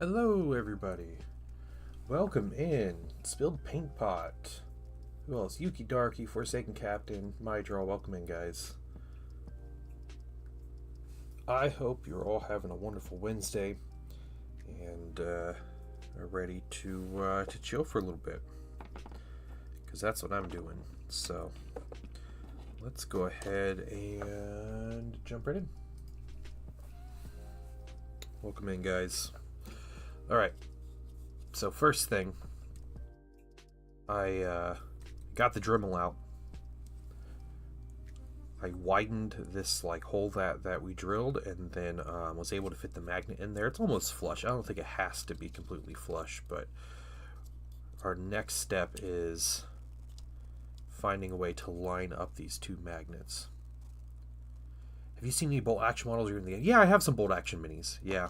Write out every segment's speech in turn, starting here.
Hello, everybody. Welcome in. Spilled Paint Pot. Who else? Yuki Darky, Forsaken Captain, My Draw. Welcome in, guys. I hope you're all having a wonderful Wednesday and are ready to chill for a little bit, because that's what I'm doing. So let's go ahead and jump right in. Welcome in, guys. All right. So first thing, I got the Dremel out. I widened this hole that we drilled, and then was able to fit the magnet in there. It's almost flush. I don't think it has to be completely flush, but our next step is finding a way to line up these two magnets. Have you seen any bolt action models in the game? Yeah, I have some bolt action minis. Yeah,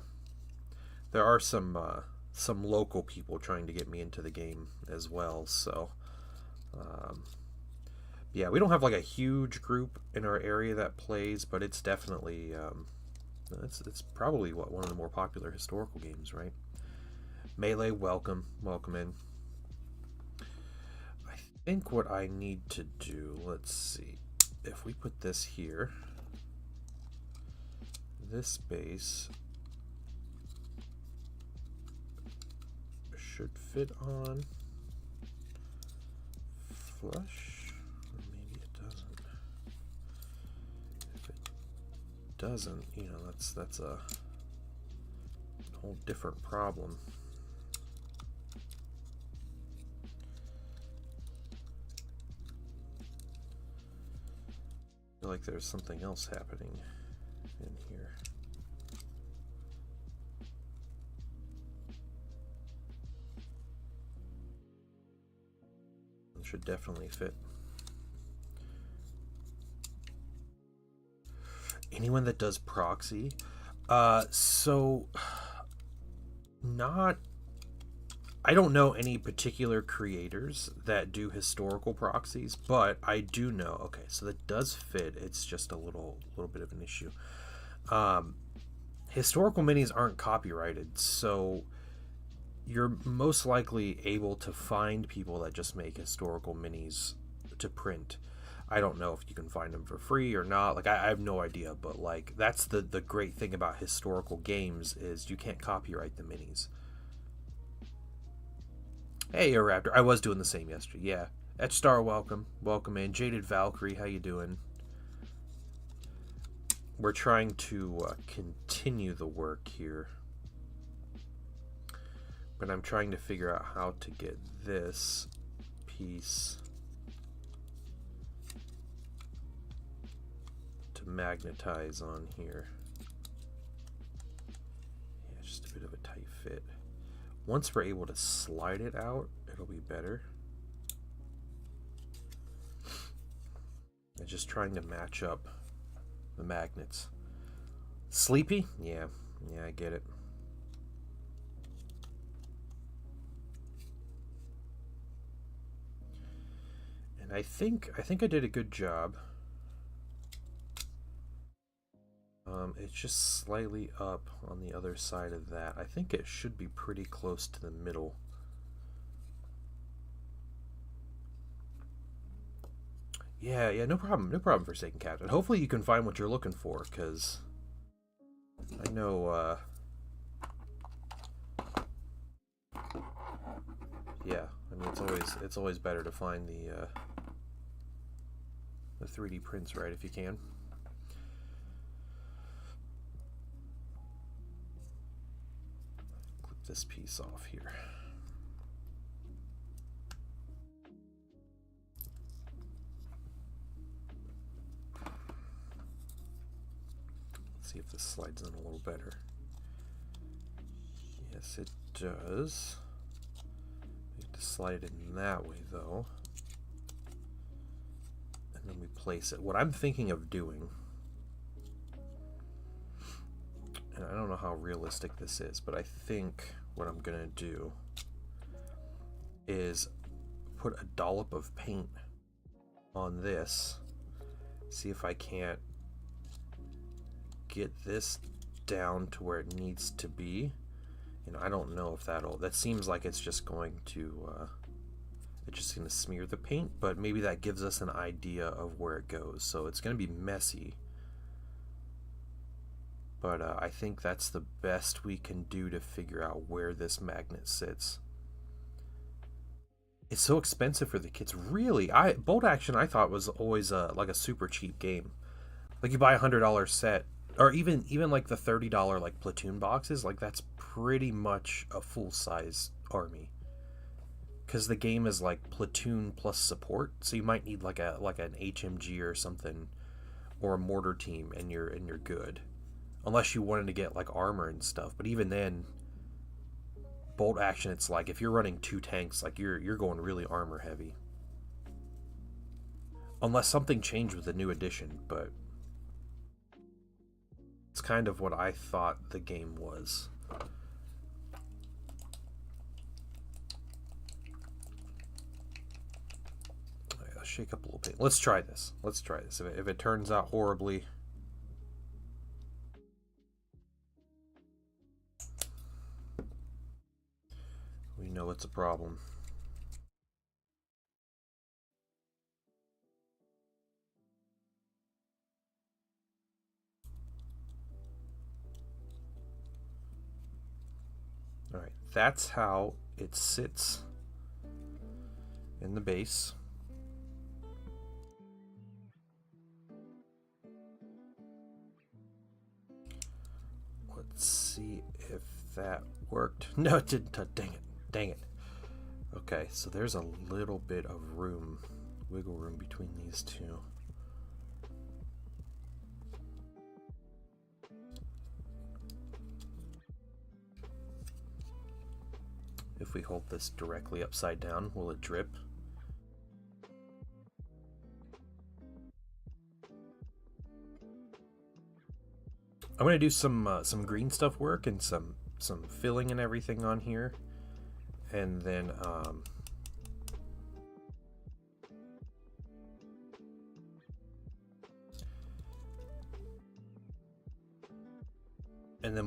there are some local people trying to get me into the game as well. So yeah, we don't have like a huge group in our area that plays, but it's definitely it's probably one of the more popular historical games, right? Melee, welcome in. I think what I need to do, let's see, if we put this here, this base should fit on flush, or maybe it doesn't. If it doesn't, you know, that's a whole different problem. I feel like there's something else happening in here. It should definitely fit. Anyone that does proxy? So not, I don't know any particular creators that do historical proxies, but I do know, okay, so that does fit. It's just a little bit of an issue. Historical minis aren't copyrighted, so you're most likely able to find people that just make historical minis to print. I don't know if you can find them for free or not. Like, I have no idea, but like, that's the great thing about historical games is you can't copyright the minis. Hey, Raptor. I was doing the same yesterday. Yeah. Etchstar, welcome in. Jaded Valkyrie, how you doing? We're trying to continue the work here, but I'm trying to figure out how to get this piece to magnetize on here. Yeah, just a bit of a tight fit. Once we're able to slide it out, it'll be better. And just trying to match up the magnets. Sleepy? Yeah, I get it. And I think I did a good job. It's just slightly up on the other side of that. I think it should be pretty close to the middle. Yeah, no problem, Forsaken Captain. Hopefully you can find what you're looking for, because I know, yeah, I mean, it's always better to find the 3D prints, right, if you can. Clip this piece off here. See if this slides in a little better. Yes, it does. We have to slide it in that way, though. And then we place it. What I'm thinking of doing, and I don't know how realistic this is, but I think what I'm gonna do is put a dollop of paint on this, see if I can't get this down to where it needs to be, You know, I don't know if that seems like it's just going to smear the paint, but maybe that gives us an idea of where it goes. So it's going to be messy, but I think that's the best we can do to figure out where this magnet sits. It's so expensive for the kits. Really, Bolt Action I thought was always like a super cheap game. Like you buy $100 set, or even like the $30 like platoon boxes. Like that's pretty much a full size army. Because the game is like platoon plus support, so you might need like an HMG or something, or a mortar team, and you're good. Unless you wanted to get like armor and stuff, but even then, Bolt Action, it's like if you're running 2 tanks, like you're going really armor heavy. Unless something changed with the new edition, but it's kind of what I thought the game was. Right, let's shake up a little bit. Let's try this. Let's try this. If it turns out horribly, we know it's a problem. Alright, that's how it sits in the base. Let's see if that worked. No, it didn't. Dang it. Dang it. Okay, so there's a little bit of room, wiggle room between these two. If we hold this directly upside down, will it drip? I'm gonna do some green stuff work and some filling and everything on here, and then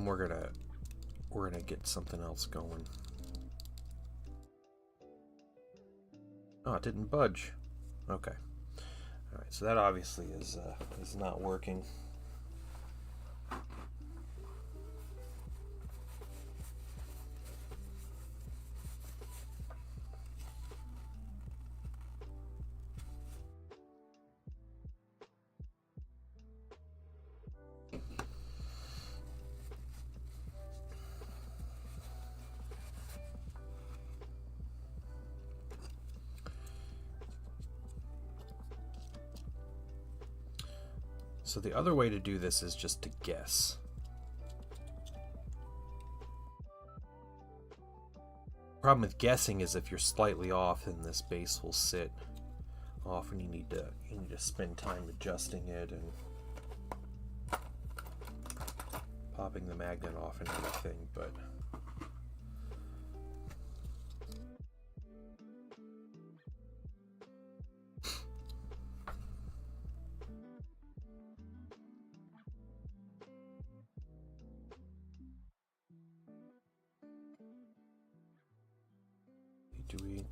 we're gonna get something else going. Oh, it didn't budge. Okay. All right. So that obviously is not working. So the other way to do this is just to guess. Problem with guessing is if you're slightly off, then this base will sit off, and you need to spend time adjusting it and popping the magnet off and everything. But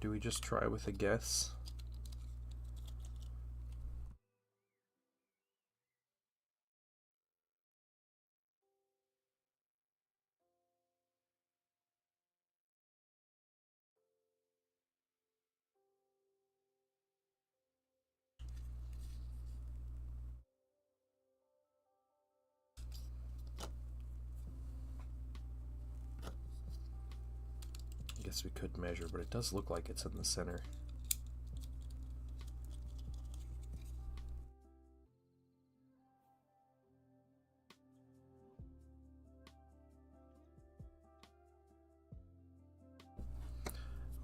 do we just try with a guess? I guess we could measure, but it does look like it's in the center.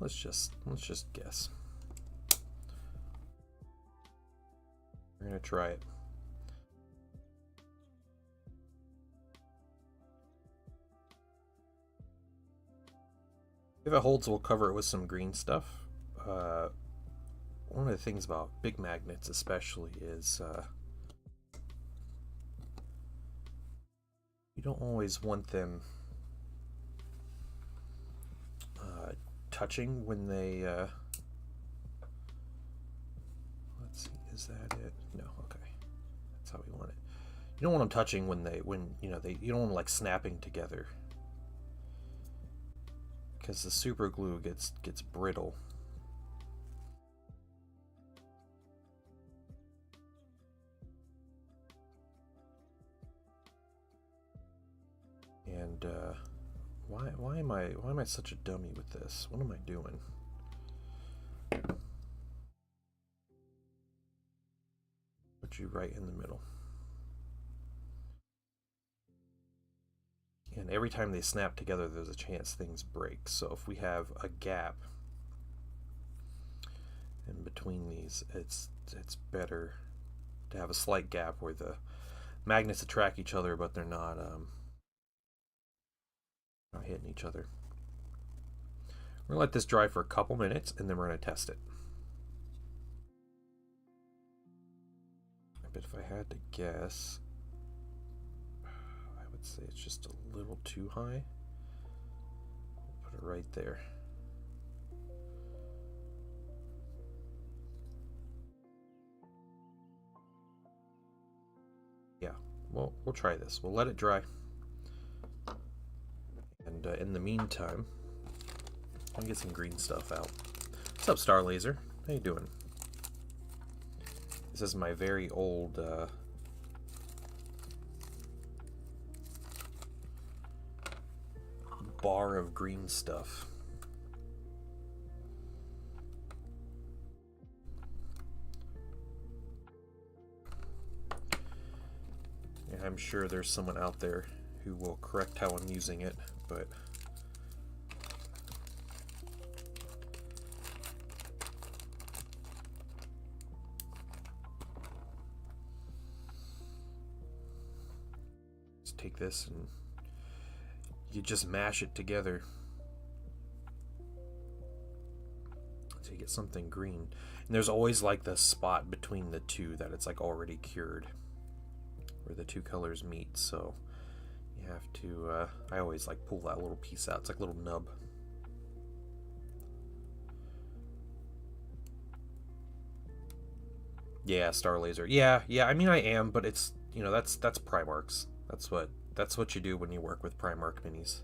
Let's just guess. We're gonna try it. If it holds, we'll cover it with some green stuff. One of the things about big magnets especially is you don't always want them touching when they, let's see, is that it? No, okay. That's how we want it. You don't want them touching when you know, you don't want them like snapping together. Because the super glue gets brittle. And why am I such a dummy with this? What am I doing? Put you right in the middle. And every time they snap together, there's a chance things break. So if we have a gap in between these, it's better to have a slight gap where the magnets attract each other, but they're not hitting each other. We're gonna let this dry for a couple minutes, and then we're gonna test it. I bet if I had to guess, I would say it's just a little too high. Put it right there. Yeah, well, we'll try this. We'll let it dry. And in the meantime, I'll get some green stuff out. What's up, Star Laser? How you doing? This is my very old bar of green stuff. And I'm sure there's someone out there who will correct how I'm using it, but just take this and you just mash it together so you get something green. And there's always like the spot between the two that it's like already cured, where the two colors meet. So you have to, I always like pull that little piece out. It's like a little nub. Yeah, Star Laser. Yeah, I mean I am, but it's, you know, that's Primarchs. That's what you do when you work with Primarch minis.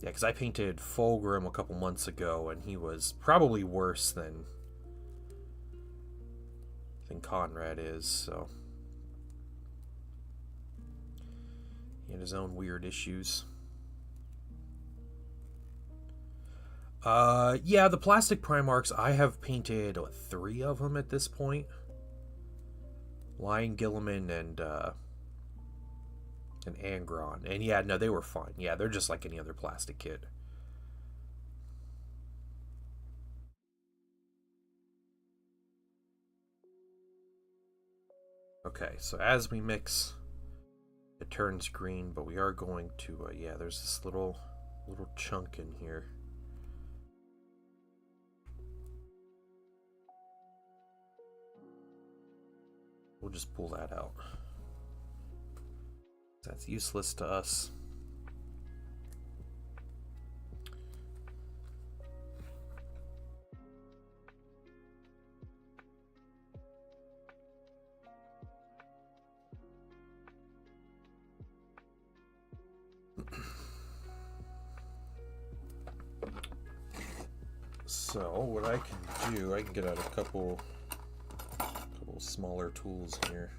Yeah, because I painted Fulgrim a couple months ago, and he was probably worse than Konrad is, so he had his own weird issues. Yeah, the plastic Primarchs, I have painted, what, 3 of them at this point? Lion Gilliman and Angron. And yeah, no, they were fine. Yeah, they're just like any other plastic kit. Okay, so as we mix, it turns green, but we are going to, yeah, there's this little chunk in here. We'll just pull that out. That's useless to us. So what I can do, I can get out a couple smaller tools here.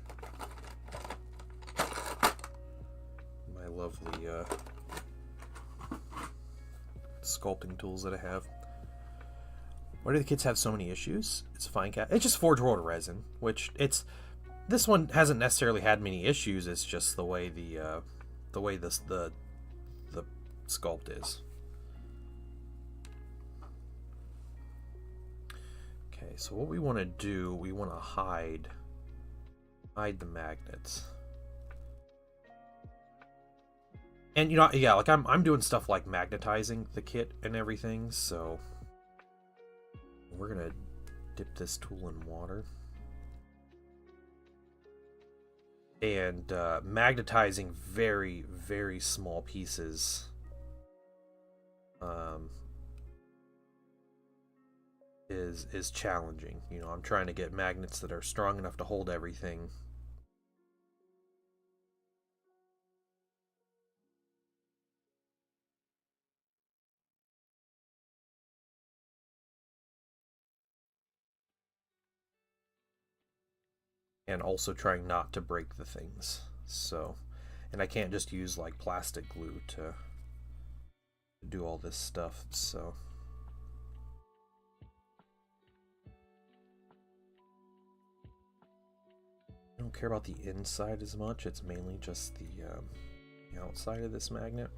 My lovely sculpting tools that I have. Why do the kids have so many issues? It's fine, cat. It's just Forge World resin, which this one hasn't necessarily had many issues. It's just the way the sculpt is. Okay, so what we want to do, we want to hide the magnets. And you know, yeah, like I'm doing stuff like magnetizing the kit and everything, so we're gonna dip this tool in water. and magnetizing very, very small pieces um, is challenging. You know, I'm trying to get magnets that are strong enough to hold everything. And also trying not to break the things. So, and I can't just use like plastic glue to do all this stuff. So, I don't care about the inside as much. It's mainly just the outside of this magnet.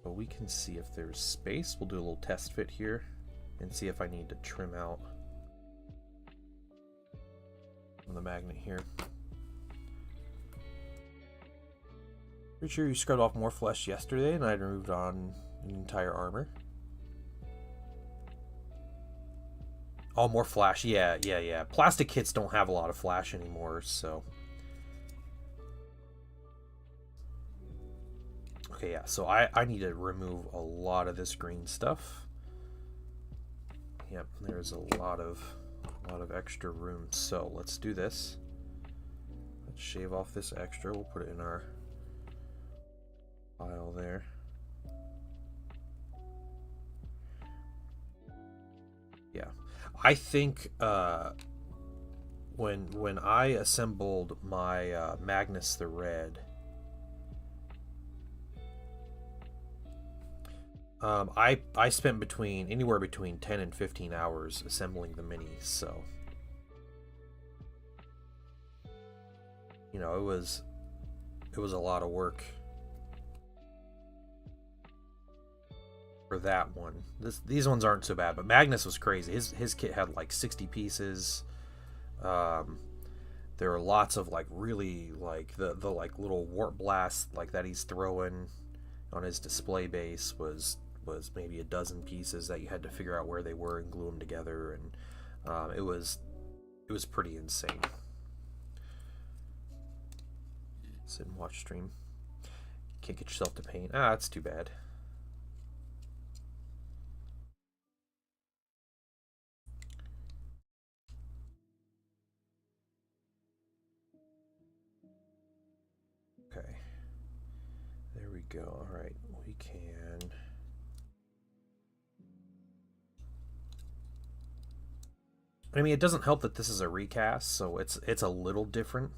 But we can see if there's space. We'll do a little test fit here and see if I need to trim out the magnet here. Pretty sure you scrubbed off more flesh yesterday and I removed on an entire armor. Oh, more flash. Yeah. Plastic kits don't have a lot of flash anymore, so. Okay, yeah, so I need to remove a lot of this green stuff. Yep, there's a lot of extra room. So let's do this. Let's shave off this extra. We'll put it in our pile there. Yeah, I think when I assembled my Magnus the Red, I spent anywhere between 10 and 15 hours assembling the minis, so you know, it was a lot of work for that one. These ones aren't so bad, but Magnus was crazy. His kit had like 60 pieces. There are lots of like really like the like little warp blast like that he's throwing on his display base was maybe a dozen pieces that you had to figure out where they were and glue them together, and it was pretty insane. Sit and watch stream. Can't get yourself to paint. Ah, that's too bad. Okay. There we go. All right, we can. I mean, it doesn't help that this is a recast, so it's a little different.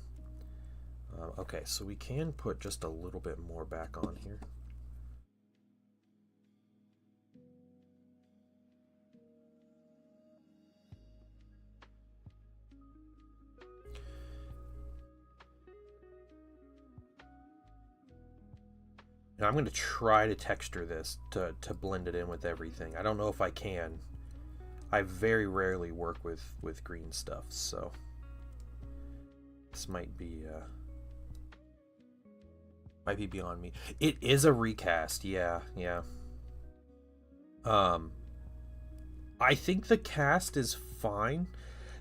Okay, so we can put just a little bit more back on here. Now I'm going to try to texture this to blend it in with everything. I don't know if I can. I very rarely work with green stuff, so this might be beyond me. It is a recast, yeah. I think the cast is fine.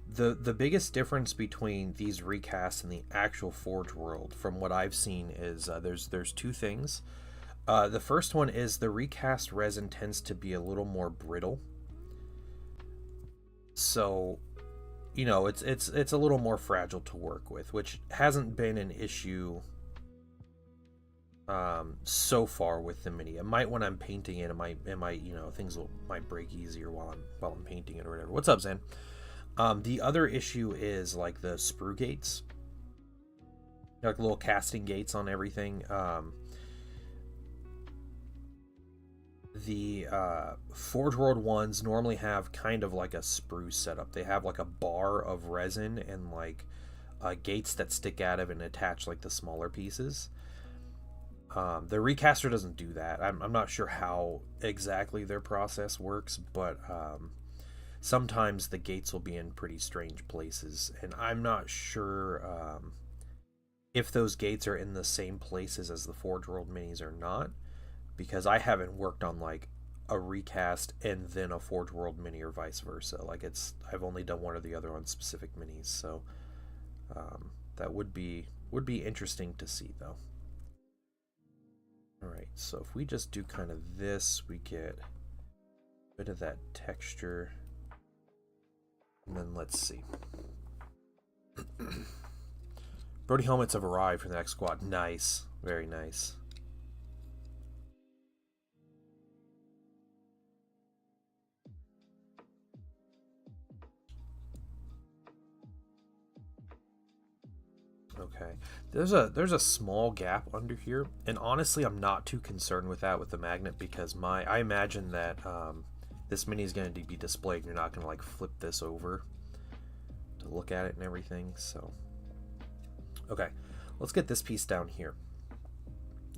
The biggest difference between these recasts and the actual Forge World, from what I've seen, is there's two things. The first one is the recast resin tends to be a little more brittle. So, you know, it's a little more fragile to work with, which hasn't been an issue so far with the mini. It might when I'm painting it. It might you know, things might break easier while I'm painting it or whatever. What's up, Zen? The other issue is like the sprue gates, like little casting gates on everything. The Forge World ones normally have kind of like a sprue setup. They have like a bar of resin and like gates that stick out of and attach like the smaller pieces. The recaster doesn't do that. I'm not sure how exactly their process works, but sometimes the gates will be in pretty strange places, and I'm not sure if those gates are in the same places as the Forge World minis or not, because I haven't worked on like a recast and then a Forge World mini or vice versa. Like I've only done one or the other on specific minis, so that would be Would be interesting to see, though. Alright, so if we just do kind of this, we get a bit of that texture. And then let's see. Brody helmets have arrived for the next squad. Nice. Very nice. Okay, there's a small gap under here, and honestly, I'm not too concerned with that with the magnet because I imagine that this mini is going to be displayed. And you're not going to like flip this over to look at it and everything. So, okay, let's get this piece down here.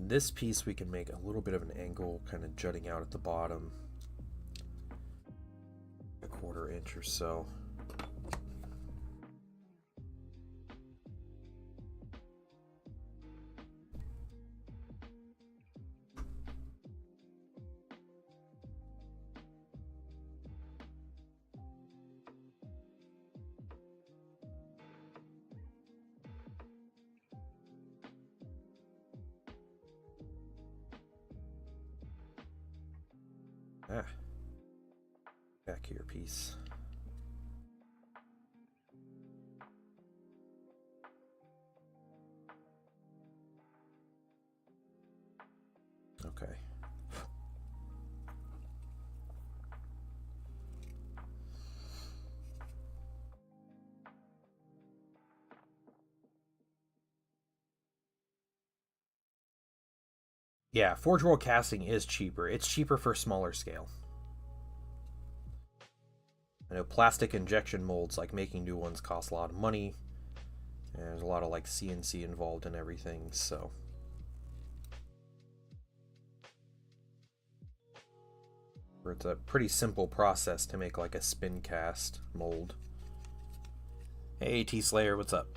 This piece we can make a little bit of an angle, kind of jutting out at the bottom, a 1/4 inch or so. Back here piece. Okay. Yeah, Forge World casting is cheaper. It's cheaper for smaller scale. I know plastic injection molds, like making new ones, cost a lot of money. And there's a lot of like CNC involved in everything, so. It's a pretty simple process to make like a spin cast mold. Hey T Slayer, what's up?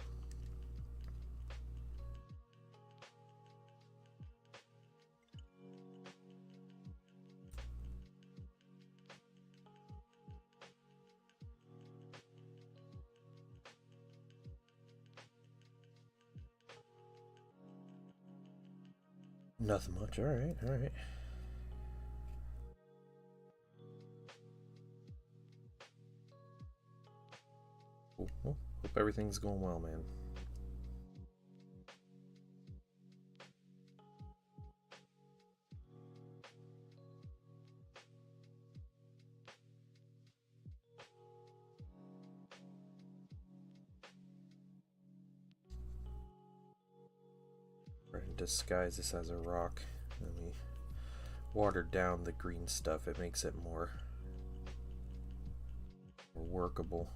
Nothing much. All right, all right. Cool. Well, hope everything's going well, man. Try and disguise this as a rock. Let me water down the green stuff. It makes it more workable.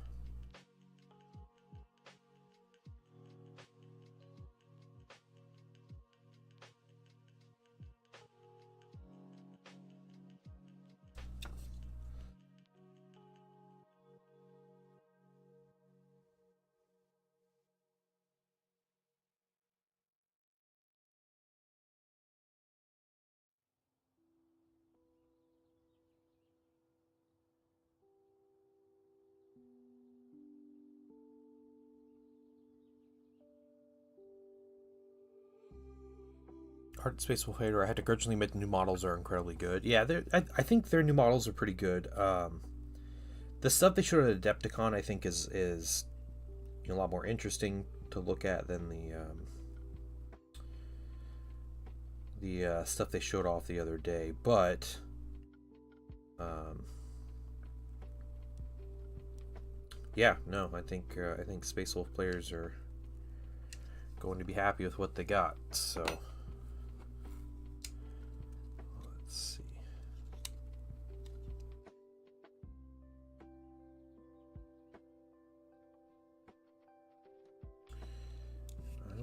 Art Space Wolf Hater, I had to grudgingly admit the new models are incredibly good. Yeah, I think their new models are pretty good. The stuff they showed at Adepticon, I think, is a lot more interesting to look at than the stuff they showed off the other day. But yeah, no, I think Space Wolf players are going to be happy with what they got. So.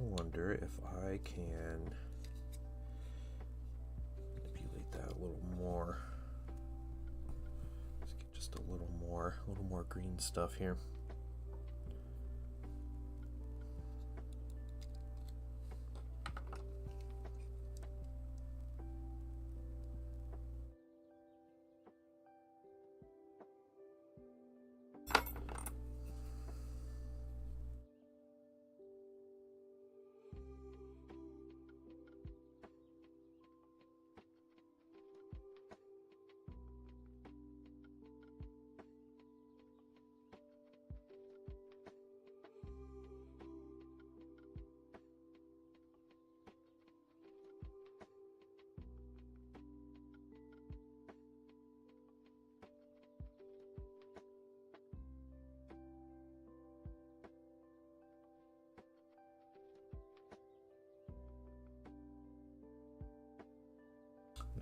Wonder if I can manipulate that a little more. Let's get just a little more green stuff here.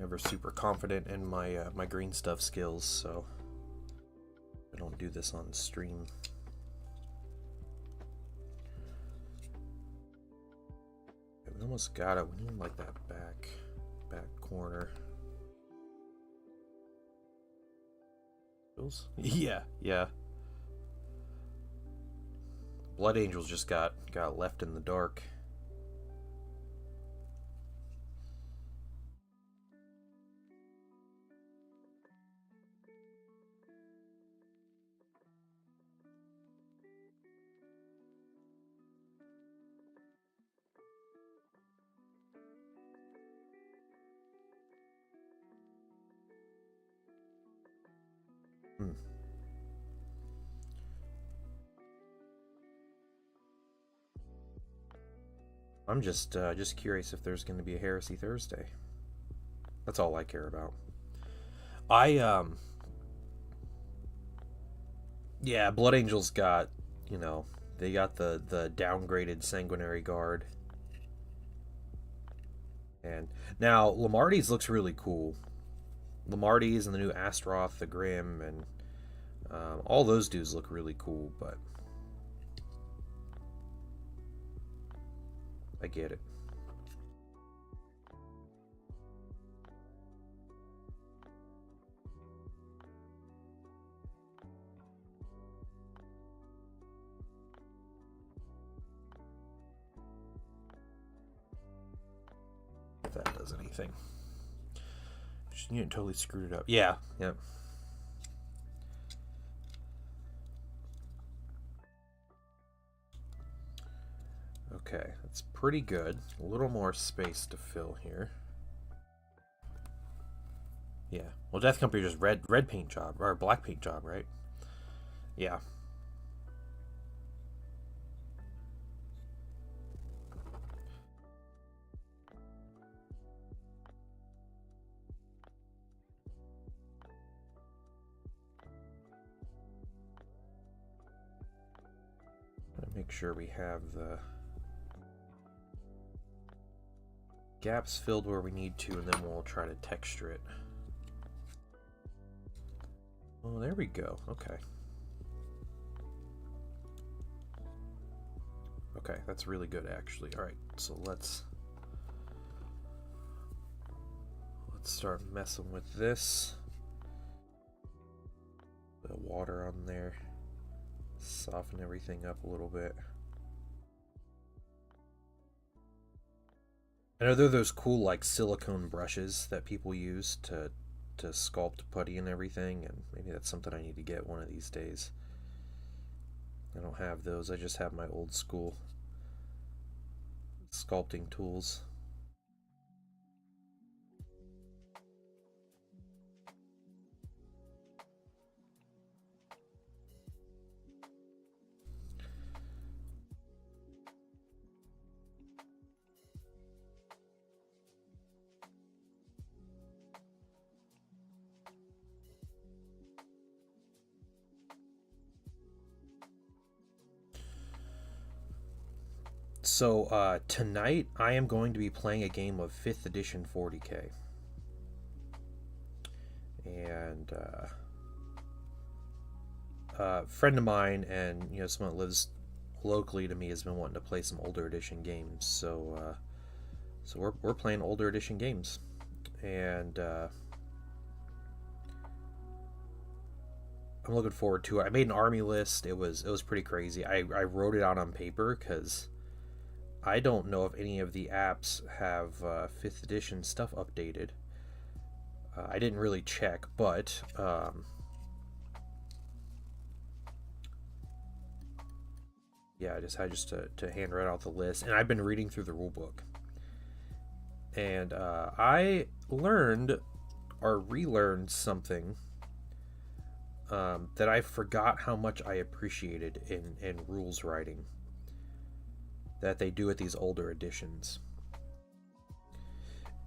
Never super confident in my my green stuff skills, so I don't do this on stream. We almost got it. We need like that back corner. Yeah, yeah. Blood Angels just got left in the dark. I'm just curious if there's going to be a Heresy Thursday. That's all I care about. Yeah, Blood Angels got, you know, they got the downgraded Sanguinary Guard. And now Lamarty's looks really cool. Lamarty's and the new Astroth, the Grim, and all those dudes look really cool, but I get it. If that does anything. You totally screwed it up. Yeah, yep. Okay, that's pretty good. A little more space to fill here. Yeah. Well, Death Company just red paint job or black paint job, right? Yeah. Make sure we have the gaps filled where we need to, and then we'll try to texture it. Oh, there we go. Okay. Okay, that's really good, actually. All right, so let's start messing with this. Bit of water on there. Soften everything up a little bit. I know there are those cool like silicone brushes that people use to sculpt putty and everything, and maybe that's something I need to get one of these days. I don't have those. I just have my old school sculpting tools. So tonight I am going to be playing a game of 5th edition 40k, and a friend of mine, and someone that lives locally to me, has been wanting to play some older edition games. So we're playing older edition games, and I'm looking forward to it. I made an army list. It was pretty crazy. I wrote it out on paper because I don't know if any of the apps have 5th edition stuff updated. I didn't really check, but yeah, I just had to hand write out the list, and I've been reading through the rulebook, and I learned or relearned something that I forgot how much I appreciated in rules writing that they do at these older editions.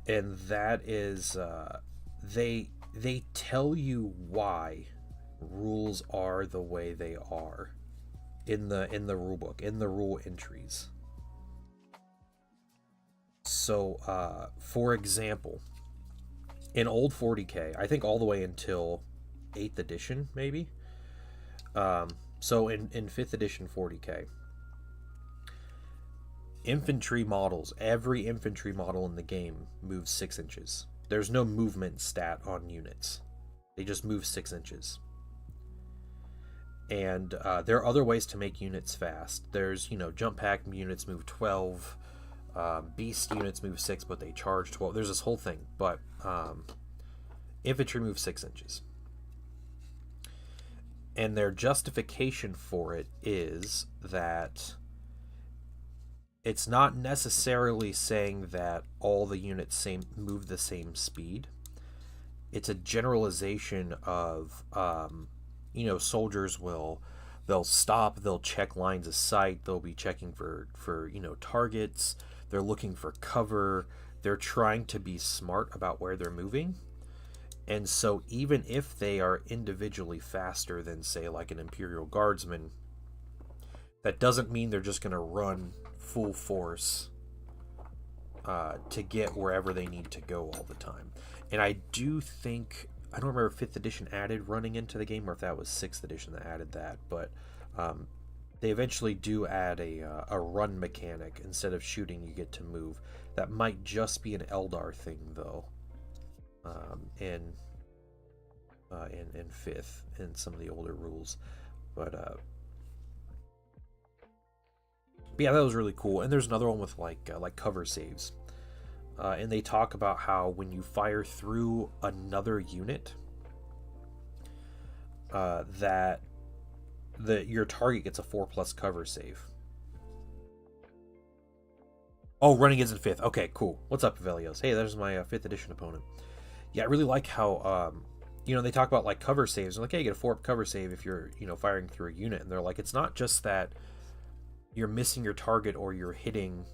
And that is they tell you why rules are the way they are in the rule book, in the rule entries. So for example, in old 40K, I think all the way until 8th edition, maybe. So in 5th edition 40K, infantry models, every infantry model in the game moves 6 inches. There's no movement stat on units. They just move 6 inches. And there are other ways to make units fast. There's, jump pack units move 12. Beast units move 6, but they charge 12. There's this whole thing. But infantry moves 6 inches. And their justification for it is that it's not necessarily saying that all the units move the same speed. It's a generalization of, soldiers they'll stop, they'll check lines of sight, they'll be checking for targets, they're looking for cover, they're trying to be smart about where they're moving. And so even if they are individually faster than, say, like an Imperial Guardsman, that doesn't mean they're just going to run full force to get wherever they need to go all the time. And I do think, I don't remember if 5th edition added running into the game or if that was 6th edition that added that, but they eventually do add a run mechanic. Instead of shooting, you get to move. That might just be an Eldar thing, though. In 5th in some of the older rules, but yeah, that was really cool. And there's another one with like cover saves, and they talk about how when you fire through another unit, that your target gets a 4+ cover save. Oh, running is in 5th. Okay, cool. What's up, Velios? Hey, there's my 5th edition opponent. Yeah, I really like how, they talk about like cover saves. They're like, hey, you get a 4 cover save if you're, firing through a unit. And they're like, it's not just that you're missing your target or you're hitting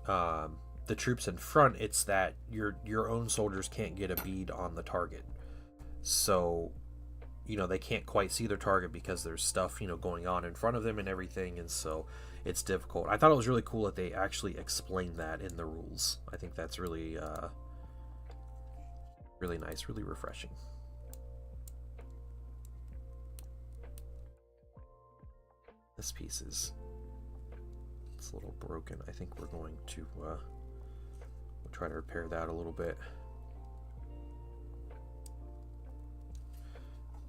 the troops in front. It's that your own soldiers can't get a bead on the target. So, they can't quite see their target because there's stuff, going on in front of them and everything. And so it's difficult. I thought it was really cool that they actually explained that in the rules. I think that's really... really nice, really refreshing. This piece is it's a little broken. I think we're going to we'll try to repair that a little bit.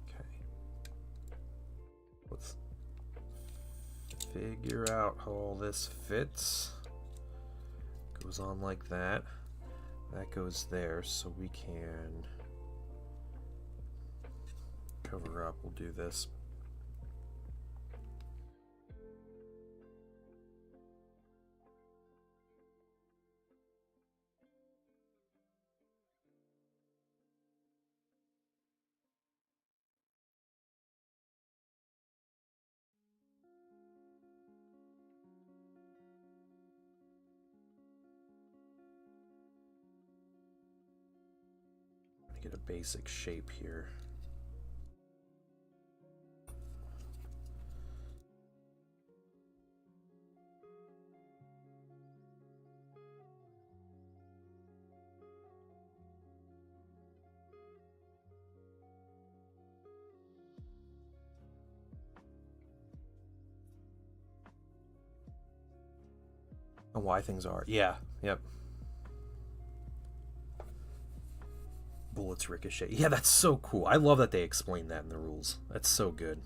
Okay. Let's figure out how all this fits. Goes on like that. That goes there, so we can cover up. We'll do this. Get a basic shape here. And why things are. Yeah, yep. Bullets ricochet. Yeah, that's so cool. I love that they explain that in the rules. That's so good.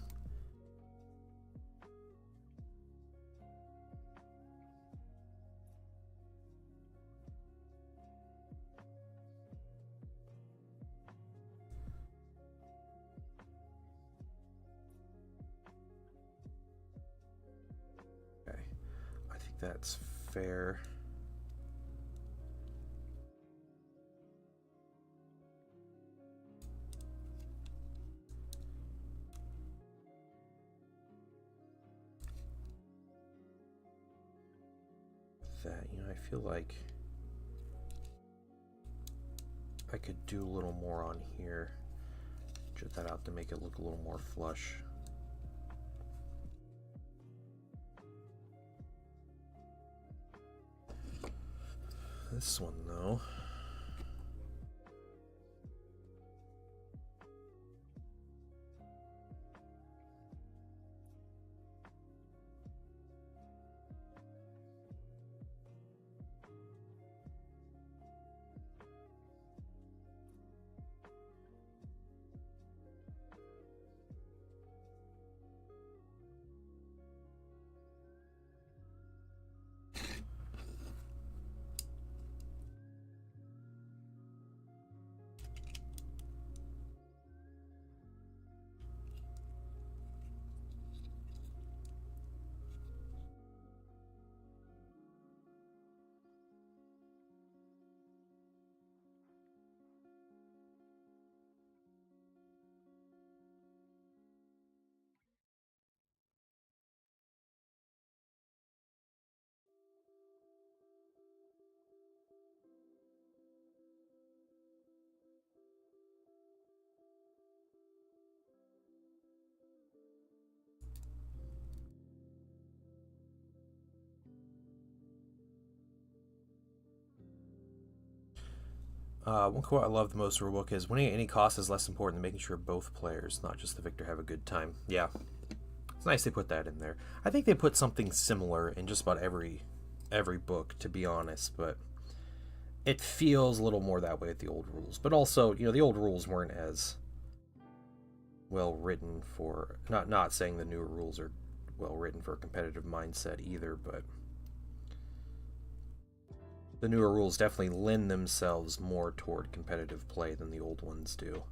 Okay. I think that's fair. That, I feel like I could do a little more on here. Jet that out to make it look a little more flush. This one, though. One quote I love the most in the rulebook is winning at any cost is less important than making sure both players, not just the victor, have a good time. Yeah, it's nice they put that in there. I think they put something similar in just about every book, to be honest, but it feels a little more that way at the old rules. But also, you know, the old rules weren't as well written for, not saying the newer rules are well written for a competitive mindset either, but the newer rules definitely lend themselves more toward competitive play than the old ones do.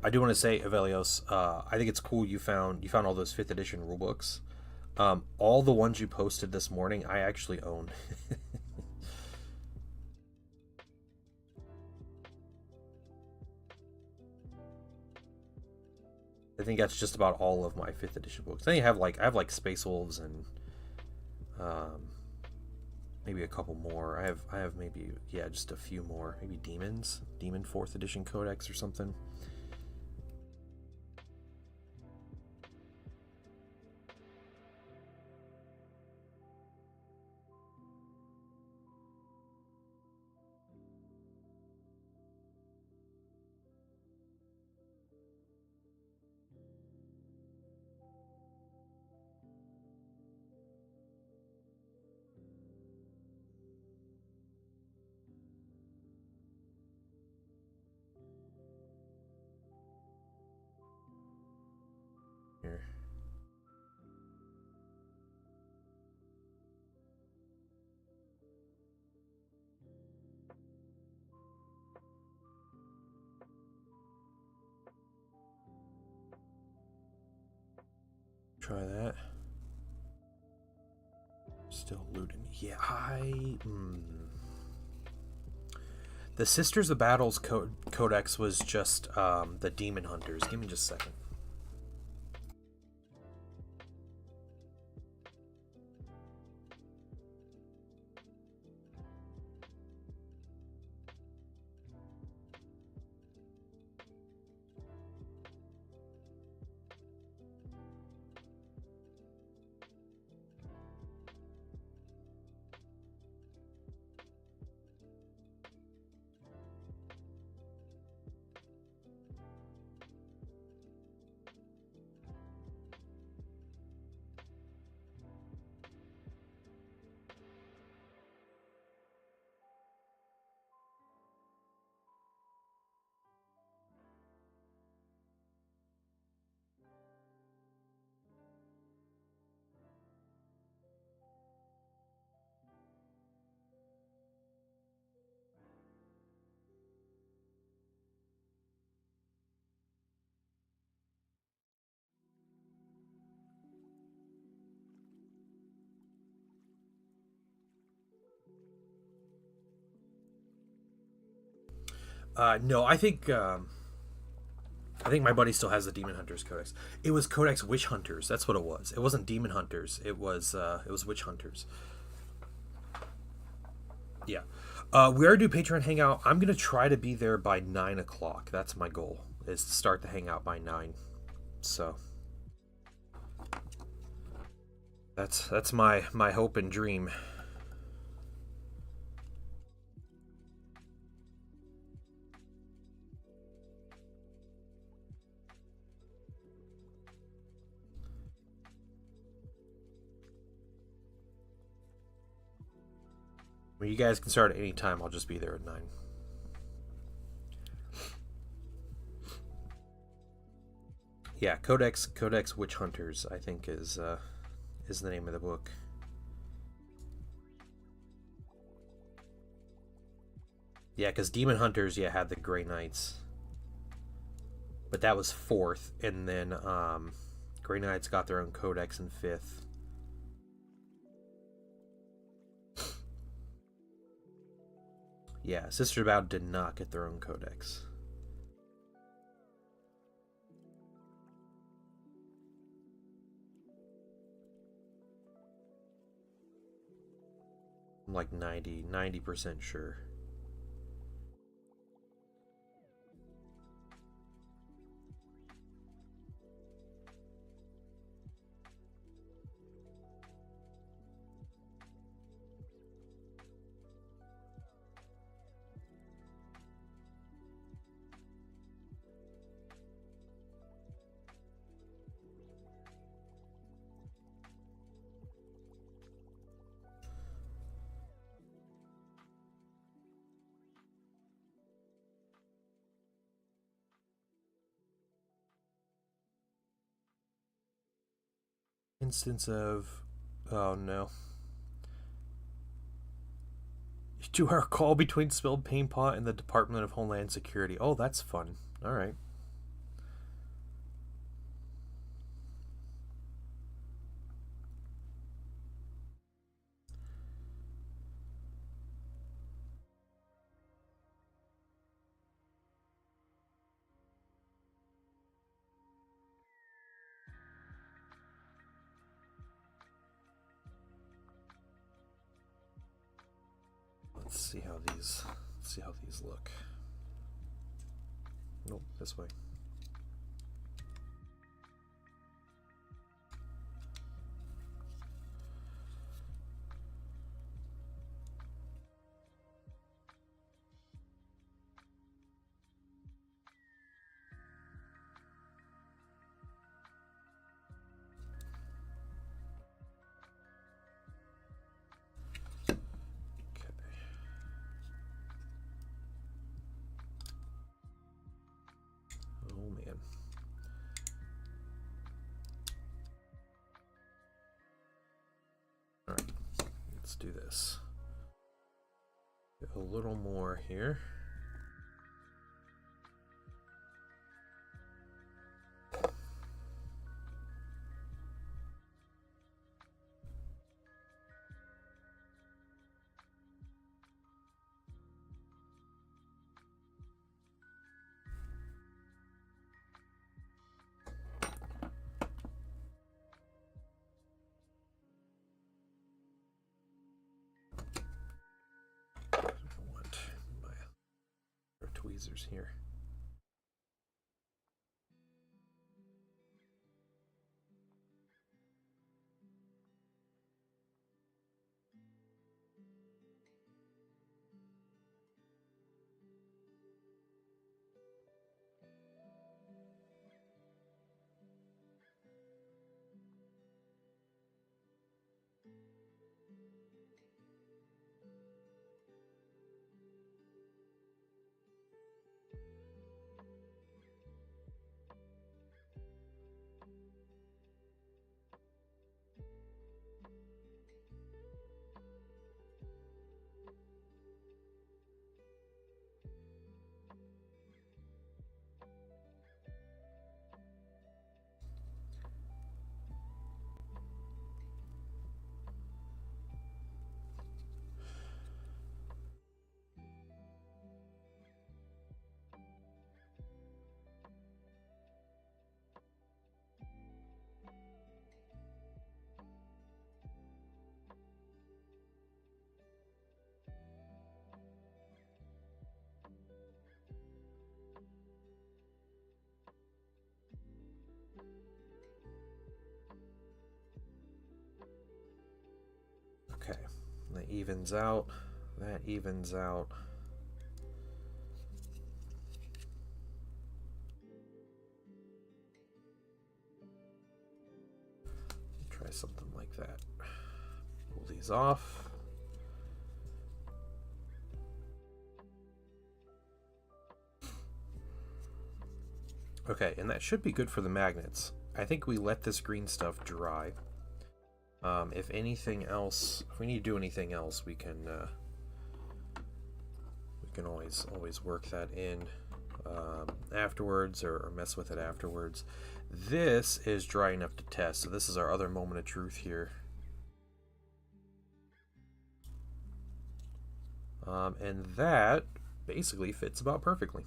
I do want to say, Avelios, I think it's cool you found all those 5th edition rulebooks. All the ones you posted this morning, I actually own. I think that's just about all of my 5th edition books. Then I have like Space Wolves and maybe a couple more. I have maybe, yeah, just a few more. Maybe Demon 4th edition Codex or something. Here. Try that. Still looting. Yeah, the Sisters of Battles Codex was just the Demon Hunters. Give me just a second. No, I think my buddy still has the Demon Hunters Codex. It was Codex Witch Hunters. That's what it was. It wasn't Demon Hunters. It was Witch Hunters. Yeah. We are do Patreon hangout. I'm gonna try to be there by 9 o'clock. That's my goal. Is to start the hangout by 9. So that's my hope and dream. Well, you guys can start at any time. I'll just be there at 9. Yeah, Codex Witch Hunters, I think is the name of the book. Yeah, because Demon Hunters, yeah, had the Grey Knights, but that was 4th, and then Grey Knights got their own Codex in 5th. Yeah, Sister of Battle did not get their own Codex. I'm like 90% sure. Instance of, oh no. 2-hour call between spilled paint pot and the Department of Homeland Security. Oh, that's fun. All right. Let's see how these look. Nope, this way. Oh man. All right, let's do this. Get a little more here. Tweezers here. Okay, that evens out. That evens out. Try something like that. Pull these off. Okay, and that should be good for the magnets. I think we let this green stuff dry. If anything else, if we need to do anything else, we can always work that in afterwards, or mess with it afterwards. This is dry enough to test, so this is our other moment of truth here. And that basically fits about perfectly.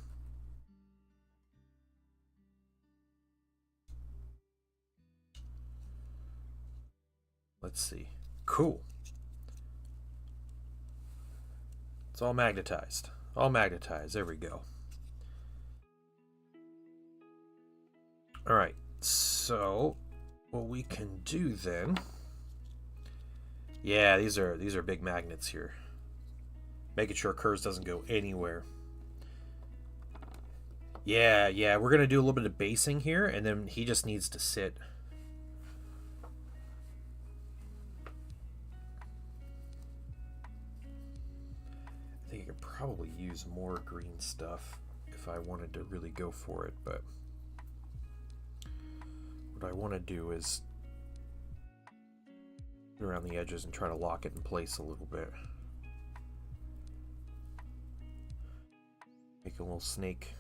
Let's see. Cool. It's all magnetized. All magnetized. There we go. All right. So what we can do then? Yeah, these are big magnets here. Making sure Curze doesn't go anywhere. Yeah, we're gonna do a little bit of basing here, and then he just needs to sit. I think I could probably use more green stuff if I wanted to really go for it, but what I want to do is around the edges and try to lock it in place a little bit. Make a little snake.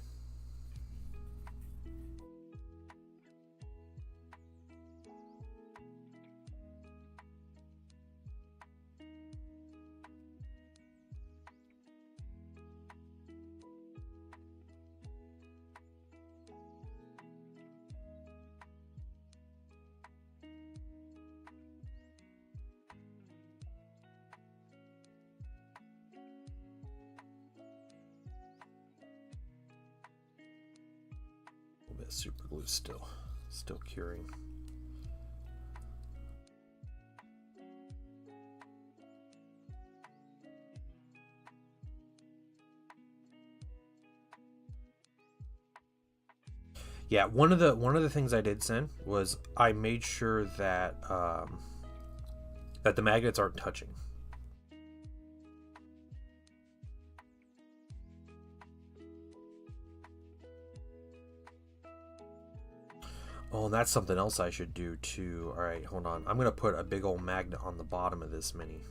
Super glue still curing. Yeah, one of the things I did send was I made sure that that the magnets aren't touching. Oh, and that's something else I should do too. All right, hold on. I'm going to put a big old magnet on the bottom of this mini.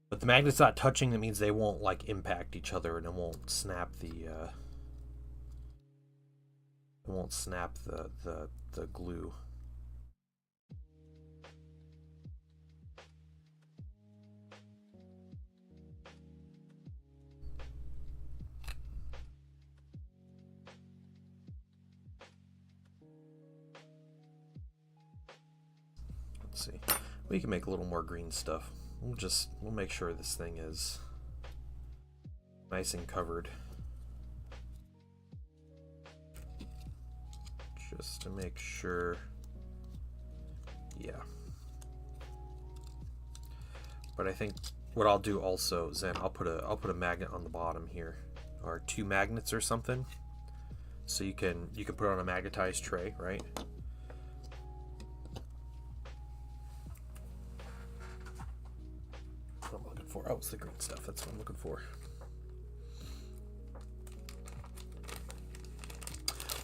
But the magnet's not touching, that means they won't like impact each other and it won't snap the glue. Let's see. We can make a little more green stuff. We'll make sure this thing is nice and covered. Just to make sure. Yeah. But I think what I'll do also, Zen, I'll put a magnet on the bottom here, or 2 magnets or something. So you can put it on a magnetized tray, right? What I'm looking for. Oh, it's the green stuff. That's what I'm looking for.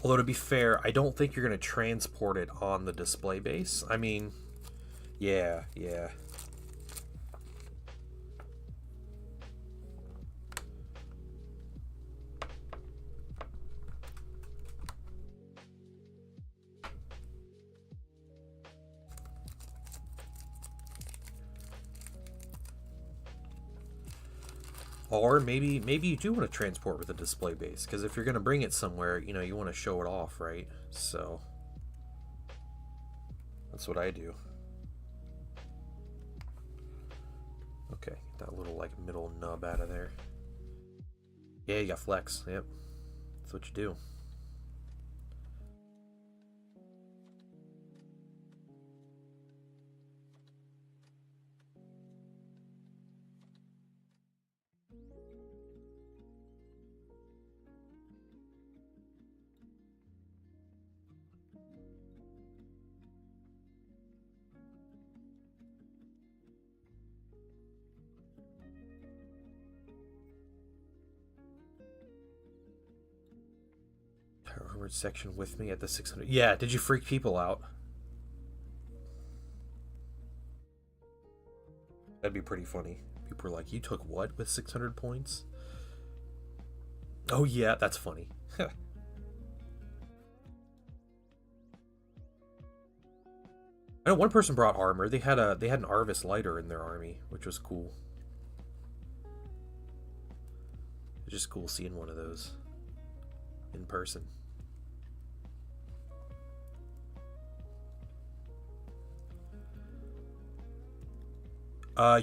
Although to be fair, I don't think you're going to transport it on the display base. I mean, yeah. Or maybe you do want to transport with a display base, because if you're going to bring it somewhere, you know, you want to show it off, right? So that's what I do. Okay, get that little like middle nub out of there. Yeah, you got flex. Yep, that's what you do. Section with me at the 600. Yeah, did you freak people out? That'd be pretty funny. People were like, you took what with 600 points? Oh yeah, that's funny. I know one person brought armor. They had an Arvis lighter in their army, which was cool. It's just cool seeing one of those in person.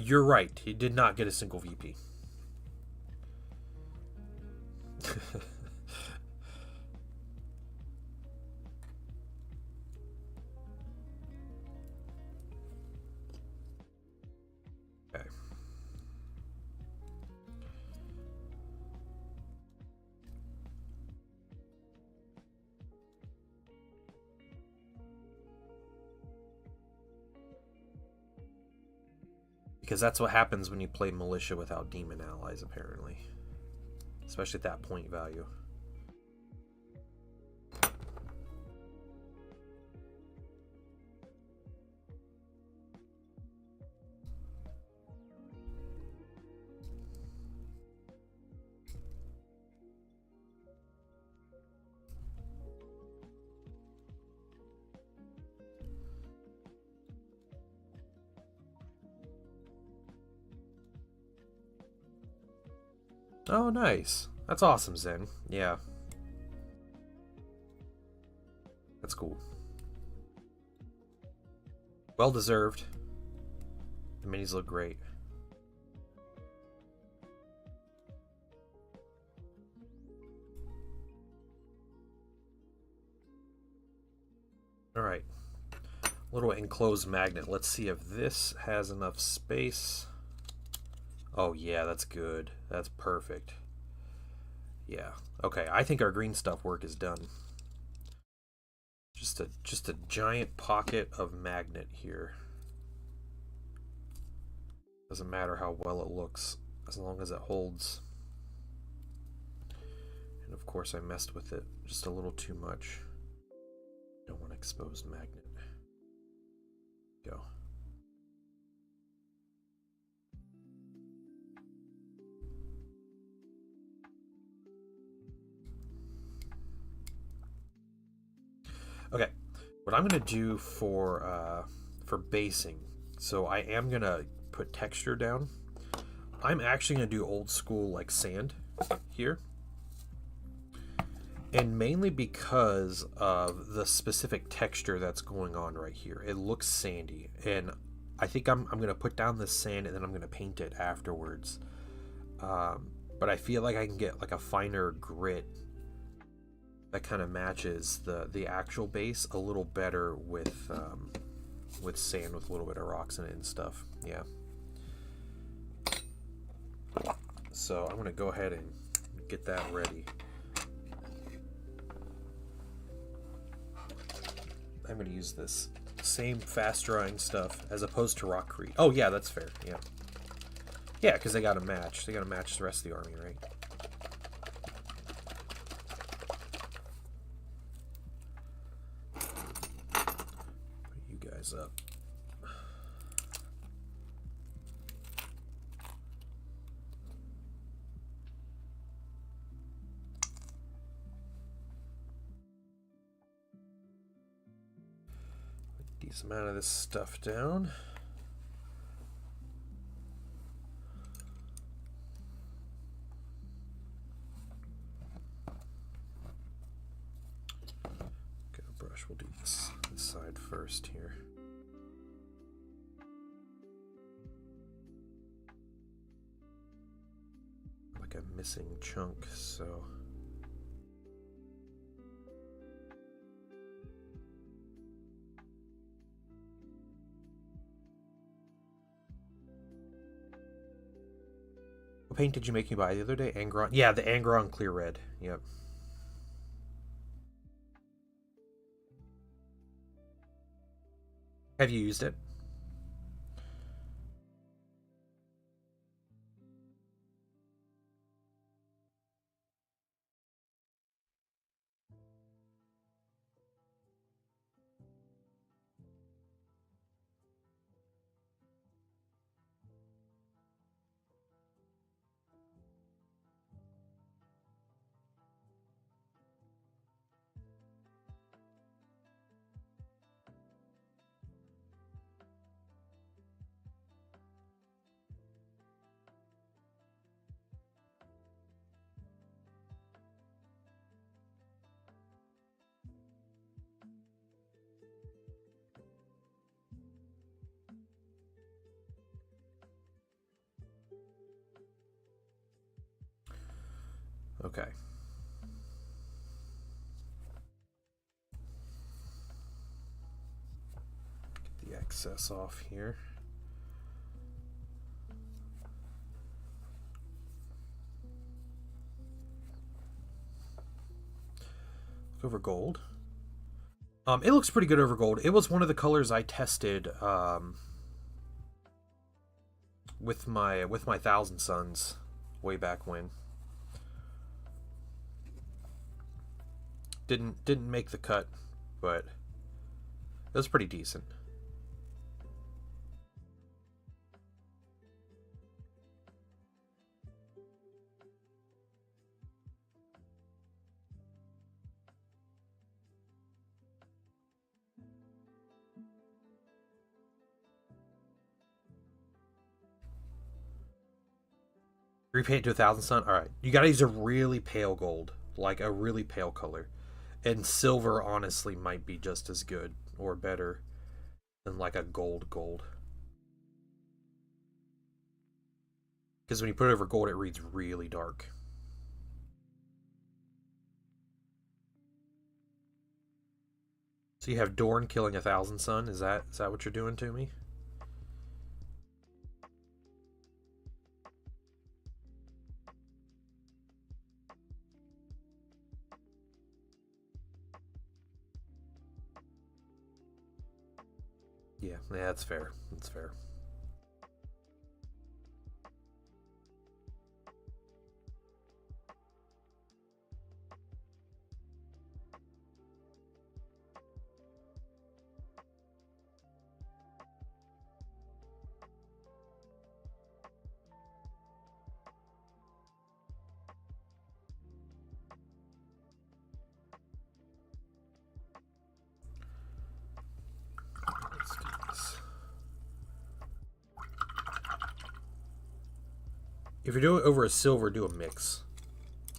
You're right. He did not get a single VP. Okay. because that's what happens when you play Militia without Demon allies, apparently. Especially at that point value. Oh, nice. That's awesome, Zen. Yeah. That's cool. Well deserved. The minis look great. Alright. Little enclosed magnet. Let's see if this has enough space. Oh yeah, that's good. That's perfect. Yeah. Okay, I think our green stuff work is done. Just a giant pocket of magnet here. Doesn't matter how well it looks, as long as it holds. And of course I messed with it just a little too much. Don't want exposed magnet. Go. Okay, what I'm gonna do for basing, so I am gonna put texture down. I'm actually gonna do old school like sand here, and mainly because of the specific texture that's going on right here. It looks sandy, and I think I'm gonna put down the sand and then I'm gonna paint it afterwards. But I feel like I can get like a finer grit that kind of matches the actual base a little better with sand with a little bit of rocks in it and stuff. Yeah. So I'm gonna go ahead and get that ready. I'm gonna use this same fast drying stuff as opposed to Rockcrete. Oh yeah, that's fair. Yeah. Yeah, because they gotta match. They gotta match the rest of the army, right? Up. Put a decent amount of this stuff down. Got a brush. We'll do this side first here. A missing chunk, so what paint did you make me buy the other day? Angron? Yeah, the Angron Clear Red. Yep. Have you used it? Okay. Get the excess off here. Look over gold. It looks pretty good over gold. It was one of the colors I tested with my Thousand Suns way back when. Didn't make the cut, but it was pretty decent. Repaint to 1,000 sun. All right, you gotta use a really pale gold, like a really pale color, and silver honestly might be just as good or better than like a gold. Because when you put it over gold, it reads really dark. So you have Dorn killing 1,000 sun. Is that what you're doing to me? Yeah, that's fair. That's fair. Let's do this. If you're doing over a silver, do a mix.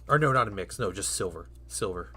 Or no, not a mix. No, just silver. Silver.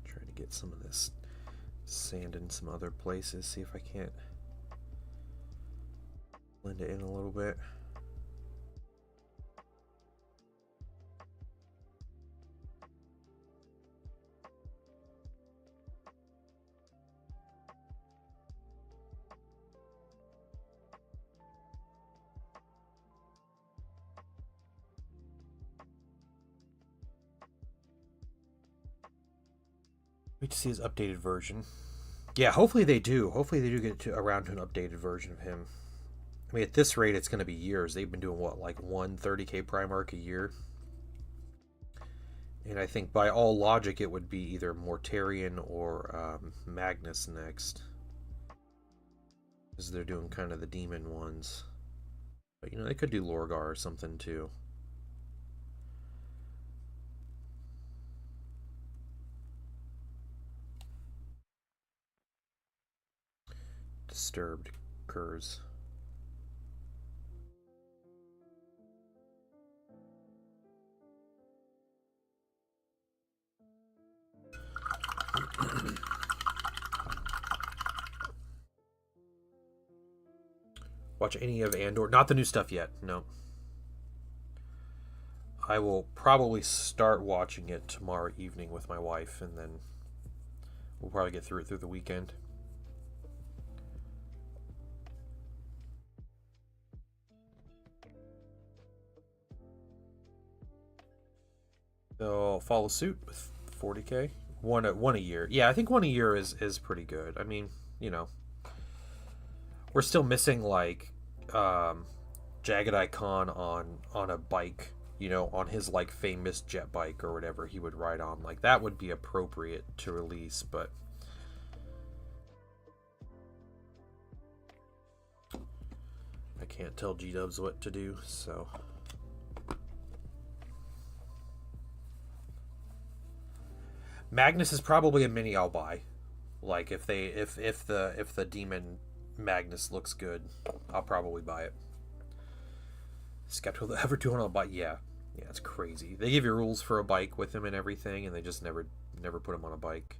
Trying to get some of this sand in some other places. See if I can't blend it in a little bit. Wait to see his updated version. Yeah, hopefully they do. Hopefully they do get around to an updated version of him. I mean, at this rate, it's going to be years. They've been doing what, like one 30k Primarch a year? And I think by all logic, it would be either Mortarion or Magnus next. Because they're doing kind of the demon ones. But, you know, they could do Lorgar or something, too. Disturbed Curze. Watch any of Andor. Not the new stuff yet, no. I will probably start watching it tomorrow evening with my wife, and then we'll probably get through it through the weekend. So I'll follow suit with 40k. One a year. Yeah, I think one a year is pretty good. I mean, you know, we're still missing like Jagged Icon on a bike, you know, on his like famous jet bike or whatever he would ride on. Like that would be appropriate to release, but I can't tell G-Dubs what to do, so Magnus is probably a mini I'll buy. Like if the demon Magnus looks good, I'll probably buy it. Skeptical to ever do one on a bike. Yeah, it's crazy. They give you rules for a bike with him and everything, and they just never put him on a bike.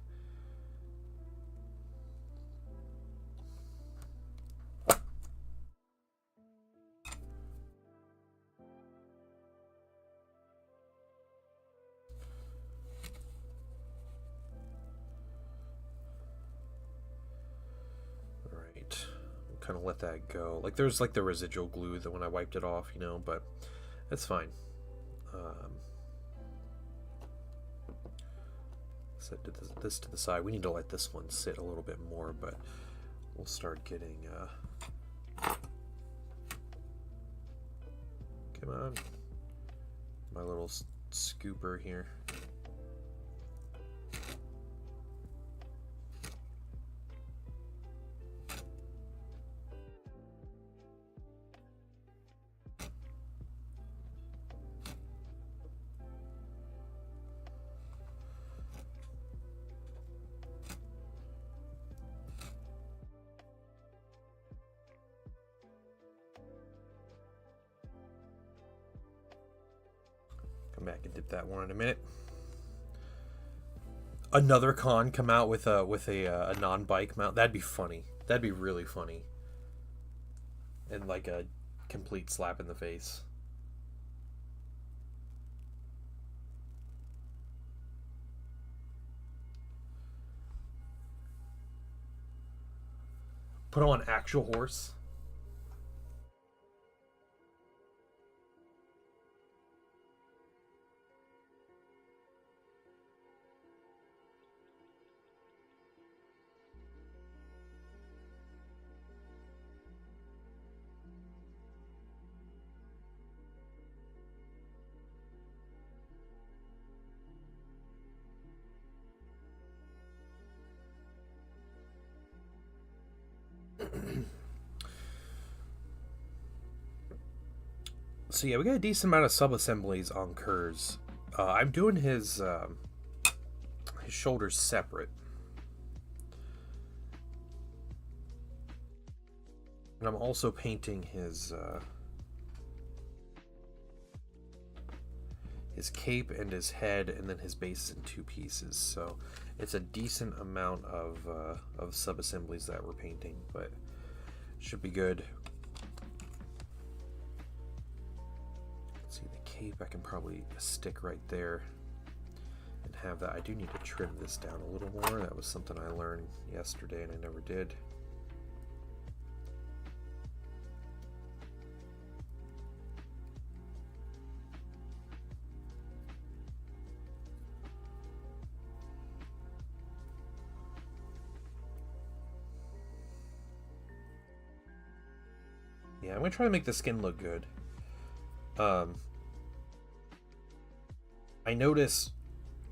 kind of let that go. Like there's like the residual glue that when I wiped it off, you know, but that's fine. Set this to the side. We need to let this one sit a little bit more, but we'll start getting come on, my little scooper here. Come back and dip that one in a minute. Another con come out with a non-bike mount. That'd be funny. That'd be really funny. And like a complete slap in the face. Put on actual horse. So yeah, we got a decent amount of sub-assemblies on Curze. I'm doing his shoulders separate. And I'm also painting his cape and his head, and then his base in two pieces. So it's a decent amount of sub-assemblies that we're painting, but should be good. Let's see, the cape I can probably stick right there and have that. I do need to trim this down a little more. That was something I learned yesterday and I never did. Yeah, I'm gonna try to make the skin look good. I notice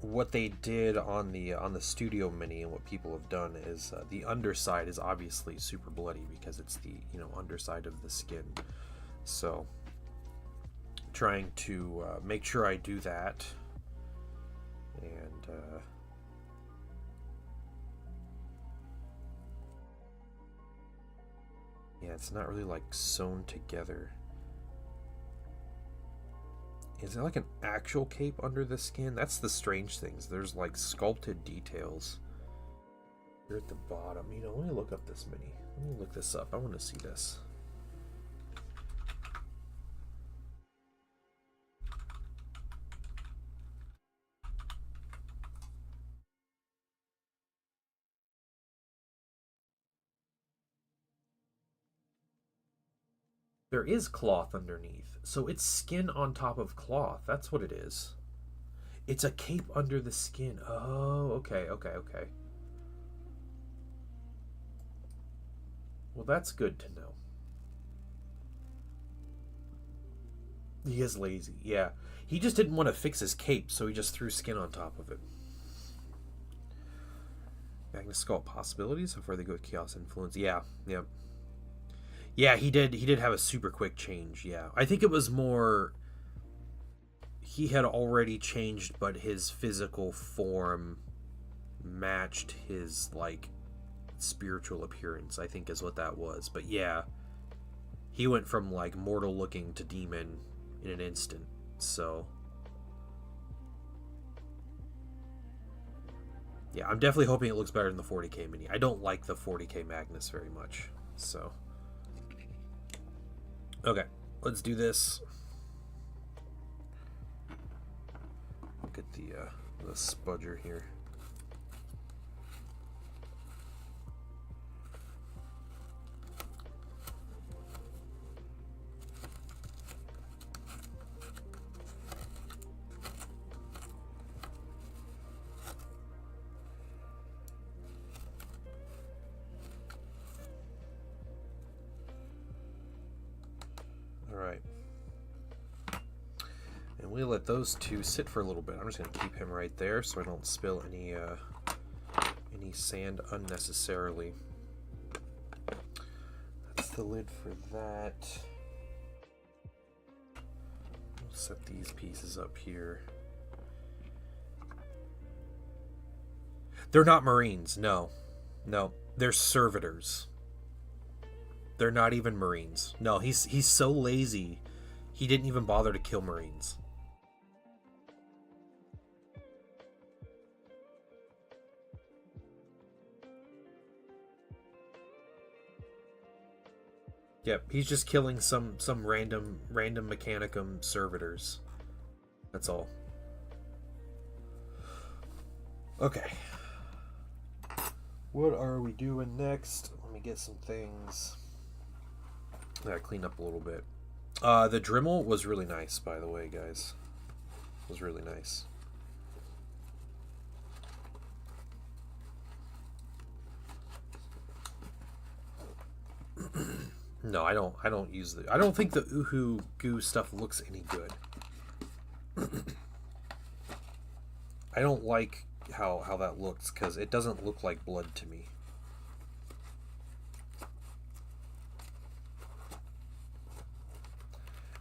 what they did on the Studio Mini, and what people have done is the underside is obviously super bloody because it's the underside of the skin. So trying to make sure I do that, and yeah, it's not really like sewn together. Is there like an actual cape under the skin? That's the strange things. There's like sculpted details here at the bottom. Let me look up this mini. Let me look this up. I want to see this. There is cloth underneath, so it's skin on top of cloth. That's what it is. It's a cape under the skin. Oh, okay. Well, that's good to know. He is lazy, yeah. He just didn't want to fix his cape, so he just threw skin on top of it. Magnus Sculpt possibilities. How far they go with Chaos Influence. Yeah. Yeah, he did have a super quick change, yeah. I think it was more he had already changed, but his physical form matched his like spiritual appearance, I think is what that was. But yeah, he went from like mortal looking to demon in an instant. So yeah, I'm definitely hoping it looks better than the 40K Mini. I don't like the 40K Magnus very much, so okay, let's do this. Look at the spudger here. And we let those two sit for a little bit. I'm just going to keep him right there so I don't spill any sand unnecessarily. That's the lid for that. We'll set these pieces up here. They're not Marines, no. No, they're servitors. They're not even Marines. No, he's so lazy, he didn't even bother to kill Marines. Yep, he's just killing some random Mechanicum servitors. That's all. Okay. What are we doing next? Let me get some things. I gotta clean up a little bit. The Dremel was really nice, by the way, guys. It was really nice. No, I don't use the. I don't think the Uhu goo stuff looks any good. I don't like how that looks because it doesn't look like blood to me.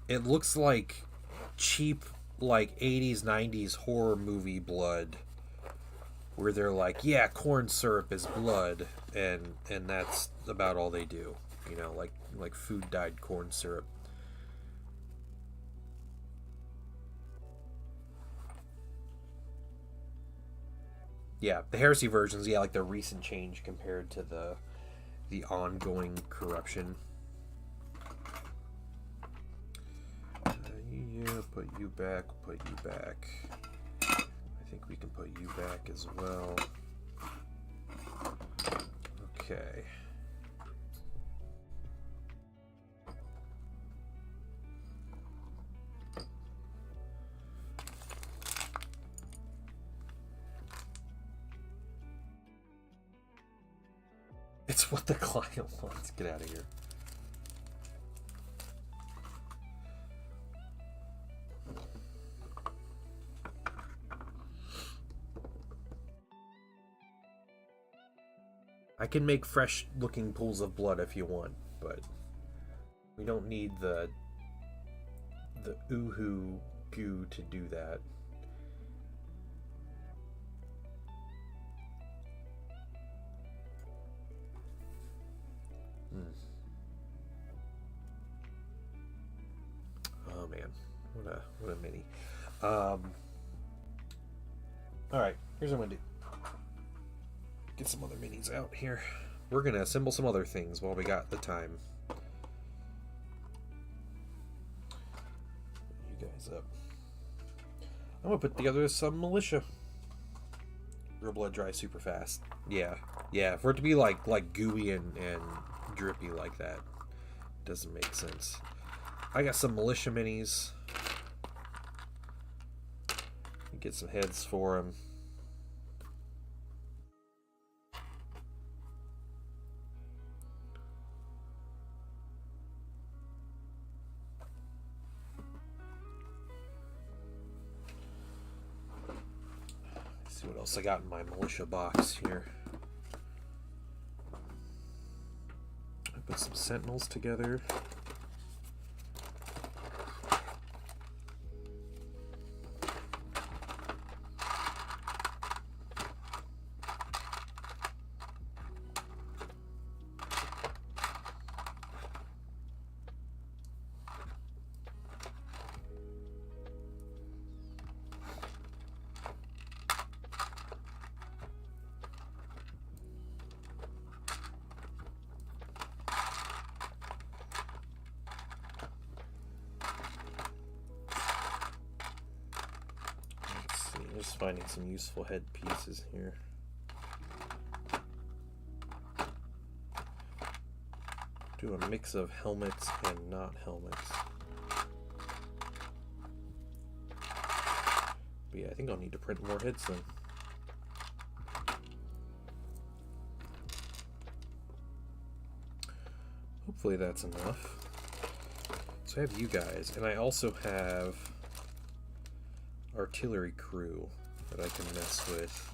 It looks like cheap, like 80s, 90s horror movie blood, where they're like, yeah, corn syrup is blood, and that's about all they do. You know, like food dyed corn syrup. Yeah, the heresy versions, yeah, like the recent change compared to the ongoing corruption. Yeah, put you back, put you back. I think we can put you back as well. Okay. It's what the client wants. Get out of here. I can make fresh looking pools of blood if you want, but we don't need the Uhu goo to do that. Oh man, what a mini. All right, here's what I'm gonna do. Get some other minis out here. We're gonna assemble some other things while we got the time. Put you guys up. I'm gonna put together some militia. Real blood dry super fast. Yeah. For it to be like gooey and drippy like that, doesn't make sense. I got some militia minis. Get some heads for them. Let's see what else I got in my militia box here. I put some sentinels together. Just finding some useful head pieces here. Do a mix of helmets and not helmets. But yeah, I think I'll need to print more heads then. Hopefully that's enough. So I have you guys, and I also have artillery crew that I can mess with.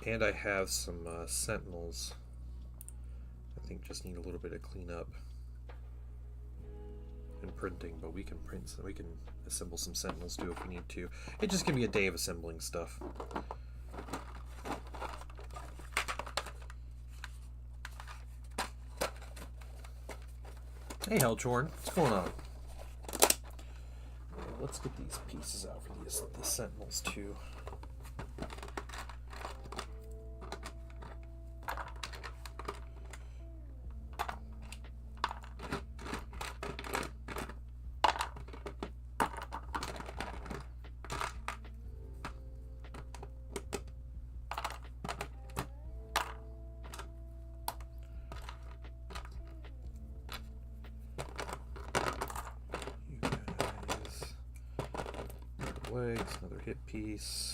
And I have some sentinels. I think just need a little bit of cleanup and printing, but we can print, so we can assemble some sentinels too if we need to. It's just gonna be a day of assembling stuff. Hey Hellchorn, what's going on? Let's get these pieces out for the sentinels too. Legs, another hip piece,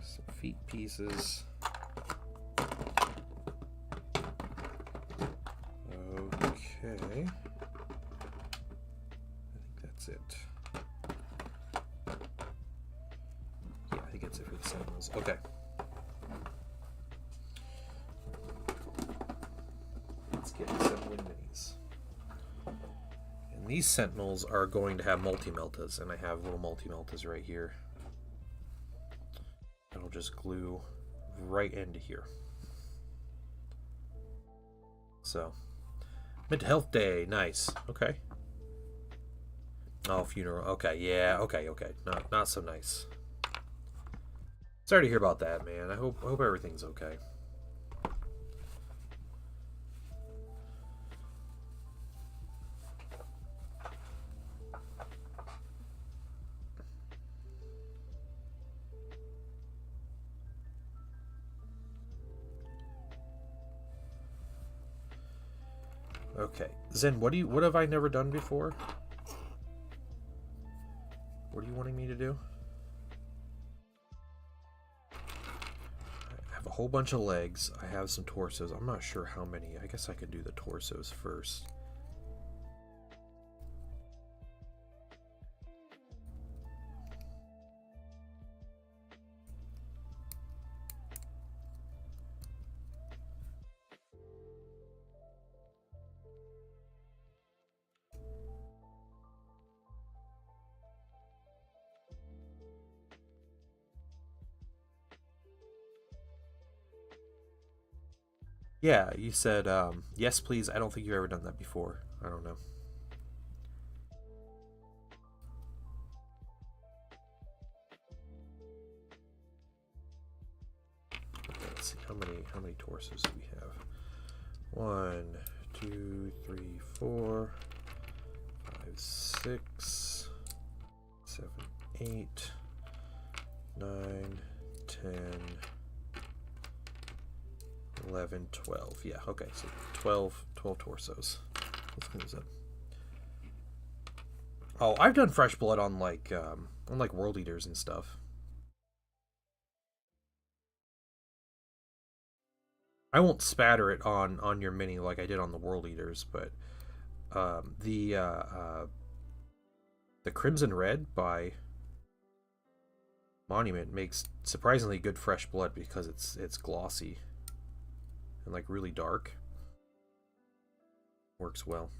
some feet pieces. Okay, I think that's it. Yeah, I think that's it for the sentinels. Okay. Let's get assembling minis. These sentinels are going to have multi-meltas, and I have little multi-meltas right here. I'll just glue right into here. So, mental health day, nice. Okay. Oh, funeral. Okay, yeah. Okay. Not so nice. Sorry to hear about that, man. I hope everything's okay. Okay, Zen, what have I never done before? What are you wanting me to do? I have a whole bunch of legs. I have some torsos. I'm not sure how many. I guess I could do the torsos first. Yeah, you said, yes, please. I don't think you've ever done that before. I don't know. Okay, let's see. How many torsos do we have? 1, 2, 3, 4, 5, 6, 7, 8, 9, 10, 11, 12. Yeah, okay, so 12 torsos. Let's clean this up. Oh, I've done fresh blood on like world eaters and stuff. I won't spatter it on your mini like I did on the world eaters, but the Crimson Red by Monument makes surprisingly good fresh blood because it's glossy and like really dark. Works well.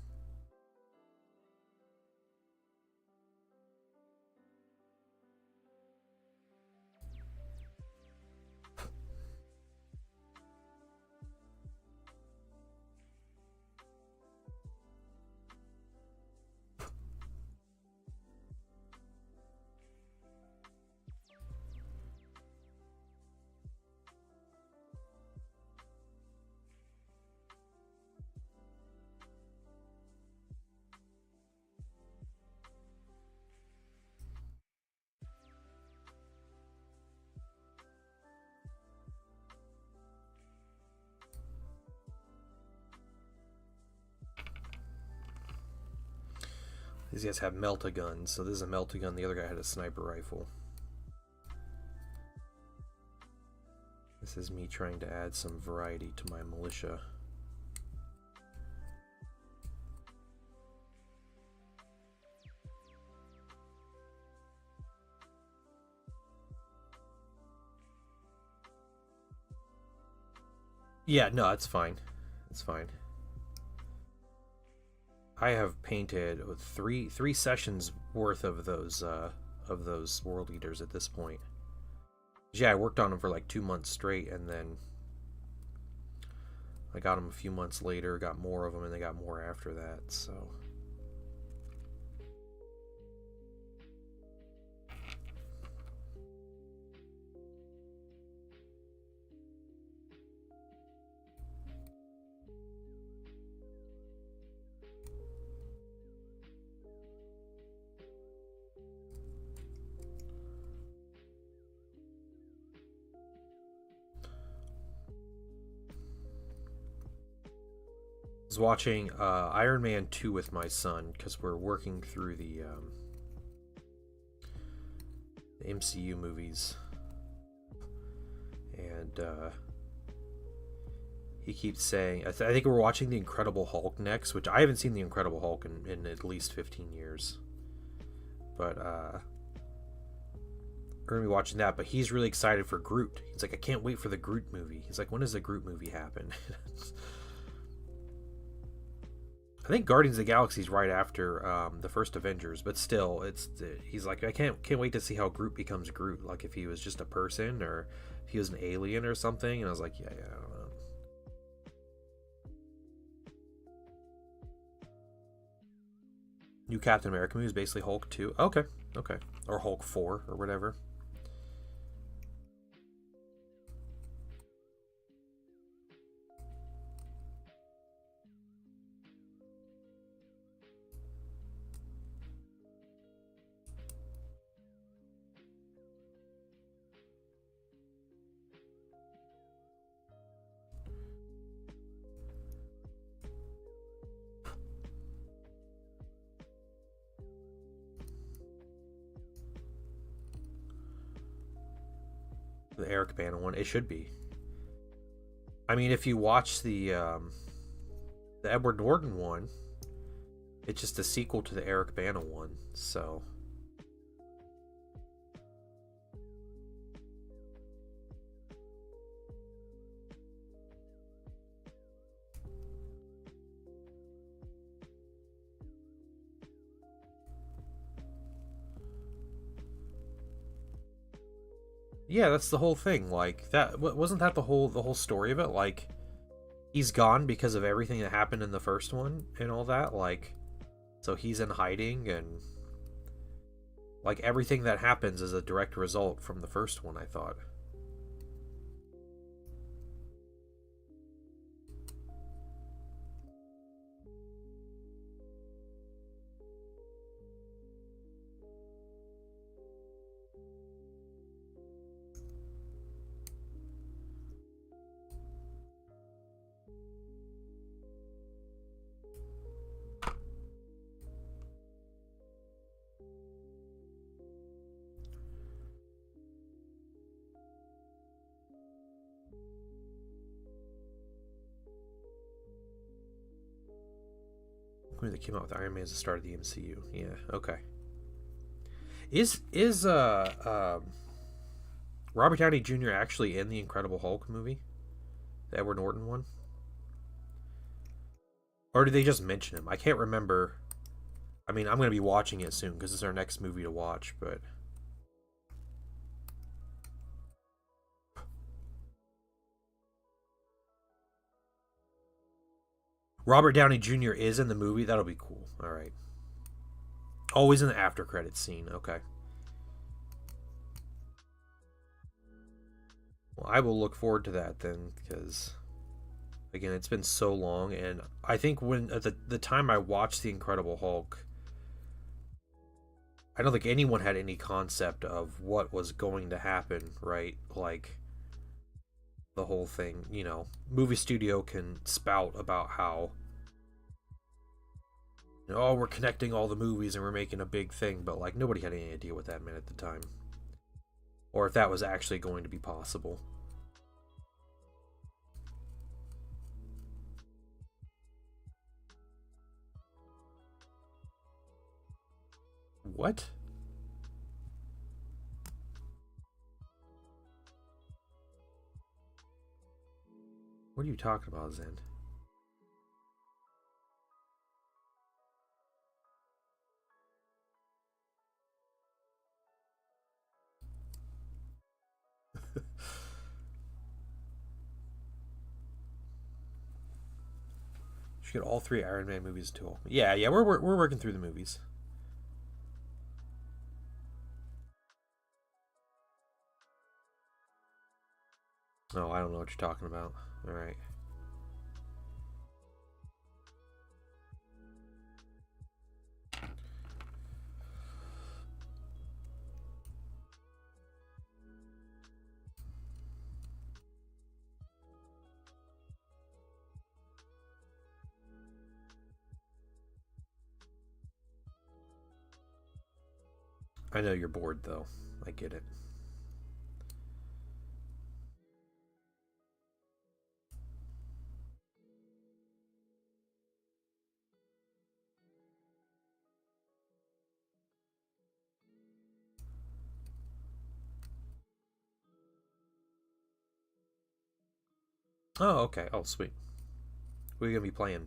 These guys have melt-a-guns, so this is a melt-a-gun, the other guy had a sniper rifle. This is me trying to add some variety to my militia. Yeah, no, it's fine. It's fine. I have painted three sessions worth of those world eaters at this point. Yeah, I worked on them for like 2 months straight, and then I got them a few months later, got more of them, and they got more after that. So I was watching Iron Man 2 with my son because we're working through the MCU movies, and he keeps saying, I think we're watching The Incredible Hulk next, which I haven't seen The Incredible Hulk in at least 15 years. But we're going to be watching that, but he's really excited for Groot. He's like, I can't wait for the Groot movie. He's like, when does the Groot movie happen? I think Guardians of the Galaxy is right after the first Avengers, but still, he's like, I can't wait to see how Groot becomes Groot. Like if he was just a person, or if he was an alien or something. And I was like, yeah, I don't know. New Captain America movie is basically Hulk 2. Okay, okay, or Hulk 4 or whatever. The Eric Bana one, it should be. I mean, if you watch the Edward Norton one, it's just a sequel to the Eric Bana one. So yeah, that's the whole thing. Like that wasn't that the whole story of it? Like he's gone because of everything that happened in the first one and all that. Like so he's in hiding, and like everything that happens is a direct result from the first one, I thought. When they came out with Iron Man as the start of the MCU. Yeah, okay. Is Robert Downey Jr. actually in the Incredible Hulk movie? The Edward Norton one? Or did they just mention him? I can't remember. I mean, I'm going to be watching it soon because it's our next movie to watch, but Robert Downey Jr. is in the movie. That'll be cool. All right. Always in the after credits scene. Okay. Well, I will look forward to that then, because again, it's been so long, and I think when at the time I watched the Incredible Hulk, I don't think anyone had any concept of what was going to happen, right? Like the whole thing, movie studio can spout about how oh, we're connecting all the movies and we're making a big thing, but like nobody had any idea what that meant at the time, or if that was actually going to be possible. What? What are you talking about, Zen? Should get all 3 Iron Man movies too. Yeah, yeah, we're working through the movies. Oh, I don't know what you're talking about. All right. I know you're bored though. I get it. Oh, okay. Oh, sweet. What are you gonna be playing?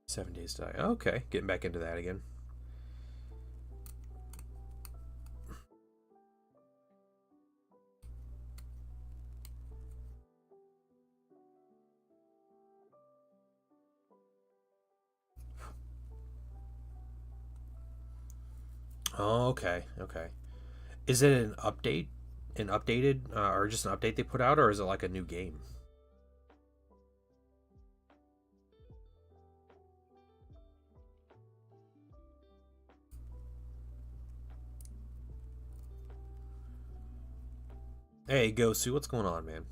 Seven Days to Die. Okay, getting back into that again. Oh, okay, okay. Is it an update, an updated, or just an update they put out, or is it like a new game? Hey, Gosu, what's going on, man?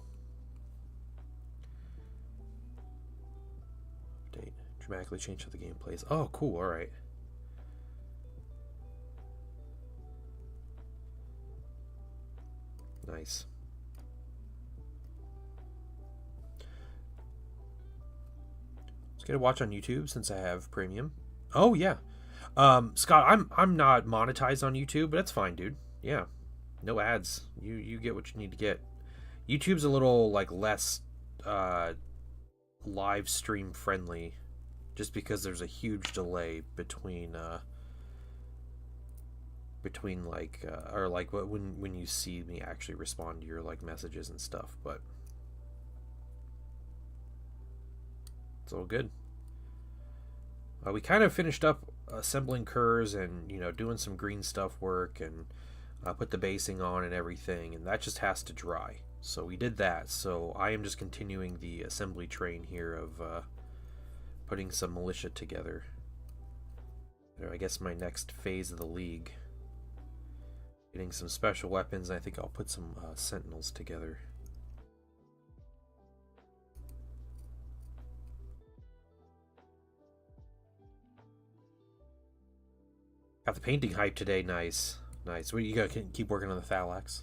Update dramatically changed how the game plays. Oh, cool. All right. Nice. Let's get a watch on YouTube since I have premium. Oh yeah. Scott, I'm not monetized on YouTube, but that's fine, dude. Yeah. No ads. You get what you need to get. YouTube's a little like less uh live stream friendly just because there's a huge delay between like or like when you see me actually respond to your like messages and stuff, but it's all good. We kind of finished up assembling Curze and doing some green stuff work and put the basing on and everything, and that just has to dry. So we did that. So I am just continuing the assembly train here of putting some militia together. I guess my next phase of the league. Getting some special weapons, and I think I'll put some sentinels together. Got the painting hype today. Nice, nice. What you got? Keep working on the Thalax.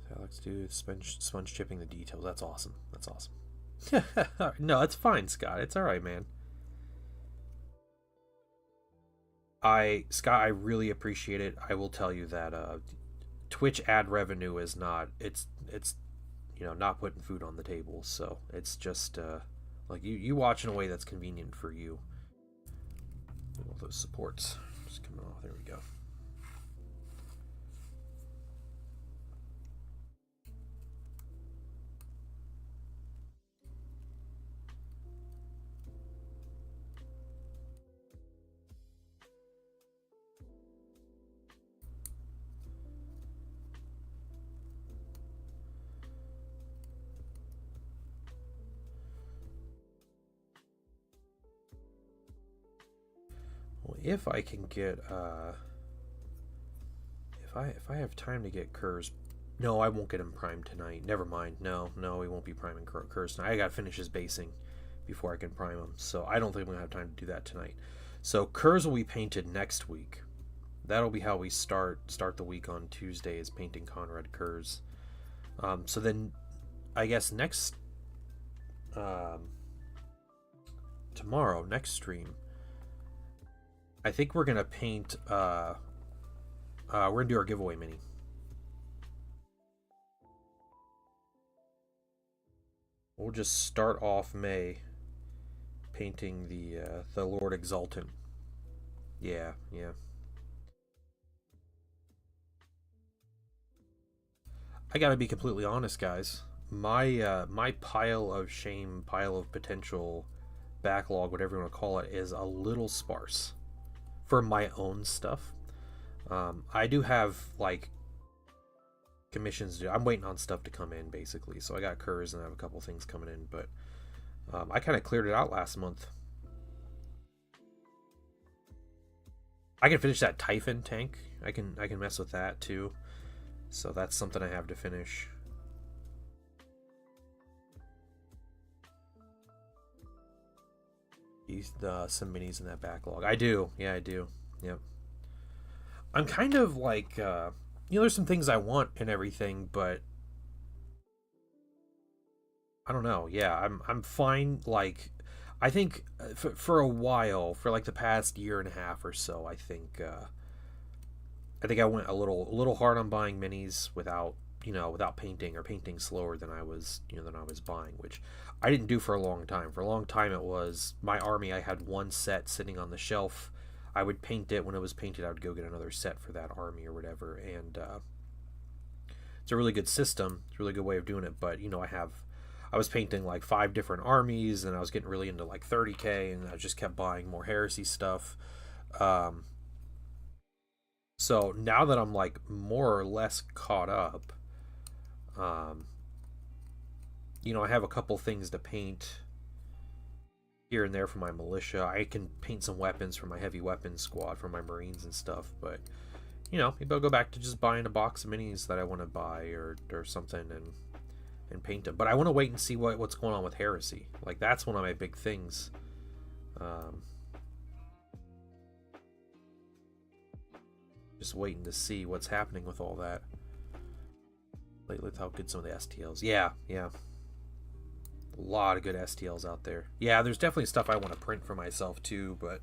Thalax, dude, sponge chipping the details. That's awesome. That's awesome. No, it's fine, Scott. It's all right, man. Scott, I really appreciate it. I will tell you that Twitch ad revenue is not. It's not putting food on the table. So it's just like you watch in a way that's convenient for you. All those supports just coming off. There we go. Well, if I can get if I have time to get Curze. No, I won't get him primed tonight. Never mind. No, he won't be priming Curze tonight. I gotta finish his basing before I can prime him. So I don't think I'm gonna have time to do that tonight. So Curze will be painted next week. That'll be how we start the week on Tuesday, is painting Konrad Curze. So then I guess next tomorrow, next stream, I think we're gonna paint. We're gonna do our giveaway mini. We'll just start off May painting the Lord Exultant. Yeah, yeah. I gotta be completely honest, guys. My pile of shame, pile of potential backlog, whatever you want to call it, is a little sparse for my own stuff. I do have like commissions to do. I'm waiting on stuff to come in basically. So I got Curze and I have a couple things coming in, but I kind of cleared it out last month. I can finish that Typhon tank. I can mess with that too. So that's something I have to finish. Some minis in that backlog. I do. Yeah, I do. Yep. I'm kind of like, there's some things I want and everything, but I don't know. Yeah, I'm fine. Like, I think for a while, for like the past year and a half or so, I think I went a little hard on buying minis without painting, or painting slower than I was buying, which I didn't do for a long time. For a long time, it was my army. I had one set sitting on the shelf. I would paint it. When it was painted, I would go get another set for that army or whatever. And it's a really good system. It's a really good way of doing it. But I was painting like 5 different armies, and I was getting really into like 30K, and I just kept buying more heresy stuff. So now that I'm like more or less caught up, I have a couple things to paint here and there for my militia. I can paint some weapons for my heavy weapons squad, for my Marines and stuff, but maybe I'll go back to just buying a box of minis that I want to buy or something and paint them. But I want to wait and see what's going on with heresy. Like, that's one of my big things. Just waiting to see what's happening with all that. Let's how good some of the STLs. Yeah. A lot of good STLs out there. Yeah, there's definitely stuff I want to print for myself too, but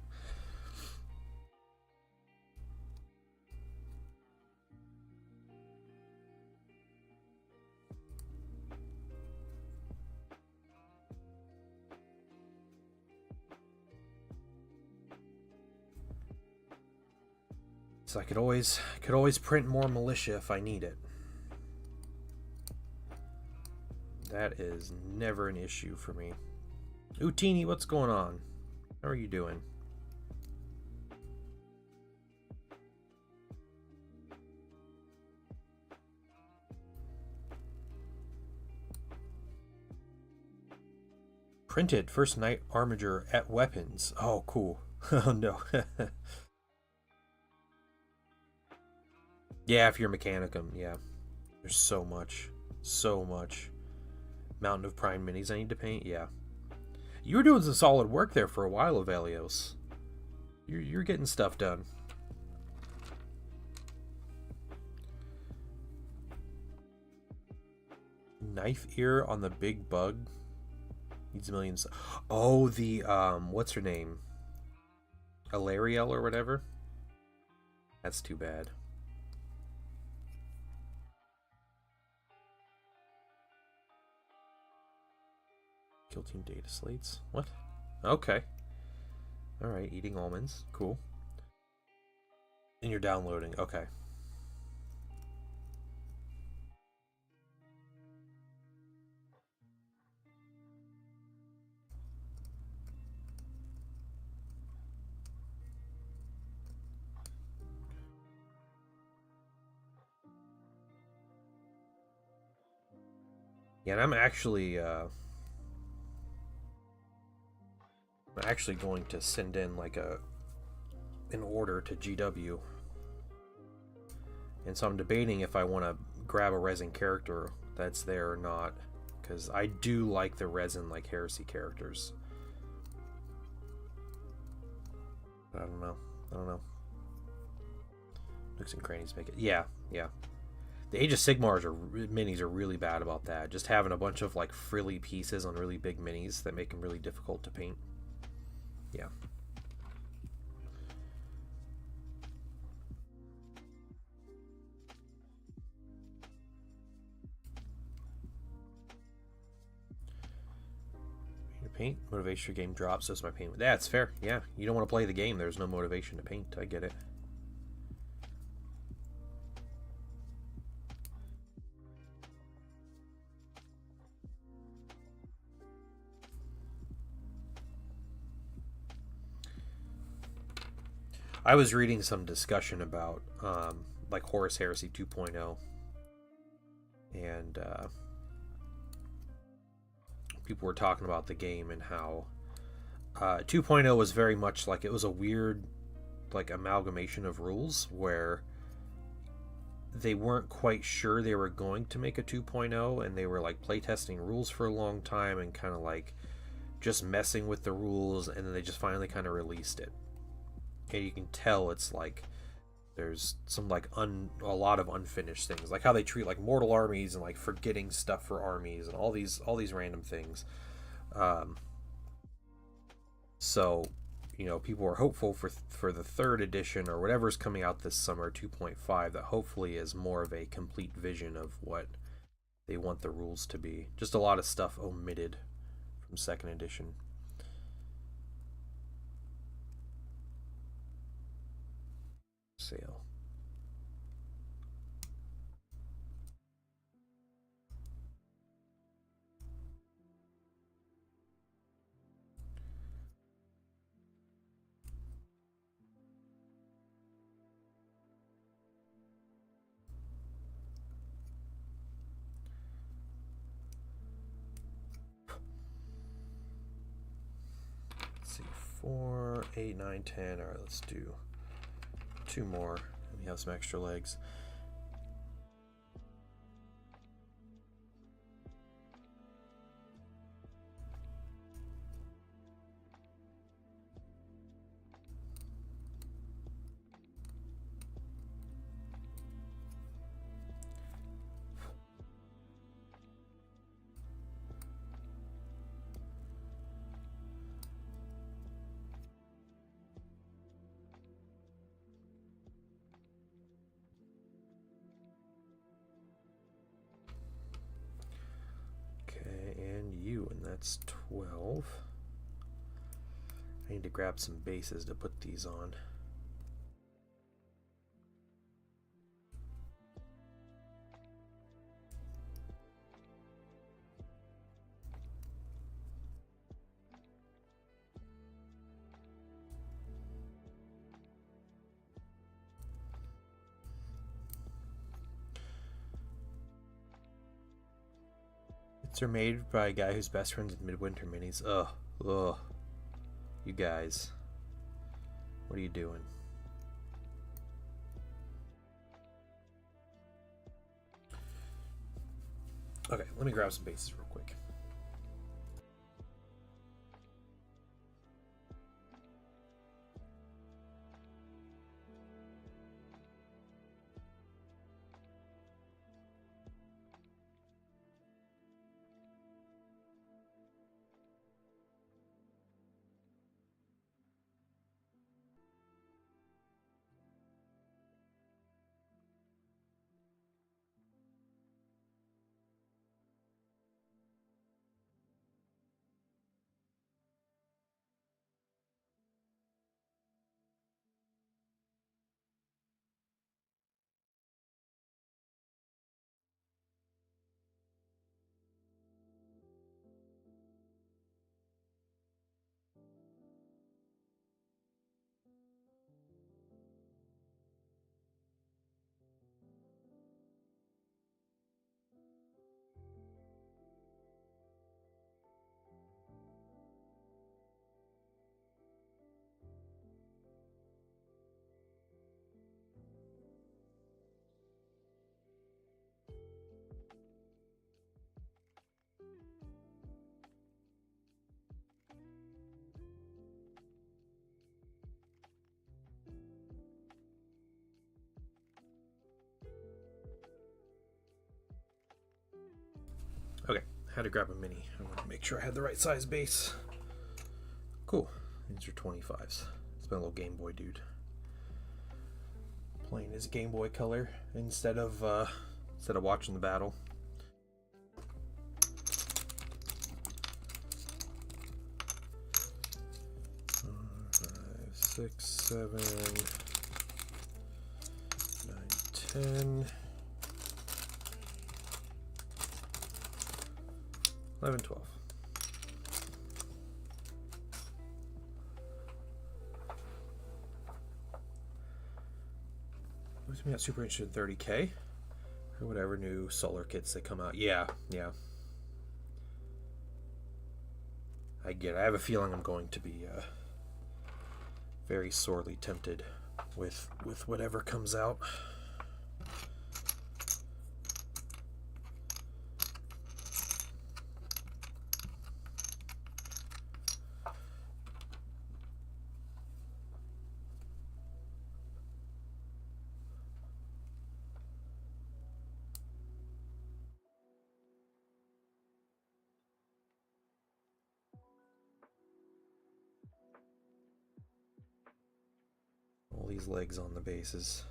so I could always print more militia if I need it. That is never an issue for me. Utini, what's going on? How are you doing? Printed first night armiger at weapons. Oh, cool. Oh no. Yeah, if you're Mechanicum, yeah. There's so much. Mountain of Prime minis I need to paint, yeah. You were doing some solid work there for a while, Avelios. You're getting stuff done. Knife ear on the big bug. Needs millions. Oh, the, what's her name? Alariel or whatever? That's too bad. Kill team data slates. What? Okay. Alright, eating almonds. Cool. And you're downloading. Okay. Yeah, and I'm actually going to send in like an order to GW, and so I'm debating if I want to grab a resin character that's there or not, because I do like the resin like heresy characters. But I don't know. Nooks and crannies make it. Yeah. The Age of Sigmar's minis are really bad about that. Just having a bunch of like frilly pieces on really big minis that make them really difficult to paint. Yeah. Paint motivation game drops, so my paint. That's fair. Yeah, you don't want to play the game. There's no motivation to paint. I get it. I was reading some discussion about like Horus Heresy 2.0, and people were talking about the game and how 2.0 was very much like it was a weird like amalgamation of rules where they weren't quite sure they were going to make a 2.0, and they were like playtesting rules for a long time and kind of like just messing with the rules, and then they just finally kind of released it. And you can tell it's like there's some like a lot of unfinished things, like how they treat like mortal armies and like forgetting stuff for armies and all these random things. So you know, people are hopeful for the third edition or whatever's coming out this summer, 2.5, that hopefully is more of a complete vision of what they want the rules to be. Just a lot of stuff omitted from second edition. Sale. Let's see, 4, 8, 9, 10. All right, let's do 2 more. We have some extra legs. And that's 12. I need to grab some bases to put these on. They're made by a guy whose best friend's in Midwinter Minis. Ugh. You guys. What are you doing? Okay, let me grab some bases real quick. Okay, I had to grab a mini. I want to make sure I had the right size base. Cool. These are 25s. It's my little Game Boy dude. Playing his Game Boy Color instead of watching the battle. 6, 7, 9, 10, 11, 12. Who's me not super interested in 30K or whatever new solar kits that come out. Yeah. I get it. I have a feeling I'm going to be very sorely tempted with whatever comes out. All these legs on the bases.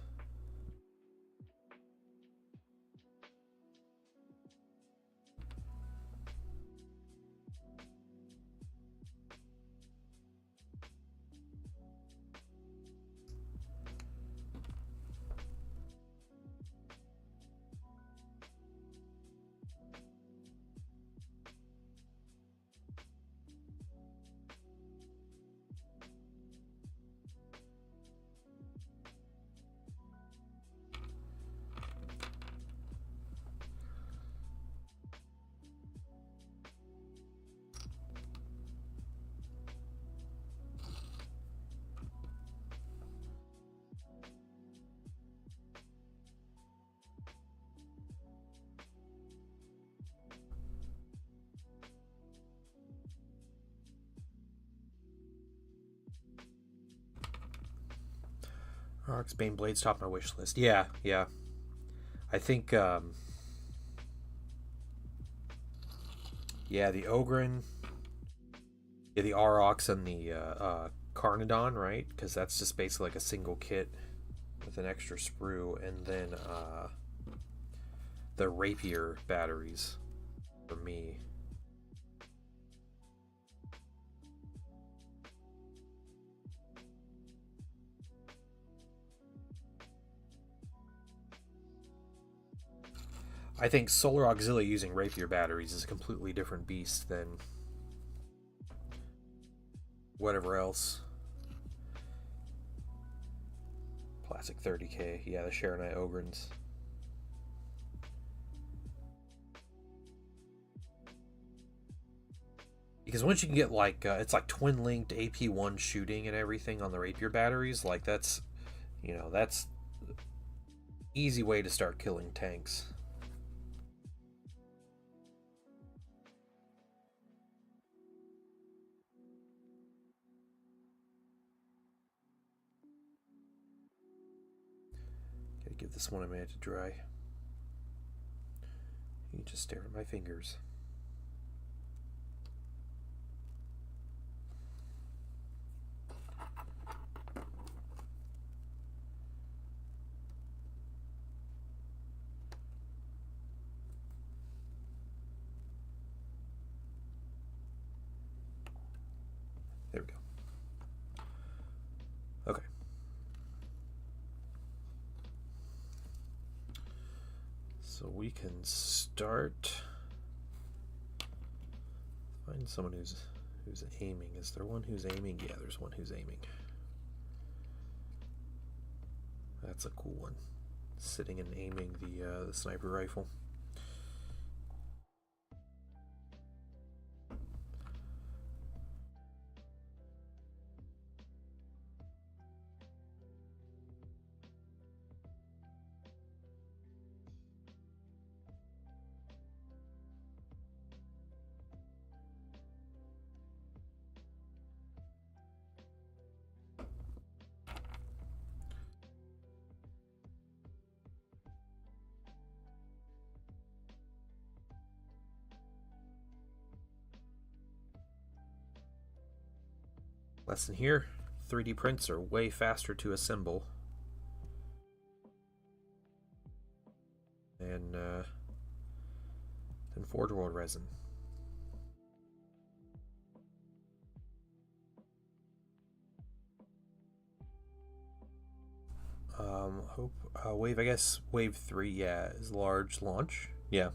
Bane Blades top my wish list. Yeah. I think, yeah, the Ogren, yeah, the Aurochs and the Carnodon, right? Because that's just basically like a single kit with an extra sprue, and then the Rapier batteries for me. I think Solar Auxilia using Rapier batteries is a completely different beast than whatever else. Classic 30K. Yeah, the Sharonite Ogrins. Because once you can get like, it's like twin-linked AP1 shooting and everything on the Rapier batteries, like that's, you know, that's easy way to start killing tanks. Gotta give this one a minute to dry. You just stare at my fingers. There we go. Okay. So we can start. Find someone who's aiming. Is there one who's aiming? Yeah, there's one who's aiming. That's a cool one. Sitting and aiming the sniper rifle. Lesson here, 3D prints are way faster to assemble than Forge World resin. Hope wave. I guess wave 3. Yeah, is large launch. Yeah.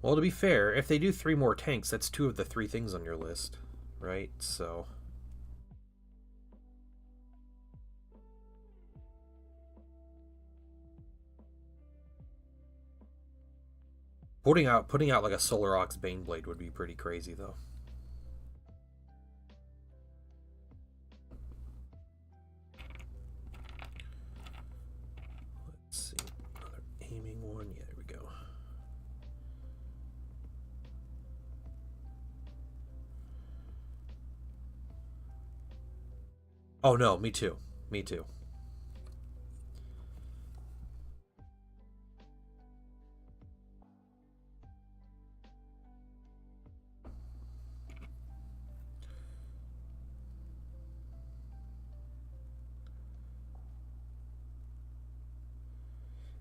Well, to be fair, if they do 3 more tanks, that's 2 of the 3 things on your list, right? So. Putting out like a Solar Ox Baneblade would be pretty crazy, though. Let's see, another aiming one. Yeah, there we go. Oh no, me too. Me too.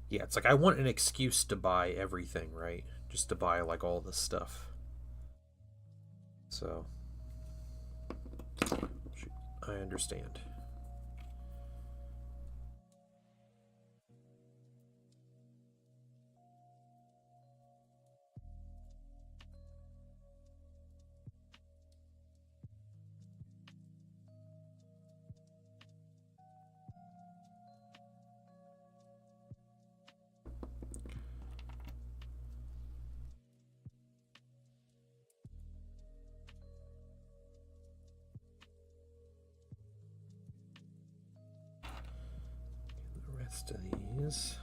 Yeah, it's like I want an excuse to buy everything, right? Just to buy like all this stuff. So, shoot, I understand. The rest of these.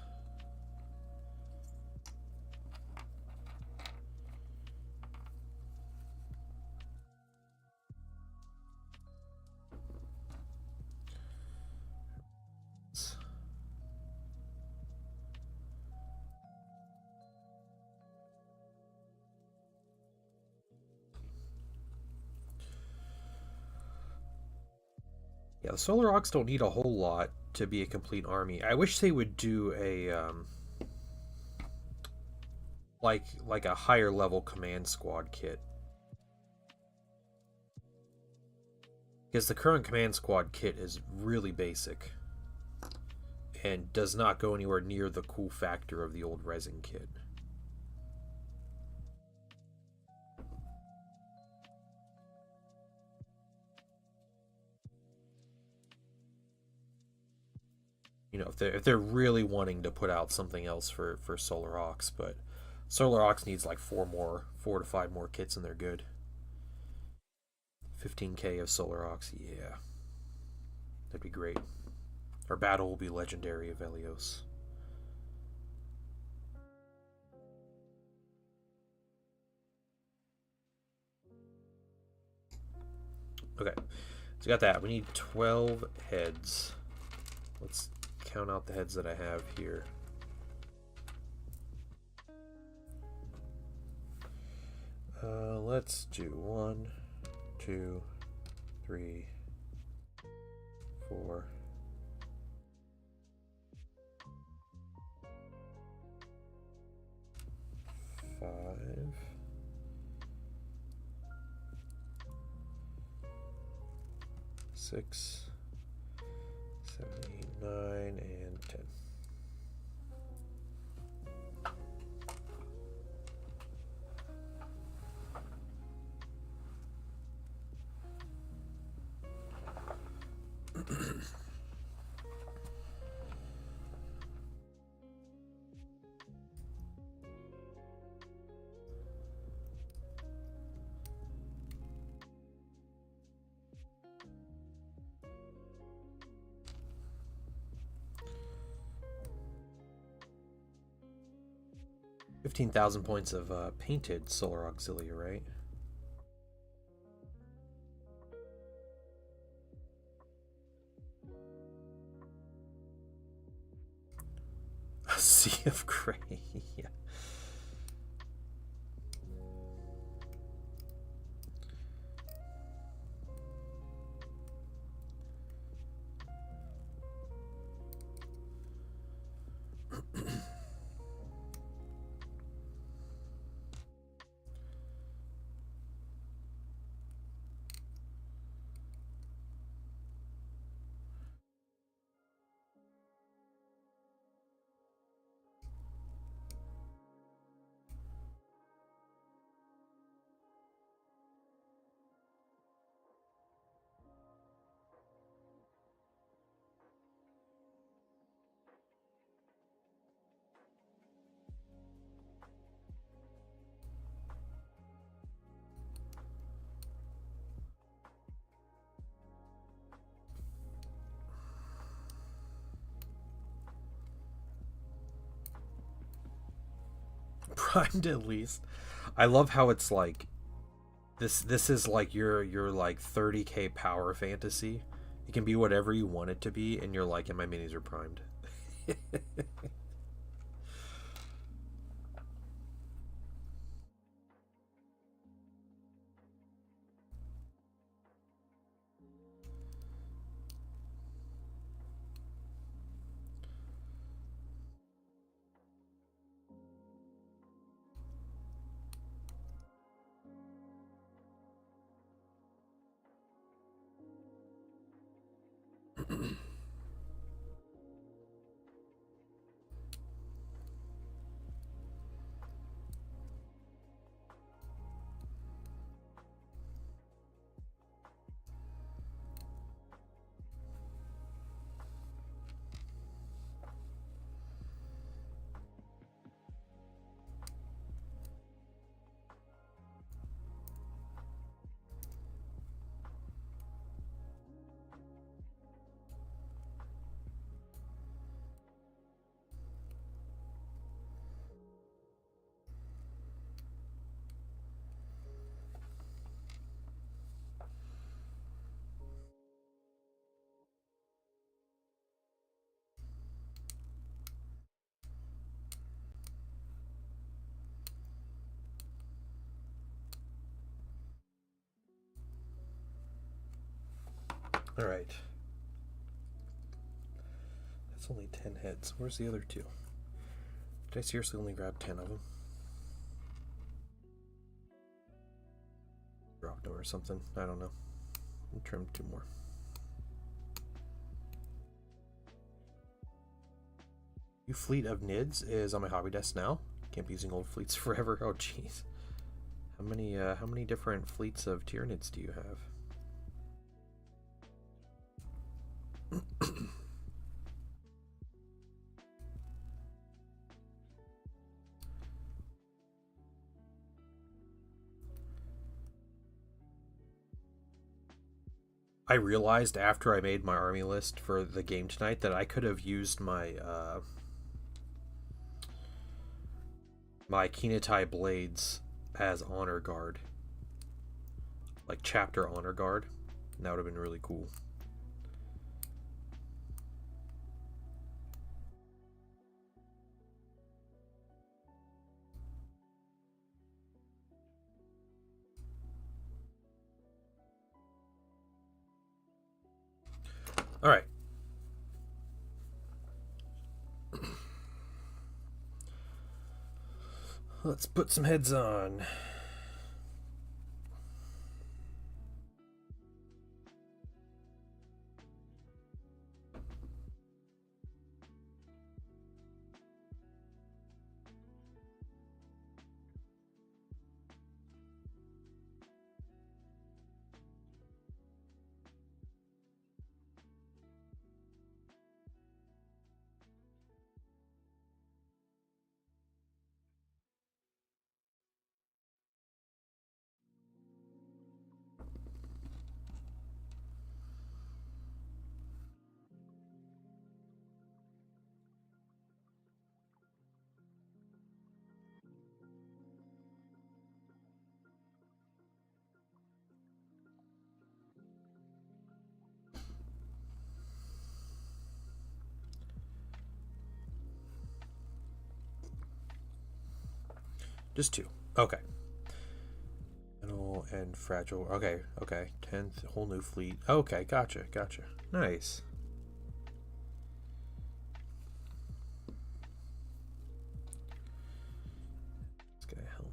Yeah, the Solar Ox don't need a whole lot to be a complete army. I wish they would do a like a higher level command squad kit. Because the current command squad kit is really basic and does not go anywhere near the cool factor of the old resin kit. You know, if they're really wanting to put out something else for Solar Ox, but Solar Ox needs like 4 to 5 more kits and they're good. 15k of Solar Ox, yeah. That'd be great. Our battle will be legendary of Elios. Okay, so we got that. We need 12 heads. Let's count out the heads that I have here. Let's do 1, 2, 3, 4, 5, 6, 7, 8, 9, and 10. $15,000 points of painted Solar Auxilia, right? A sea of gray. Yeah. Primed at least. I love how it's like this is like your like 30k power fantasy. It can be whatever you want it to be, and you're like, and my minis are primed. All right. That's only 10 heads. Where's the other two? Did I seriously only grab 10 of them? Dropped them or something. I don't know. I'll trim 2 more. New fleet of Nids is on my hobby desk now. Can't be using old fleets forever. Oh jeez. How many different fleets of Tyranids do you have? I realized after I made my army list for the game tonight that I could have used my my Kinatai blades as honor guard, like chapter honor guard. And that would have been really cool. All right. Let's put some heads on. Just 2. Okay. And fragile. Okay, okay. 10th, whole new fleet. Okay, gotcha, gotcha. Nice. Let's get a helmet.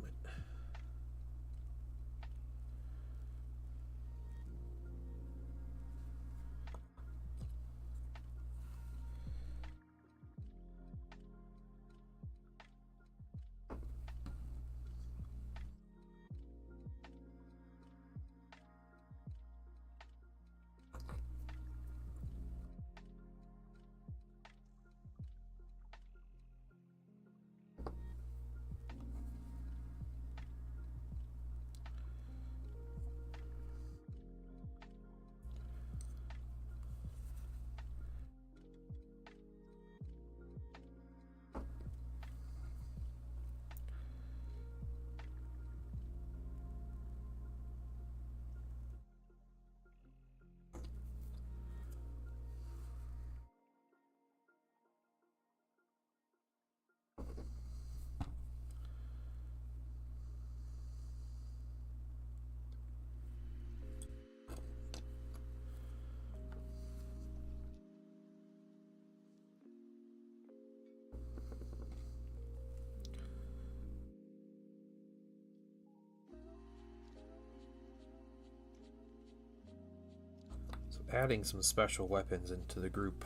adding some special weapons into the group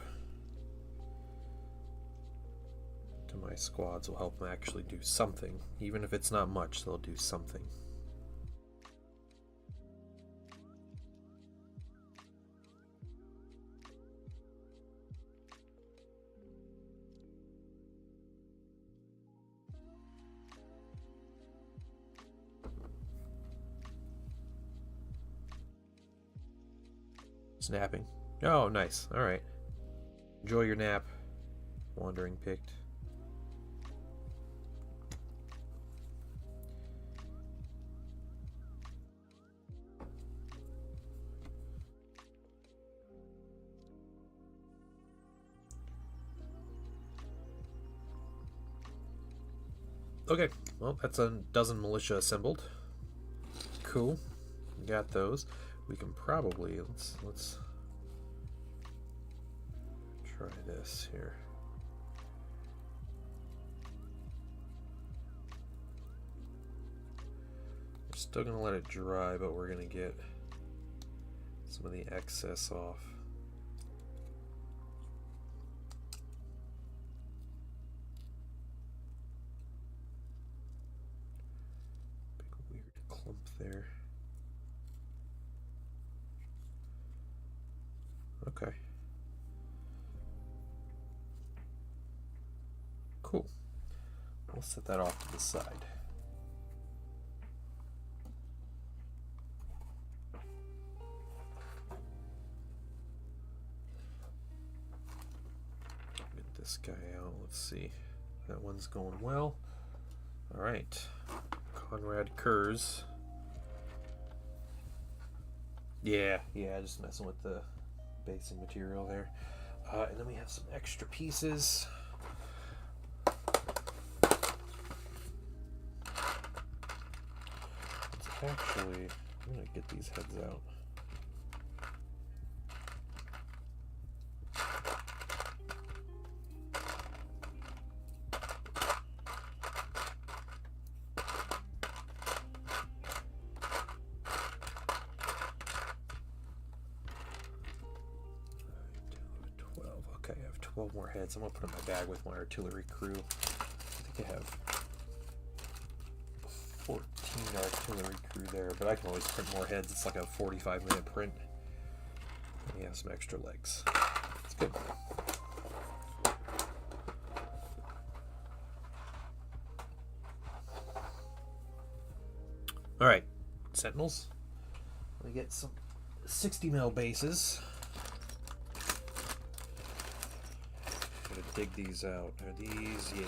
to my squads will help them actually do something. Even if it's not much, they'll do something. Snapping. Oh, nice. Alright. Enjoy your nap, Wandering Pict. Okay, well, that's a dozen militia assembled. Cool. Got those. We can probably let's try this here. We're still gonna let it dry, but we're gonna get some of the excess off. Big weird clump there. Okay. Cool. We'll set that off to the side. Get this guy out. Let's see. That one's going well. All right. Konrad Curze. Yeah, just messing with the basing material there. And then we have some extra pieces. Actually, I'm gonna get these heads out. Okay, I have 12 more heads. I'm gonna put in my bag with my artillery crew. I think I have 14 artillery crew there, but I can always print more heads. It's like a 45-minute print. And we have some extra legs. It's good. Alright, Sentinels. We get some 60 mil bases. Dig these out. Are these? Yeah.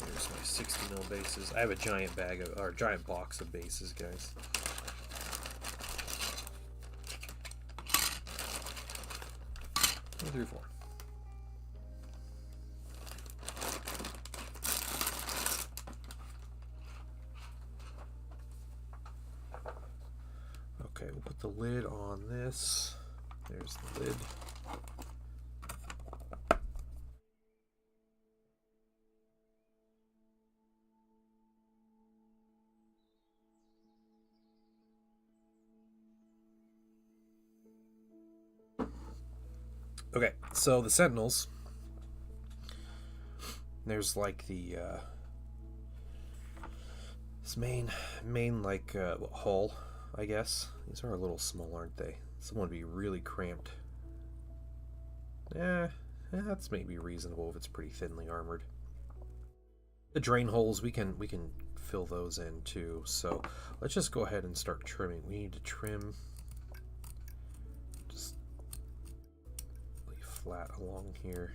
Here's my 60 mil bases. I have a giant bag of, or giant box of bases, guys. One, 3, 4. Okay, we'll put the lid on this. There's the lid. Okay, so the Sentinels, there's like the this main like hull, I guess. These are a little small, aren't they? Someone would be really cramped. That's maybe reasonable if it's pretty thinly armored. The drain holes, we can fill those in too. So let's just go ahead and start trimming. We need to trim just really flat along here.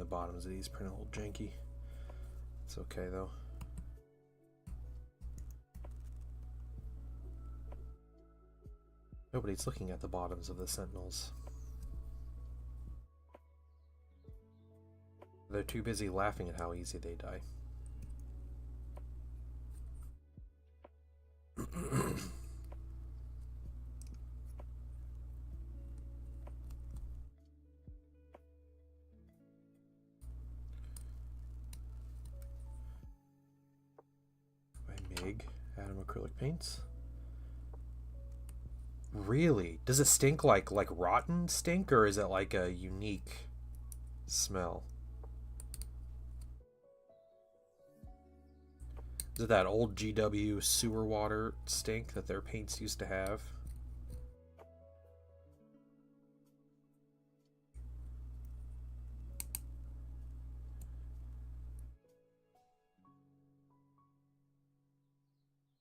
the bottoms of these print a little janky. It's okay though. Nobody's looking at the bottoms of the Sentinels. They're too busy laughing at how easy they die. By Mig, Atom Acrylic Paints. Really? Does it stink like rotten stink, or is it like a unique smell? Is it that old GW sewer water stink that their paints used to have?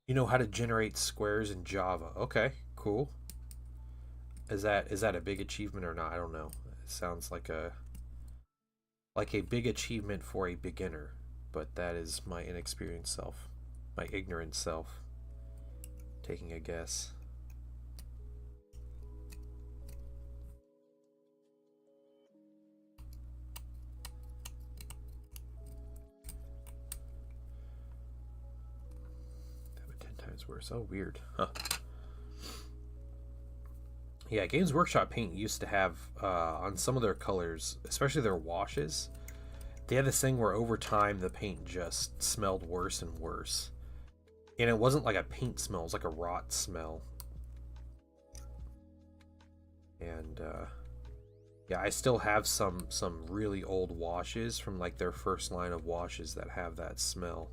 You know how to generate squares in Java. Okay, cool. Is that a big achievement or not? I don't know. It sounds like a big achievement for a beginner, but that is my inexperienced self, my ignorant self, taking a guess. That would 10 times worse. Oh, weird. Huh. Yeah, Games Workshop paint used to have, on some of their colors, especially their washes, they had this thing where over time the paint just smelled worse and worse. And it wasn't like a paint smell, it was like a rot smell. And, yeah, I still have some really old washes from like their first line of washes that have that smell.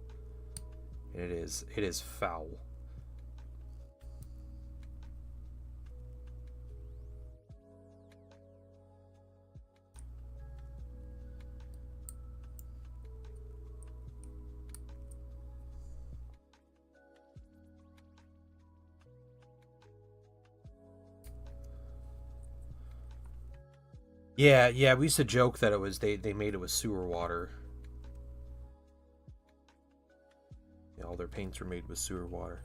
And it is foul. Yeah, we used to joke that it was they made it with sewer water. Yeah, all their paints were made with sewer water.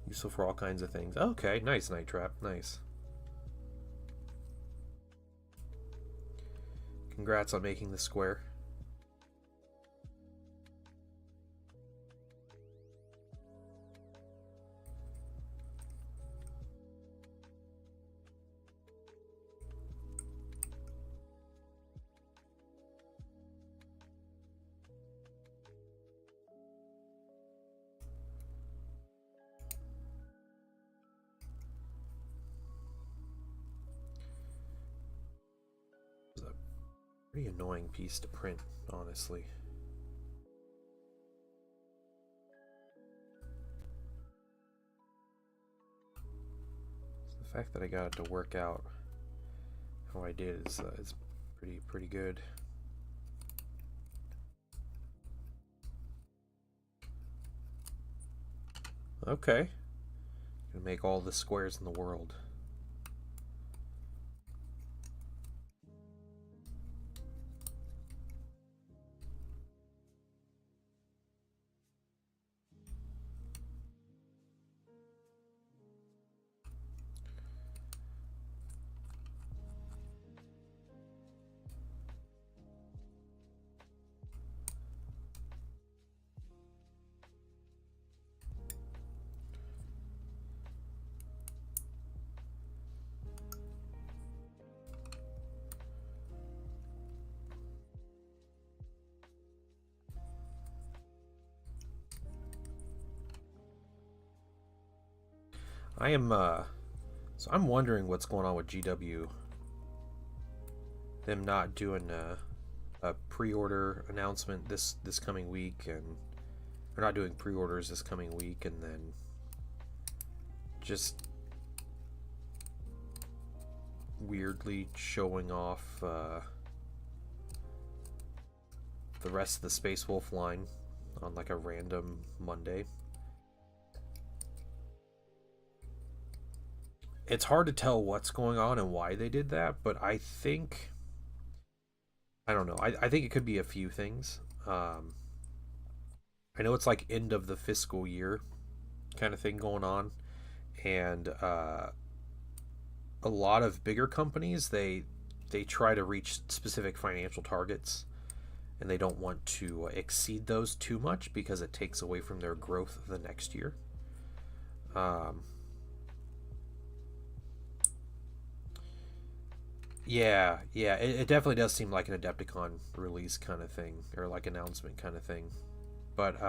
Useful for all kinds of things. Okay, nice, Night Trap, nice. Congrats on making the square. Pretty annoying piece to print, honestly. The fact that I got it to work out how I did is pretty good. Okay, gonna make all the squares in the world. I am, so I'm wondering what's going on with GW. Them not doing a pre-order announcement this coming week, and they're not doing pre-orders this coming week, and then just weirdly showing off the rest of the Space Wolf line on like a random Monday. It's hard to tell what's going on and why they did that, but I think I don't know. I think it could be a few things. I know it's like end of the fiscal year kind of thing going on, and a lot of bigger companies they try to reach specific financial targets, and they don't want to exceed those too much because it takes away from their growth the next year. Um, yeah, it definitely does seem like an Adepticon release kind of thing, or like announcement kind of thing. But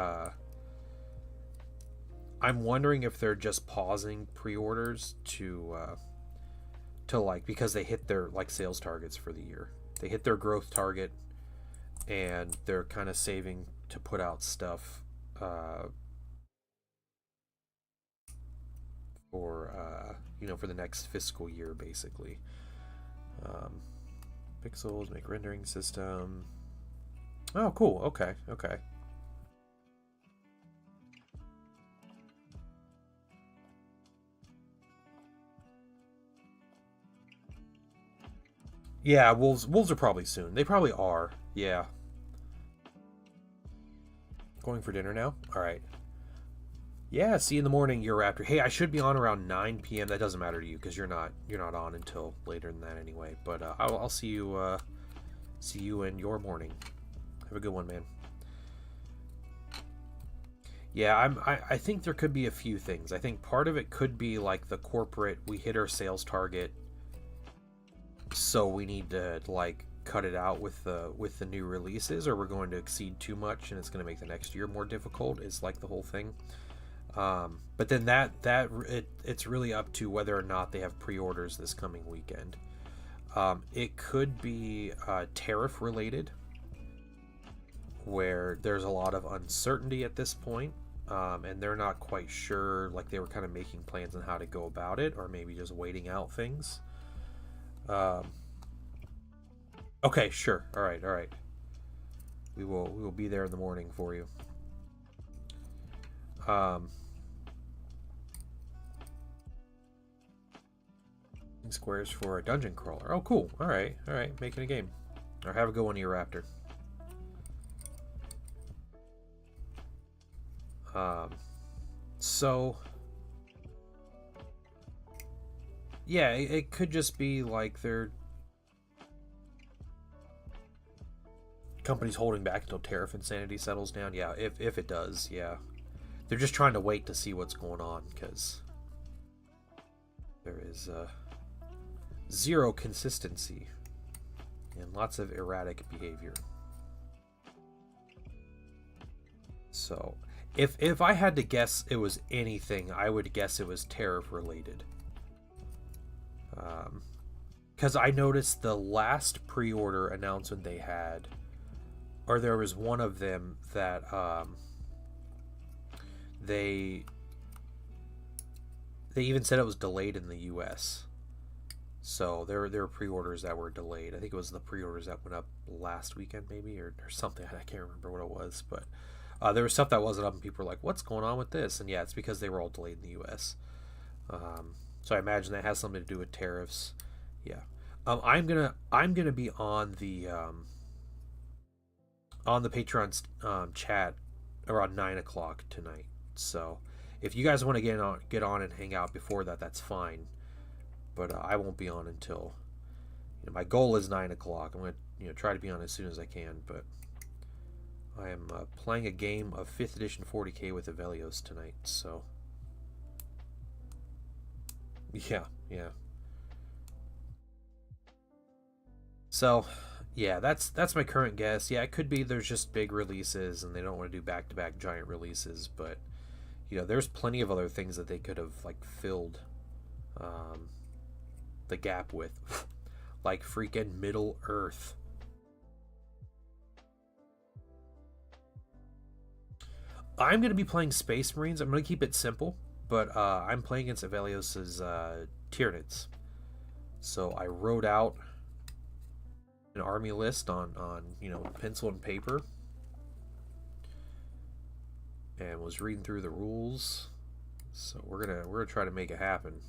I'm wondering if they're just pausing pre-orders to like, because they hit their like sales targets for the year. They hit their growth target, and they're kind of saving to put out stuff for for the next fiscal year, basically. Um, Pixels make rendering system. Oh, cool. Okay, okay. Yeah, wolves are probably soon. They probably are. Yeah. Going for dinner now. All right. Yeah, see you in the morning, your Raptor. Hey, I should be on around 9 p.m. That doesn't matter to you because you're not on until later than that anyway. But I'll see you in your morning. Have a good one, man. Yeah, I think there could be a few things. I think part of it could be like the corporate, we hit our sales target, so we need to like cut it out with the new releases, or we're going to exceed too much and it's going to make the next year more difficult. Is like the whole thing. But then it's really up to whether or not they have pre-orders this coming weekend. It could be tariff related, where there's a lot of uncertainty at this point, and they're not quite sure. Like they were kind of making plans on how to go about it, or maybe just waiting out things. Um, okay, sure. All right, all right. We will be there in the morning for you. Um, Squares for a dungeon crawler. Oh, cool. All right, all right. Making a game. Or have a good one, your Raptor. Um, so yeah, it could just be like their company's holding back until tariff insanity settles down. Yeah, if it does, yeah, they're just trying to wait to see what's going on because there is zero consistency and lots of erratic behavior. So, if I had to guess it was anything, I would guess it was tariff related. Because I noticed the last pre-order announcement they had, or there was one of them that they they even said it was delayed in the U.S. So there were pre-orders that were delayed. I think it was the pre-orders that went up last weekend, maybe, or something. I can't remember what it was, but there was stuff that wasn't up, and people were like, "What's going on with this?" And yeah, it's because they were all delayed in the U.S. So I imagine that has something to do with tariffs. Yeah, I'm gonna be on the Patreon chat around 9 o'clock tonight. So if you guys want to get on and hang out before that, that's fine. But I won't be on until my goal is 9 o'clock. I'm gonna try to be on as soon as I can. But I am playing a game of 5th edition 40k with Avelios tonight. So yeah, yeah. So yeah, that's my current guess. Yeah, it could be there's just big releases and they don't want to do back to back giant releases, but there's plenty of other things that they could have like filled um, the gap with, like freaking Middle Earth. I'm gonna be playing Space Marines. I'm gonna keep it simple, but I'm playing against Avelios's Tyranids. So I wrote out an army list on pencil and paper, and was reading through the rules. So we're gonna try to make it happen.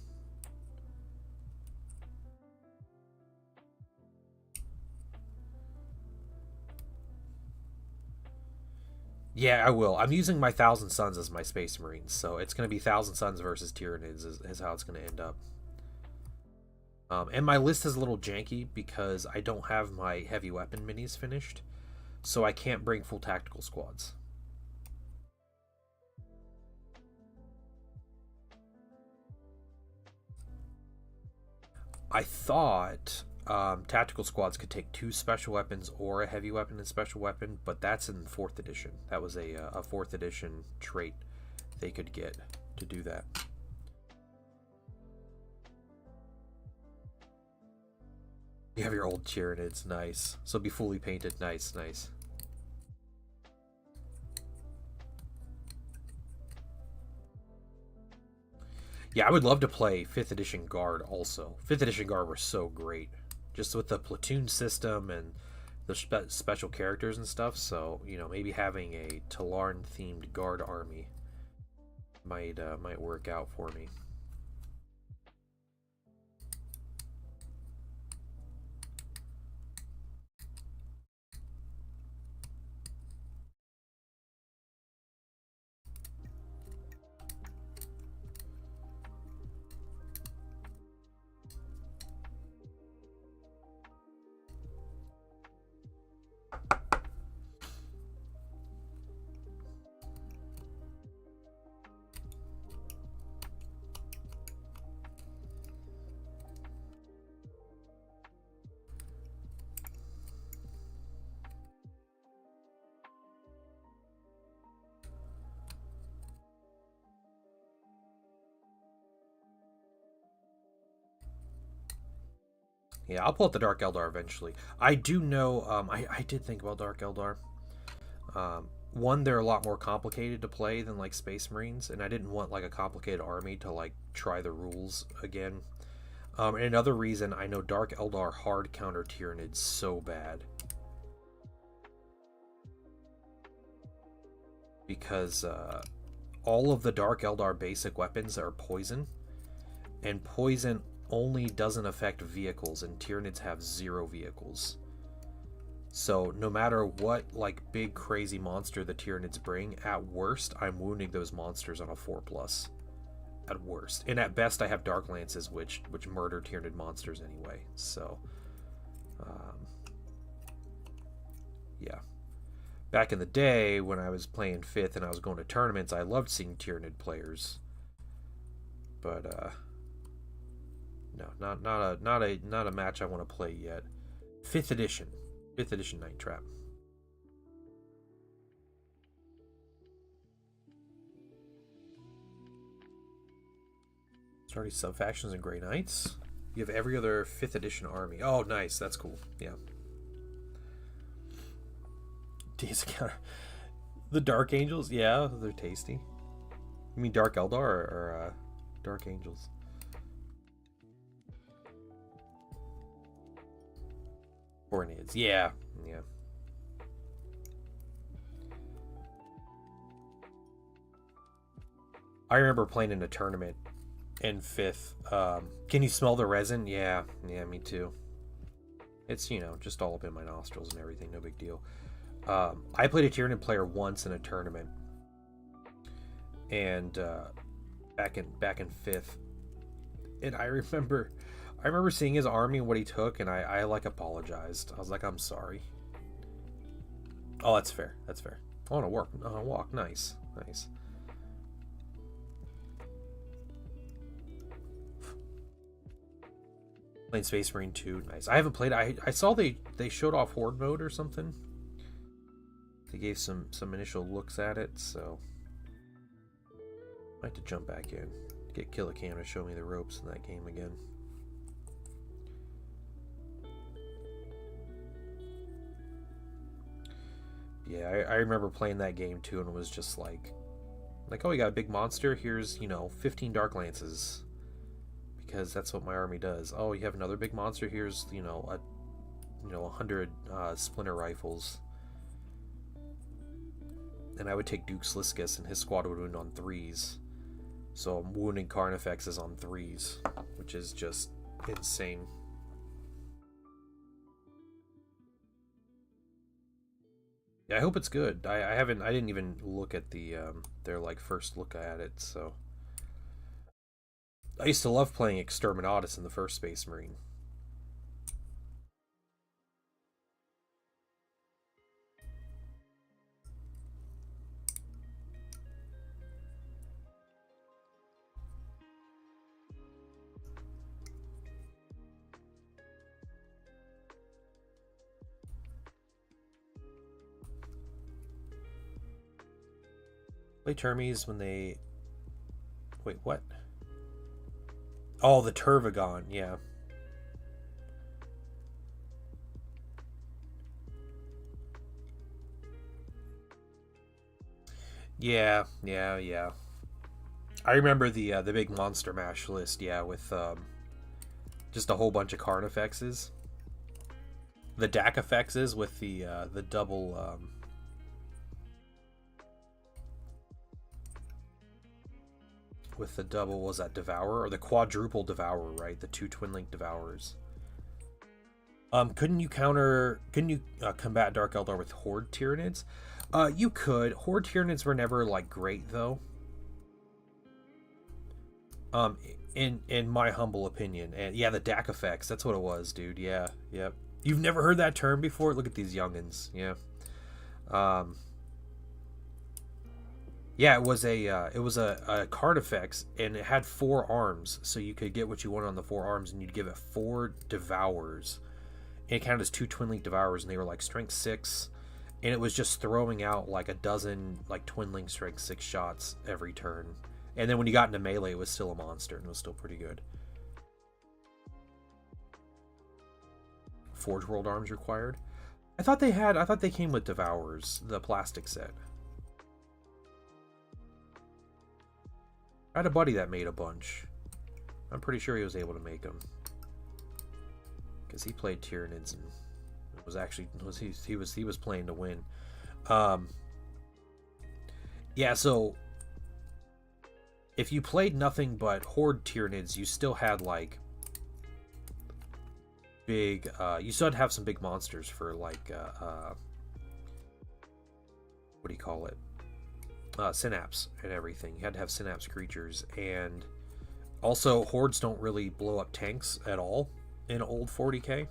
Yeah, I will. I'm using my Thousand Suns as my Space Marines, so it's going to be Thousand Suns versus Tyranids is how it's going to end up. And my list is a little janky because I don't have my heavy weapon minis finished, so I can't bring full tactical squads. I thought tactical squads could take 2 special weapons or a heavy weapon and special weapon, but that's in 4th edition. That was a 4th edition trait they could get to do that. You have your old Tyranids, nice. So be fully painted, nice, nice. Yeah, I would love to play 5th edition Guard also. 5th edition Guard were so great. Just with the platoon system and the special characters and stuff, so, you know, maybe having a Talarn-themed Guard army might work out for me. Yeah, I'll pull up the Dark Eldar eventually. I do know, I did think about Dark Eldar. One, they're a lot more complicated to play than like Space Marines, and I didn't want like a complicated army to like try the rules again. And another reason, I know Dark Eldar hard counter Tyranids so bad. Because all of the Dark Eldar basic weapons are poison, and poison only doesn't affect vehicles, and Tyranids have 0 vehicles. So no matter what like big crazy monster the Tyranids bring, at worst I'm wounding those monsters on a 4+. At worst. And at best I have Dark Lances which murder Tyranid monsters anyway. So yeah. Back in the day when I was playing 5th and I was going to tournaments, I loved seeing Tyranid players. But no, not a match I want to play yet. 5th edition. 5th edition Night Trap. Starting sub-factions and Grey Knights. You have every other 5th edition army. Oh, nice. That's cool. Yeah. The Dark Angels? Yeah, they're tasty. You mean Dark Eldar or Dark Angels? Hornids. Yeah. Yeah. I remember playing in a tournament in 5th. Can you smell the resin? Yeah. Yeah, me too. It's, you know, just all up in my nostrils and everything. No big deal. I played a Tyranid player once in a tournament. And back in 5th. And I remember seeing his army and what he took, and I like apologized. I was like, I'm sorry. Oh, that's fair. That's fair. On a walk. Nice. Nice. Playing Space Marine 2. Nice. I haven't played. I saw they showed off Horde mode or something. They gave some initial looks at it, so I have to jump back in. Get Killicam to show me the ropes in that game again. Yeah, I remember playing that game too, and it was just like, oh, you got a big monster? Here's, 15 Dark Lances. Because that's what my army does. Oh, you have another big monster? Here's, 100 Splinter Rifles. And I would take Duke Sliskus, and his squad would wound on 3s. So wounding Carnifex is on 3s, which is just insane. Yeah, I hope it's good. I didn't even look at the their like first look at it. So I used to love playing Exterminatus in the first Space Marine. Play Termies when they wait. What? Oh, the Turvagon. Yeah, yeah. I remember the big Monster Mash list. Yeah, with just a whole bunch of Carnifexes. The DAC effects is with the double with the double, was that Devourer or the quadruple Devourer, right? The two Twin Link Devourers. Couldn't you combat Dark Eldar with Horde Tyranids? You could. Horde Tyranids were never like great though. Um, in my humble opinion, and yeah, the DAC effects. That's what it was, dude. Yeah, yep. You've never heard that term before? Look at these youngins. Yeah. Um, yeah, it was a card effects, and it had four arms, so you could get what you wanted on the four arms, and you'd give it four Devours. And it counted as two Twin Link Devours, and they were like strength six, and it was just throwing out like a dozen like Twin Link strength six shots every turn. And then when you got into melee, it was still a monster, and it was still pretty good. Forge World arms required. I thought they had. I thought they came with Devours, the plastic set. I had a buddy that made a bunch. I'm pretty sure he was able to make them because he played Tyranids and it was actually he was playing to win. Um, yeah, so if you played nothing but Horde Tyranids, you still had like big. You still had to have some big monsters for like what do you call it? Synapse and everything. You had to have synapse creatures, and also hordes don't really blow up tanks at all in old 40k,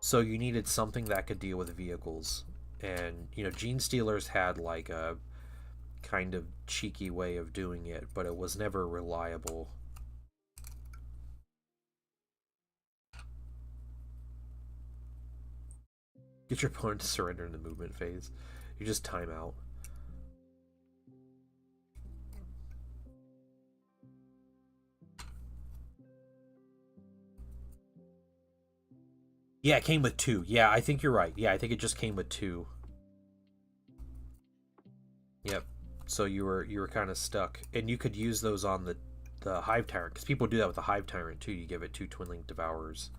so you needed something that could deal with vehicles. And you know, Gene Stealers had like a kind of cheeky way of doing it, but it was never reliable. Get your opponent to surrender in the movement phase. You just time out. Yeah, it came with two. Yeah, I think you're right. Yeah, I think it just came with two. Yep. So you were kind of stuck, and you could use those on the Hive Tyrant, because people do that with the Hive Tyrant too. You give it two Twin Link Devourers.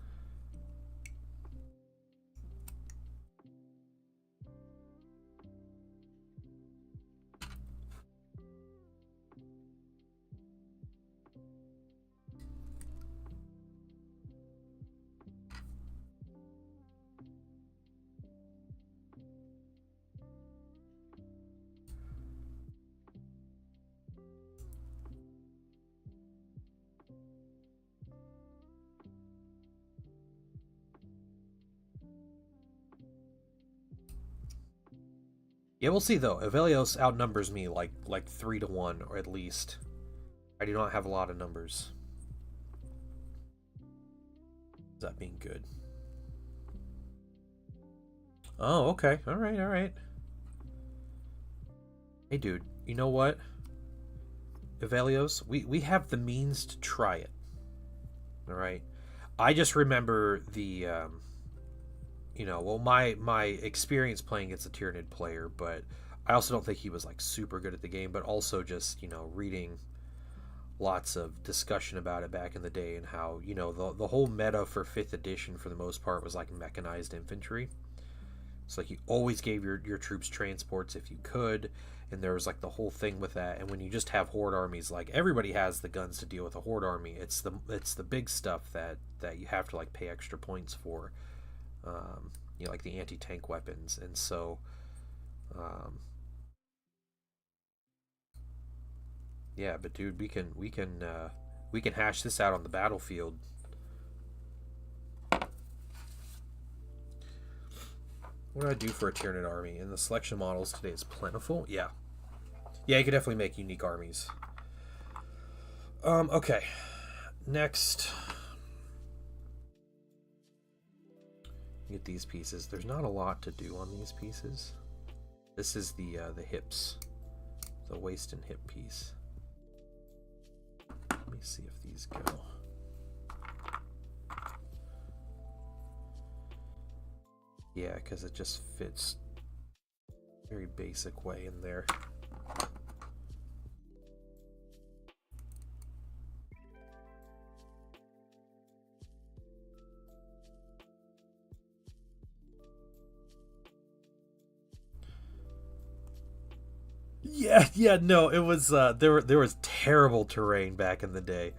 Yeah, we'll see though. Avelios outnumbers me like 3 to 1, or at least. I do not have a lot of numbers. Is that being good? Oh, okay. All right, all right. Hey, dude. You know what? Avelios, we have the means to try it. All right. I just remember the you know, well, my experience playing against a Tyranid player, but I also don't think he was like super good at the game, but also just, you know, reading lots of discussion about it back in the day, and how, you know, the whole meta for 5th edition for the most part was like mechanized infantry. It's like you always gave your troops transports if you could, and there was like the whole thing with that. And when you just have horde armies, like everybody has the guns to deal with a horde army. It's the big stuff that you have to like pay extra points for. You know, like the anti-tank weapons. And so Um, yeah, but dude, we can hash this out on the battlefield. What do I do for a Tyranid army? In the selection models today is plentiful. Yeah, yeah, you could definitely make unique armies. Okay. Next, get these pieces. There's not a lot to do on these pieces. This is the hips, the waist and hip piece. Let me see if these go. Yeah, because it just fits very basic way in there. Yeah, no, it was there was terrible terrain back in the day.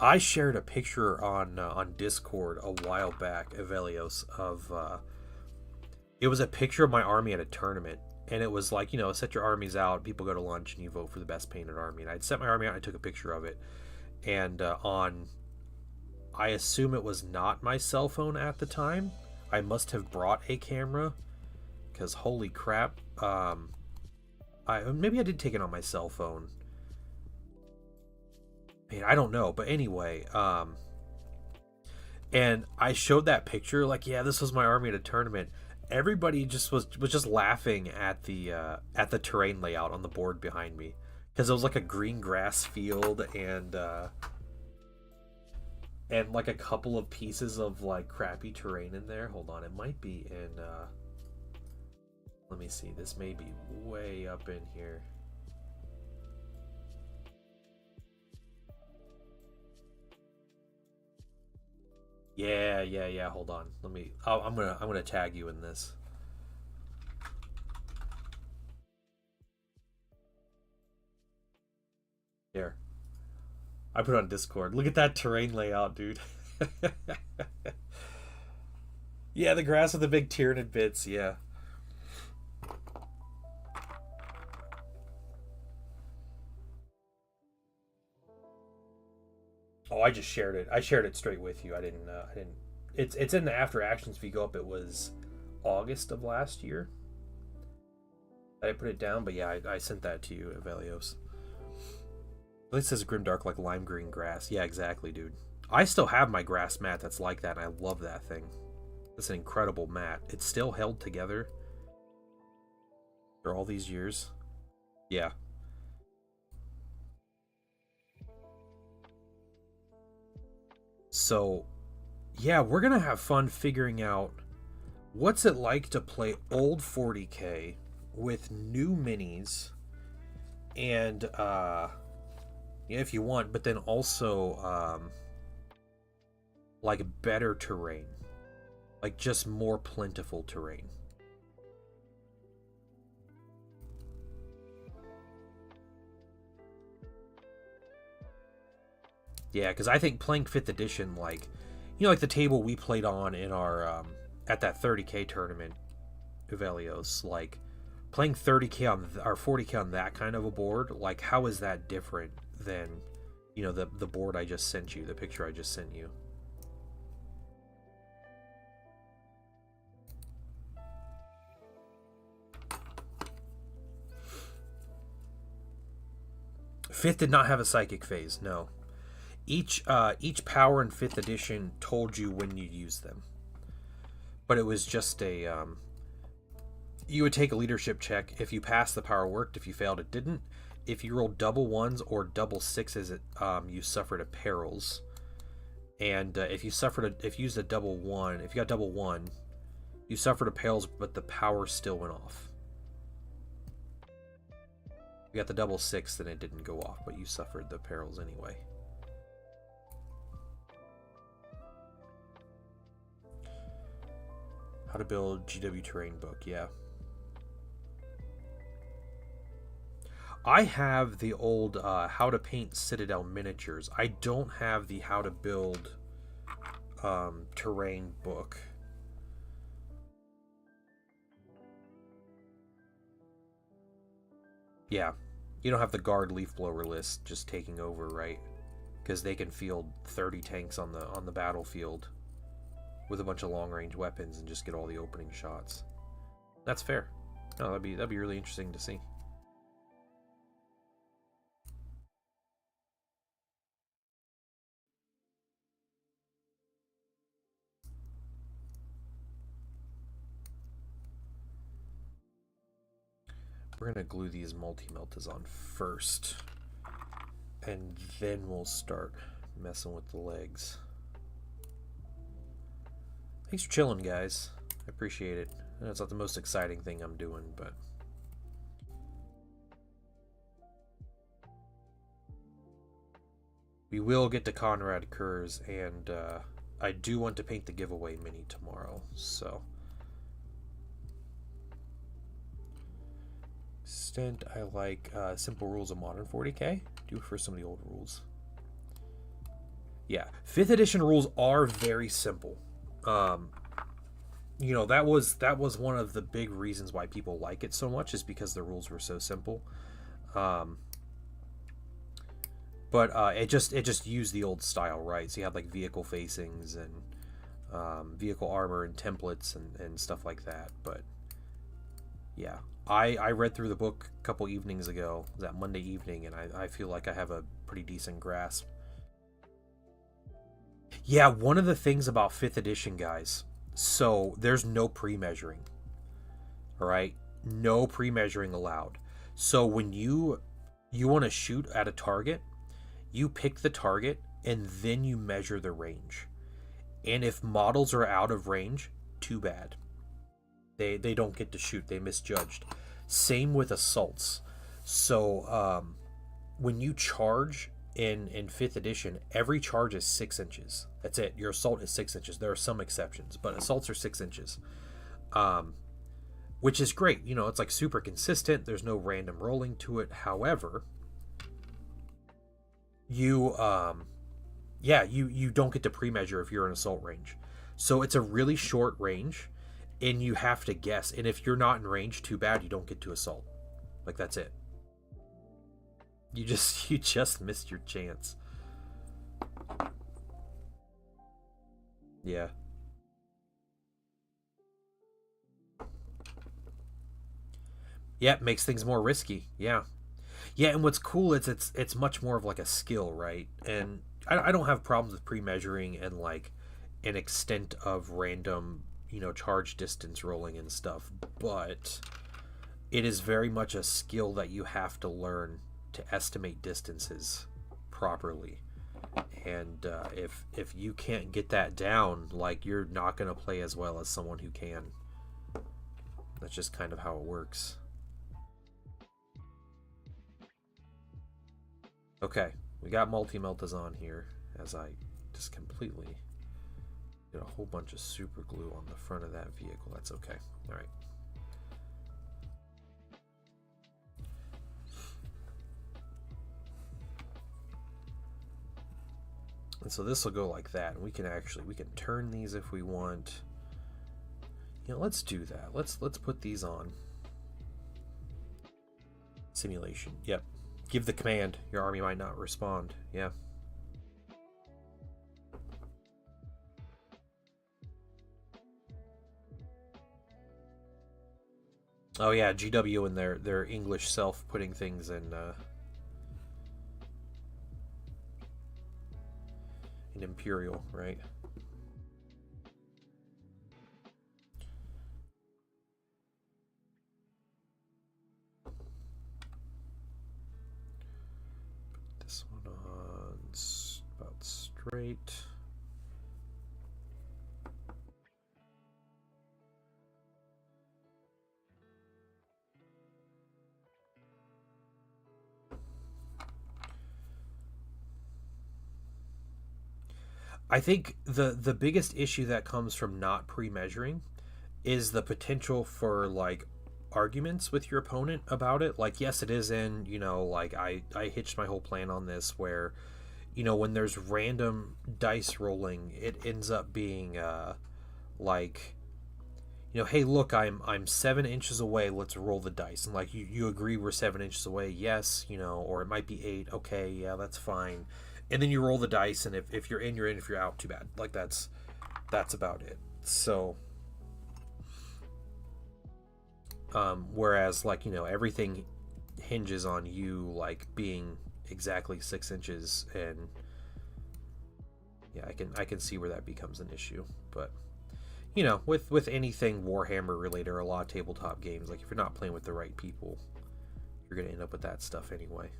I shared a picture on Discord a while back, Evelios, of it was a picture of my army at a tournament, and it was like, you know, set your armies out, people go to lunch, and you vote for the best painted army. And I'd set my army out, and I took a picture of it, and on, I assume it was not my cell phone at the time. I must have brought a camera, because holy crap, maybe I did take it on my cell phone. Man, I don't know, but anyway, and I showed that picture, like, yeah, this was my army at a tournament. Everybody just was just laughing at the terrain layout on the board behind me, because it was like a green grass field and like a couple of pieces of like crappy terrain in there. Hold on, it might be in let me see, this may be way up in here. Yeah. Hold on. Let me. Oh, I'm gonna tag you in this. Here, I put it on Discord. Look at that terrain layout, dude. Yeah, the grass with the big Tyranid bits. Yeah. Oh, I just shared it. I shared it straight with you. I didn't. I didn't. It's in the after actions. If you go up, it was August of last year. I put it down, but yeah, I sent that to you, Evelios. At least it says Grimdark like lime green grass. Yeah, exactly, dude. I still have my grass mat that's like that, and I love that thing. It's an incredible mat. It's still held together for all these years. Yeah. So, yeah, we're gonna have fun figuring out what's it like to play old 40k with new minis and yeah, if you want, but then also like better terrain, like just more plentiful terrain. Yeah, because I think playing 5th edition, like, you know, like the table we played on in our at that 30k tournament, Uvelios, like playing 30k on or 40k on that kind of a board, like how is that different than, you know, the board I just sent you, the picture I just sent you? Fifth did not have a psychic phase, no. Each power in 5th edition told you when you use them, but it was just a you would take a leadership check. If you passed, the power worked. If you failed, it didn't. If you rolled double ones or double sixes, you suffered a perils. And if you used a double one, if you got double one, you suffered a perils, but the power still went off. You got the double six, then it didn't go off, but you suffered the perils anyway. How to build GW terrain book, yeah. I have the old how to paint Citadel miniatures. I don't have the how to build terrain book. Yeah, you don't have the guard leaf blower list just taking over, right? Because they can field 30 tanks on the battlefield with a bunch of long range weapons and just get all the opening shots. That's fair. No, that'd be really interesting to see. We're gonna glue these multi-meltas on first, and then we'll start messing with the legs. Thanks for chilling, guys. I appreciate it. I know it's not the most exciting thing I'm doing, but we will get to Konrad Curze, and I do want to paint the giveaway mini tomorrow, so extent I like simple rules of modern 40k. Do for some of the old rules. Yeah, 5th edition rules are very simple. You know, that was one of the big reasons why people like it so much, is because the rules were so simple. But it just used the old style, right? So you had like vehicle facings and vehicle armor and templates and stuff like that. But yeah, I read through the book a couple evenings ago, that Monday evening, and I feel like I have a pretty decent grasp. Yeah, one of the things about 5th edition, guys, so there's no pre-measuring. All right? No pre-measuring allowed. So when you want to shoot at a target, you pick the target and then you measure the range. And if models are out of range, too bad. They don't get to shoot. They misjudged. Same with assaults. So when you charge in 5th edition, every charge is 6 inches. That's it. Your assault is 6 inches. There are some exceptions, but assaults are 6 inches. Which is great. You know, it's like super consistent. There's no random rolling to it. However, you don't get to pre-measure if you're in assault range. So it's a really short range, and you have to guess. And if you're not in range, too bad, you don't get to assault. Like, that's it. You just missed your chance. Yeah. Yeah, it makes things more risky. Yeah. Yeah, and what's cool is it's much more of like a skill, right? And I don't have problems with pre-measuring and like an extent of random, you know, charge distance rolling and stuff, but it is very much a skill that you have to learn to estimate distances properly. And if you can't get that down, like, you're not going to play as well as someone who can. That's just kind of how it works. Okay, we got multi-meltas on here, as I just completely did a whole bunch of super glue on the front of that vehicle. That's okay. All right. And so this will go like that, and we can turn these if we want. You know, let's do that. Let's put these on. Simulation. Yep. Give the command. Your army might not respond. Yeah. Oh yeah, GW and their English self putting things in Imperial, right? Put this one on about straight. I think the biggest issue that comes from not pre-measuring is the potential for like arguments with your opponent about it. Like, yes, it is in, you know, like I hitched my whole plan on this where, you know, when there's random dice rolling, it ends up being like, hey, look, I'm 7 inches away. Let's roll the dice. And like you agree we're 7 inches away, yes, or it might be 8. Okay, yeah, that's fine. And then you roll the dice, and if you're in, you're in. If you're out, too bad. Like that's about it. So, whereas like everything hinges on you like being exactly 6 inches, and yeah, I can see where that becomes an issue, but with anything Warhammer related or a lot of tabletop games, like if you're not playing with the right people, you're gonna end up with that stuff anyway.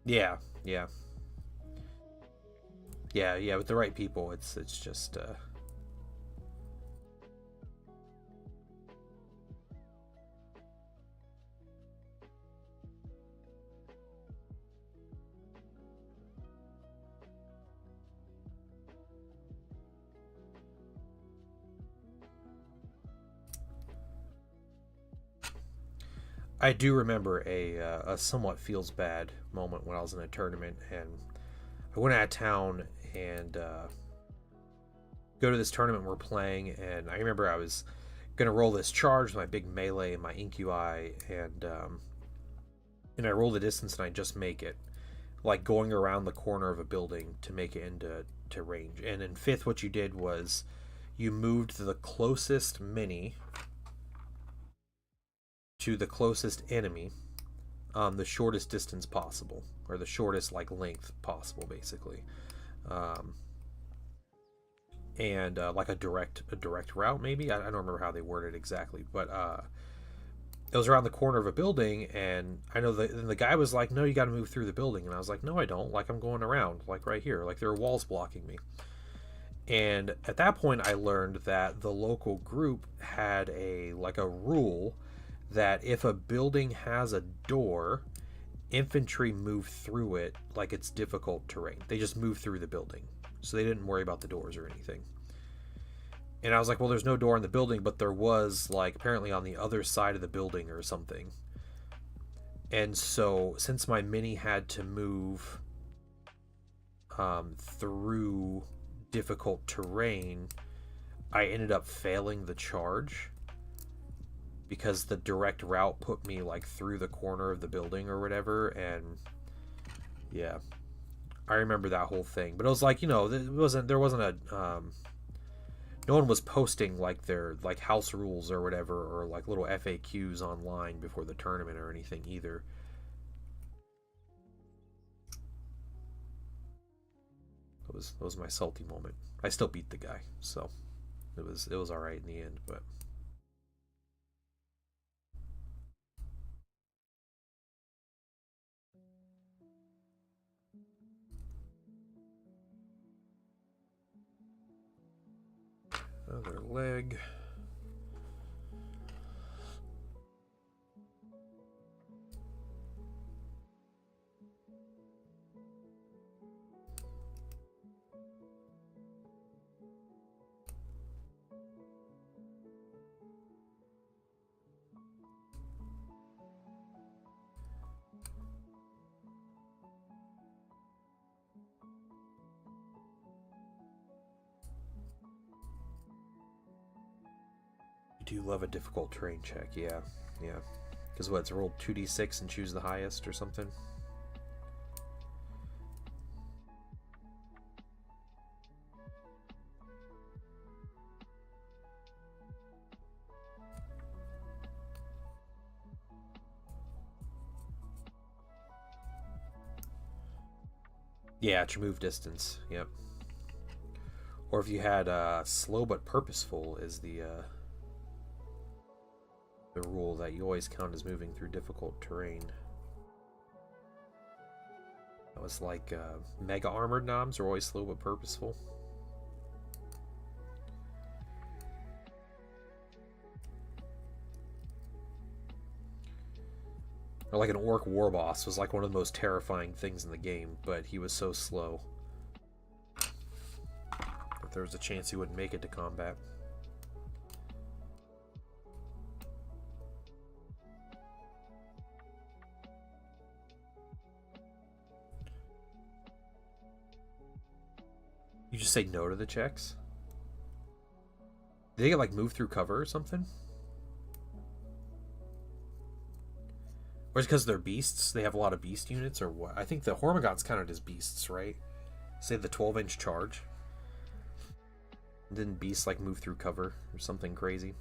Yeah, yeah, yeah. With the right people, it's just I do remember a somewhat feels bad moment when I was in a tournament, and I went out of town and go to this tournament we're playing, and I remember I was gonna roll this charge with my big melee and my InQi, and I roll the distance and I just make it, like going around the corner of a building to make it into range. And in fifth, what you did was you moved the closest mini to the closest enemy, the shortest distance possible, or the shortest like length possible, basically. Um, and like a direct route, maybe. I don't remember how they worded it exactly, but it was around the corner of a building, and I know the guy was like, "No, you got to move through the building," and I was like, "No, I don't. Like I'm going around, like right here. Like there are walls blocking me." And at that point, I learned that the local group had a rule that if a building has a door, infantry move through it like it's difficult terrain. They just move through the building, so they didn't worry about the doors or anything. And I was like, well, there's no door in the building, but there was like apparently on the other side of the building or something. And so since my mini had to move through difficult terrain, I ended up failing the charge because the direct route put me like through the corner of the building or whatever. And yeah, I remember that whole thing. But it was like, there wasn't a no one was posting like their like house rules or whatever, or like little FAQs online before the tournament or anything either. It was my salty moment. I still beat the guy, so it was all right in the end. But other leg. You do love a difficult terrain check, yeah, yeah. Because what, it's roll 2d6 and choose the highest or something? Yeah, it's your move distance. Yep. Or if you had slow but purposeful is the rule that you always count as moving through difficult terrain. That was like mega armored knobs are always slow but purposeful. Or like an orc war boss was like one of the most terrifying things in the game, but he was so slow. If there was a chance he wouldn't make it to combat. You just say no to the checks? Did they get like move through cover or something? Or is it because they're beasts? They have a lot of beast units or what? I think the Hormagaunts counted as beasts, right? Say the 12-inch charge. Didn't beasts like move through cover or something crazy?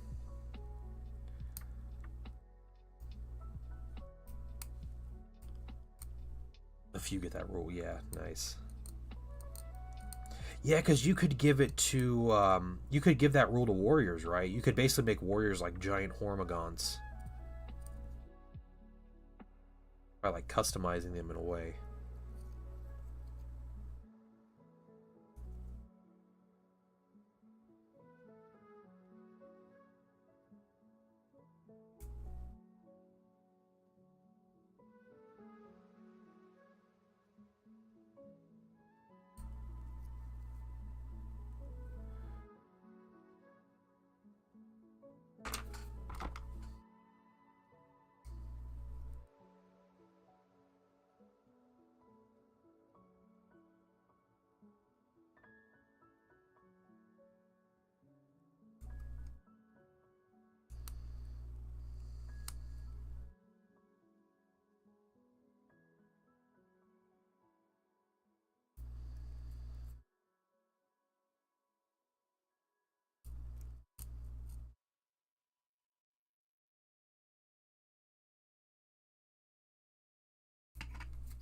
If you get that rule, yeah, nice. Yeah, because you could give it to, you could give that rule to warriors, right? You could basically make warriors like giant Hormagaunts. By like customizing them in a way.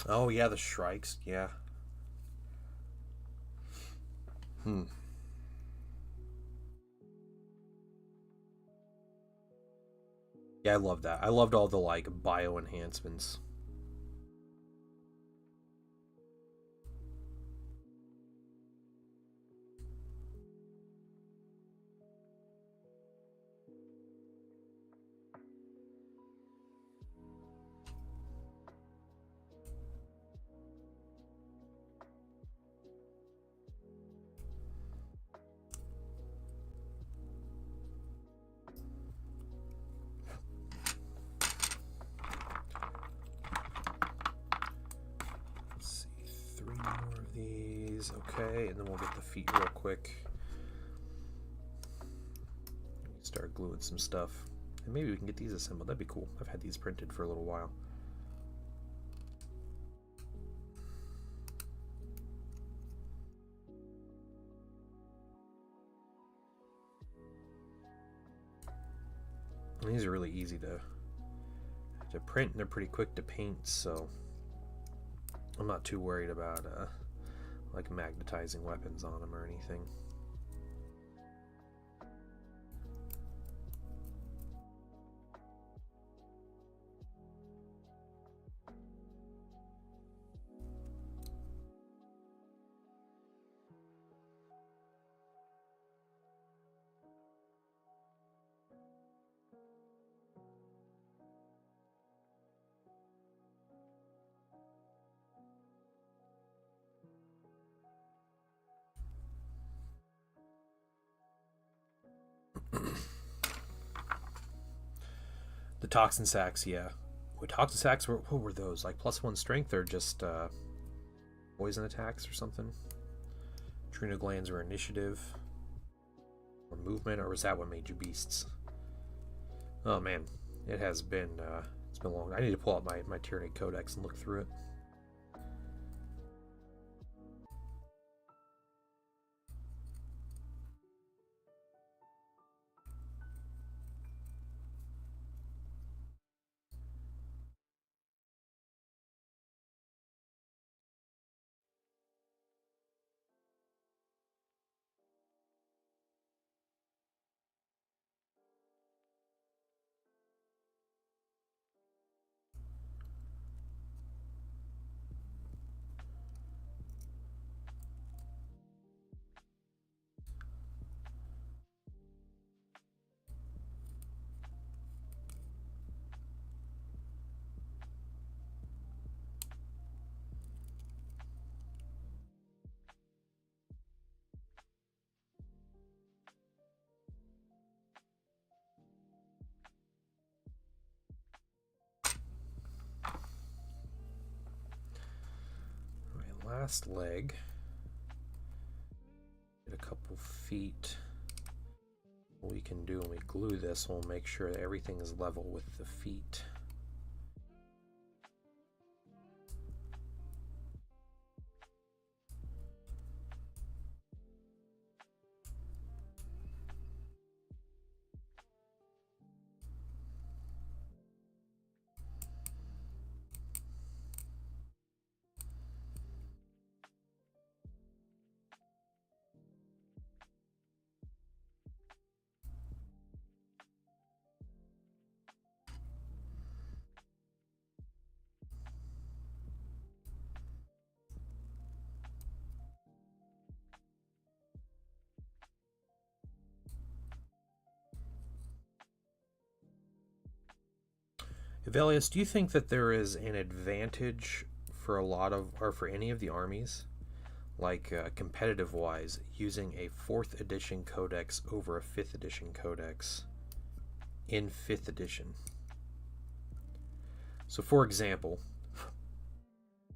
Oh yeah, the Shrikes, yeah. Hmm. Yeah, I love that. I loved all the like bio enhancements. Let's see, 3 more of these. Okay, and then we'll get the feet real quick. Start gluing some stuff. And maybe we can get these assembled. That'd be cool. I've had these printed for a little while. And these are really easy to print, and they're pretty quick to paint, so I'm not too worried about like magnetizing weapons on them or anything. The toxin sacks, yeah. Wait, toxin sacks, what were those? Like +1 strength or just poison attacks or something? Trino glands or initiative? Or movement, or was that what made you beasts? Oh man, it has been, it's been long. I need to pull out my Tyranid Codex and look through it. last leg. Get a couple feet. What we can do when we glue this, we'll make sure that everything is level with the feet. Velius, do you think that there is an advantage for a lot of, or for any of the armies, like competitive wise, using a 4th edition codex over a 5th edition codex in 5th edition? So for example,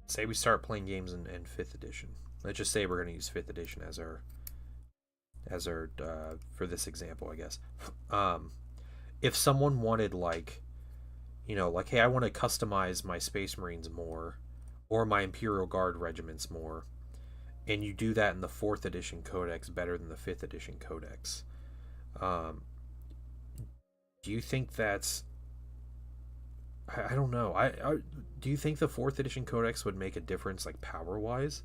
say we start playing games in 5th edition. Let's just say we're going to use 5th edition as our for this example, I guess. If someone wanted, like, you know, like, hey, I want to customize my Space Marines more, or my Imperial Guard regiments more, and you do that in the 4th edition codex better than the 5th edition codex, do you think that's, I don't know, do you think the 4th edition codex would make a difference, like, power wise?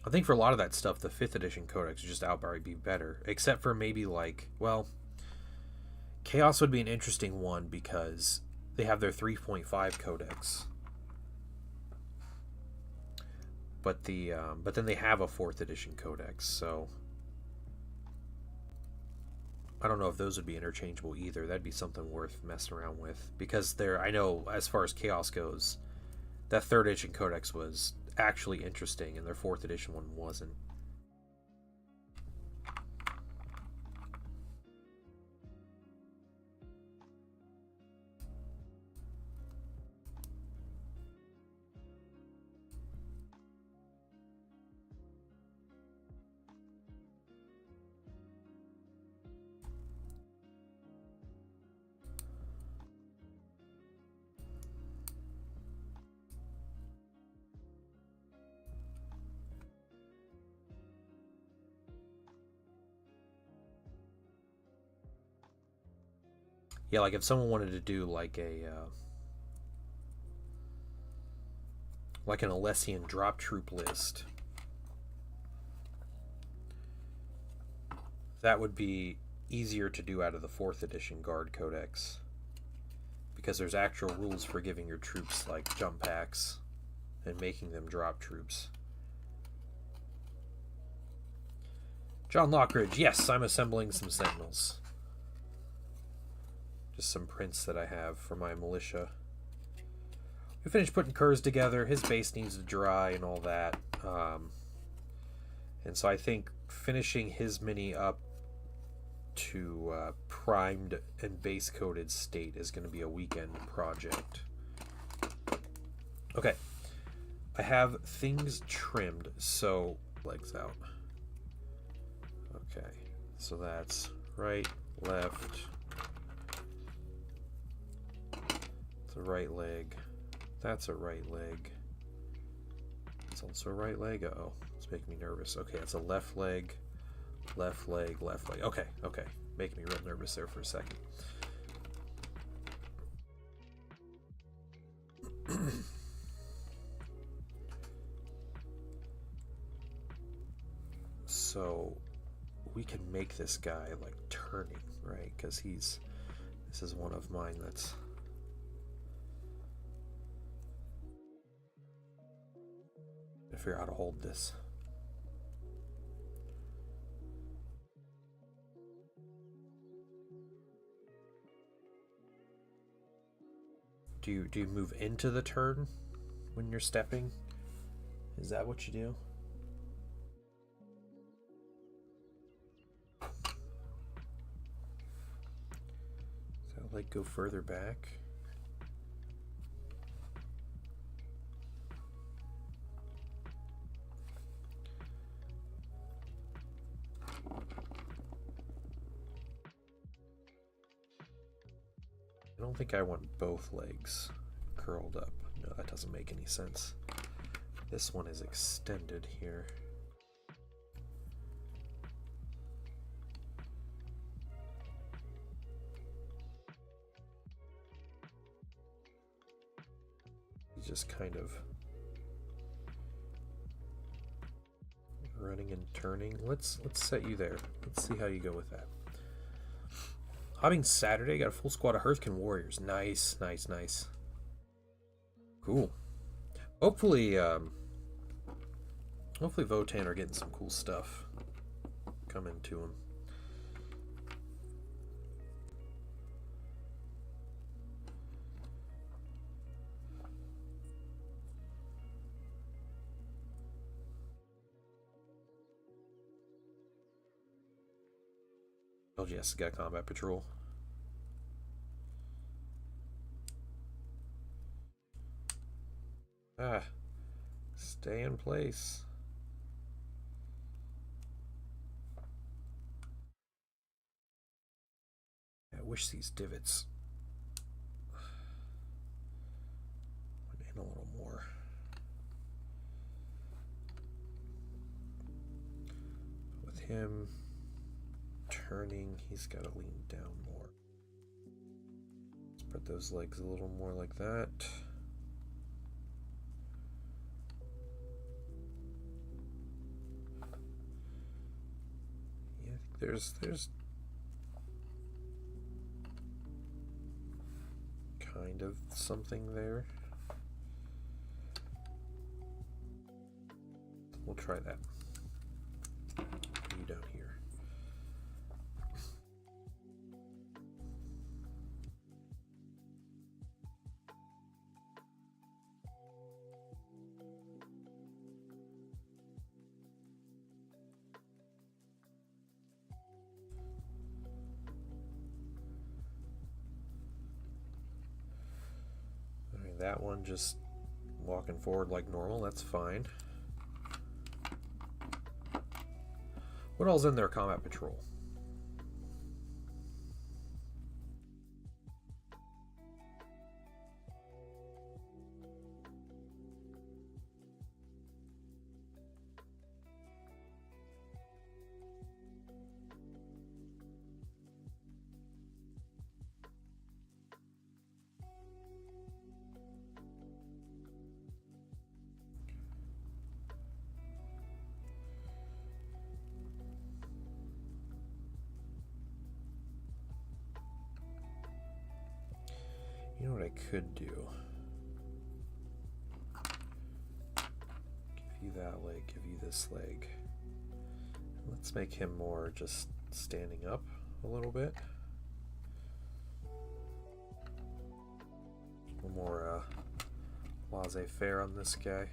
I think for a lot of that stuff, the 5th edition codex would just outright be better, except for maybe, like, well, Chaos would be an interesting one because they have their 3.5 codex, but then they have a 4th edition codex, so I don't know if those would be interchangeable either. That'd be something worth messing around with, because I know as far as Chaos goes, that 3rd edition codex was actually interesting, and their 4th edition one wasn't. Yeah, like if someone wanted to do like a like an Alessian drop troop list, that would be easier to do out of the 4th edition Guard Codex, because there's actual rules for giving your troops like jump packs and making them drop troops. John Lockridge, yes, I'm assembling some Sentinels. Just some prints that I have for my militia. We finished putting Curze together. His base needs to dry and all that. And so I think finishing his mini up to primed and base coated state is going to be a weekend project. Okay. I have things trimmed, so legs out. Okay. So that's right, left. It's a right leg. That's a right leg. It's also a right leg. Uh-oh. It's making me nervous. Okay, it's a left leg, left leg, left leg. Okay, okay. Making me real nervous there for a second. So we can make this guy like turning, right? Because this is one of mine that's... I figure out how to hold this. Do you move into the turn when you're stepping? Is that what you do? Does that like go further back? don't think I want both legs curled up. No, that doesn't make any sense. This one is extended here. He's just kind of running and turning. Let's set you there. Let's see how you go with that. Hobbing Saturday, got a full squad of Hearthkin Warriors. Nice, nice, nice. Cool. Hopefully, hopefully Votan are getting some cool stuff coming to them. LGS has got combat patrol. Ah, stay in place. I wish these divots went in a little more. With him turning, he's got to lean down more. Spread those legs a little more like that. Yeah, there's kind of something there. We'll try that. You down here. That one just walking forward like normal, that's fine. What all's in their combat patrol? You know what I could do? Give you that leg, give you this leg. Let's make him more just standing up a little bit. A little more laissez-faire on this guy.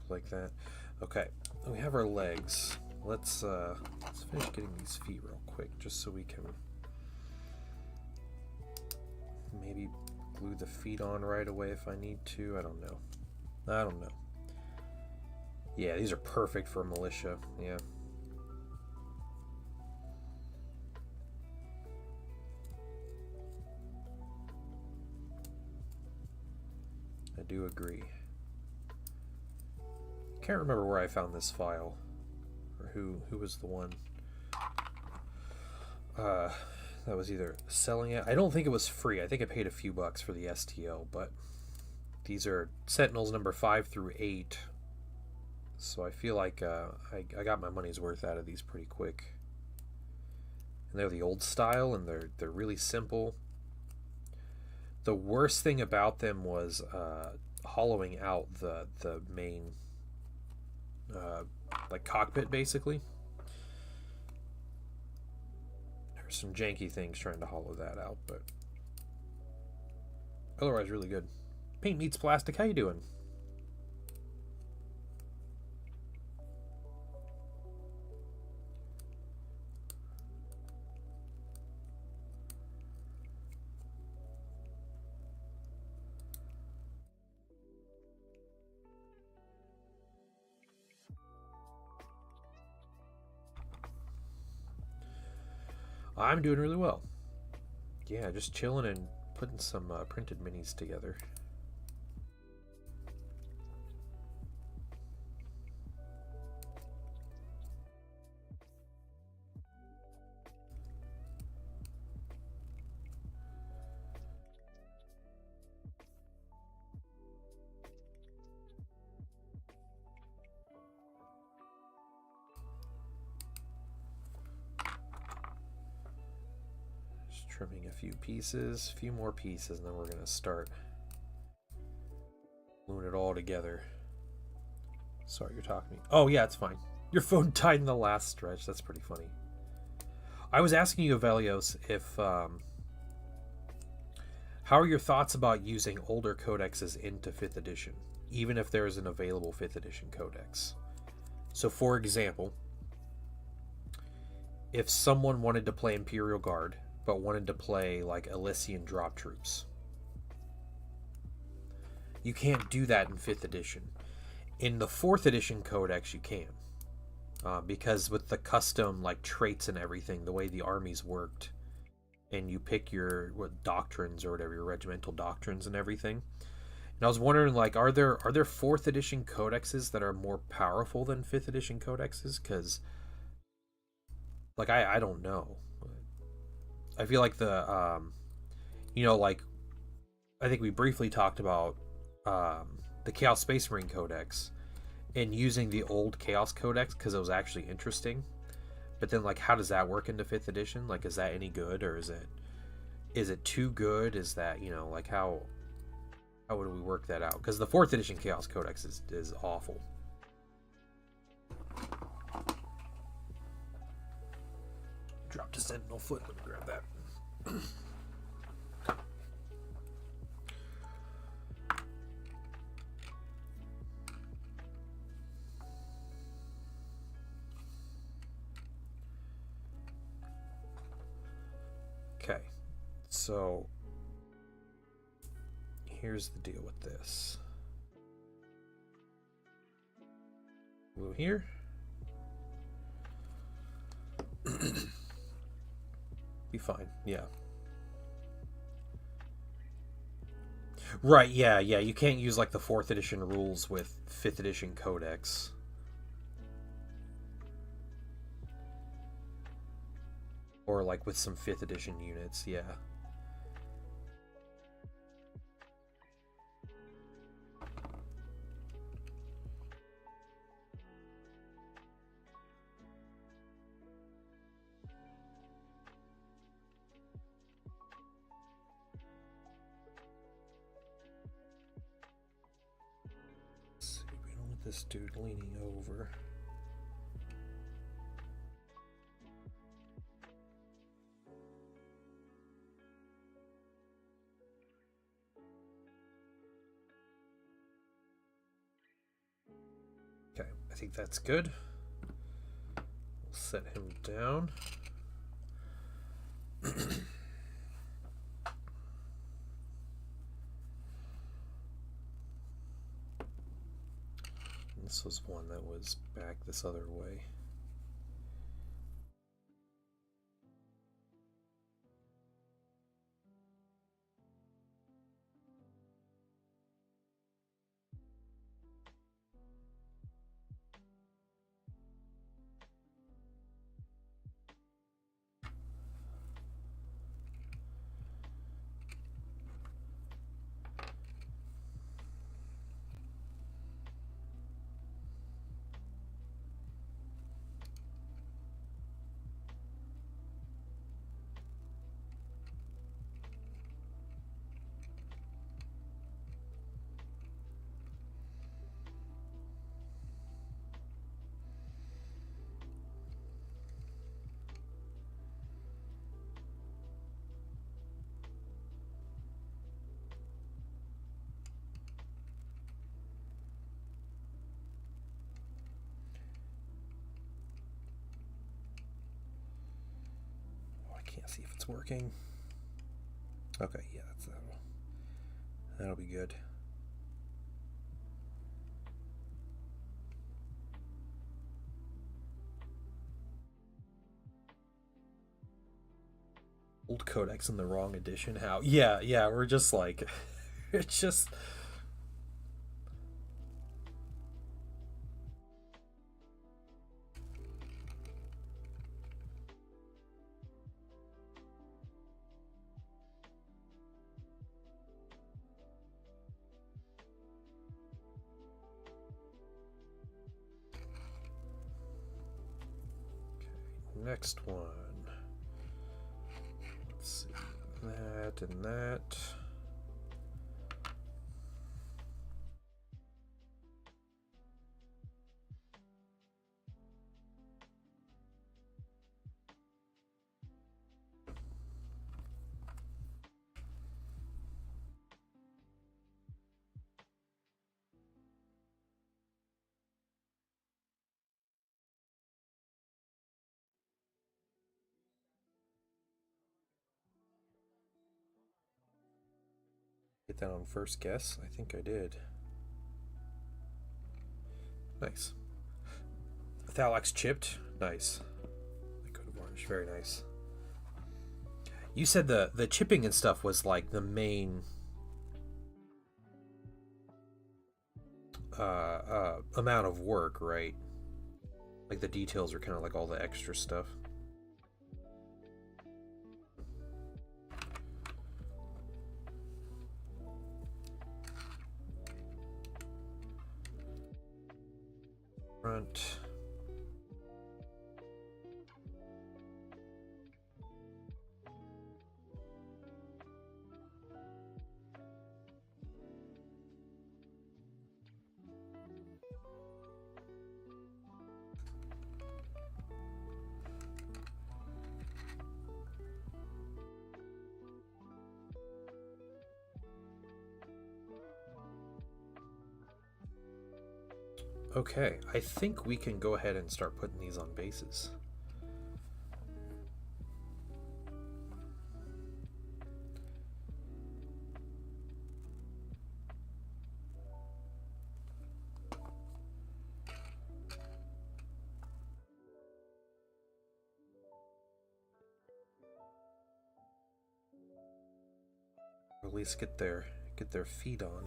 Like that. Okay, we have our legs. Let's finish getting these feet real quick, just so we can maybe glue the feet on right away if I need to. I don't know. Yeah, these are perfect for militia. Yeah. I do agree. Can't remember where I found this file, or who was the one that was either selling it. I don't think it was free. I think I paid a few bucks for the STO, but these are Sentinels number 5 through 8, so I feel like I got my money's worth out of these pretty quick. And they're the old style, and they're really simple. The worst thing about them was hollowing out the main like cockpit, basically. There's some janky things trying to hollow that out, but otherwise really good. Paint meets plastic, how you doing? I'm doing really well. Yeah, just chilling and putting some printed minis together. Just trimming a few pieces, a few more pieces, and then we're gonna start gluing it all together. Sorry, you're talking to me. Oh yeah, it's fine. Your phone died in the last stretch. That's pretty funny. I was asking you, Avelios, if how are your thoughts about using older codexes into 5th edition, even if there is an available 5th edition codex? So, for example, if someone wanted to play Imperial Guard but wanted to play like Elysian drop troops, you can't do that in 5th edition. In the 4th edition codex, you can. Because with the custom like traits and everything, the way the armies worked, and you pick your doctrines or whatever, your regimental doctrines and everything. And I was wondering, like, are there 4th edition codexes that are more powerful than 5th edition codexes? Because, like, I don't know. I feel like like, I think we briefly talked about the Chaos Space Marine Codex and using the old Chaos Codex because it was actually interesting. But then, like, how does that work into 5th edition? Like, is that any good, or is it too good? Is that, like, how would we work that out? Because the 4th edition Chaos Codex is awful. Dropped a sentinel foot. Let me grab that. Okay, so here's the deal with this. Blue here. Be fine, yeah. Right, yeah, you can't use like the 4th edition rules with 5th edition codex. Or like with some 5th edition units, yeah. Let's see, we don't want this dude leaning over. Okay, I think that's good. We'll set him down. This was one that was back this other way. Can't see if it's working. Okay, yeah, that'll be good. Old codex in the wrong edition. How? Yeah, yeah. We're just like, it's just next one. Let's see, that and that. Get that on first guess. I think I did. Nice. Thalax chipped. Nice. Liquid varnish. Very nice. You said the chipping and stuff was like the main amount of work, right? Like the details are kind of like all the extra stuff. Front. Okay, I think we can go ahead and start putting these on bases. Or at least get their feet on.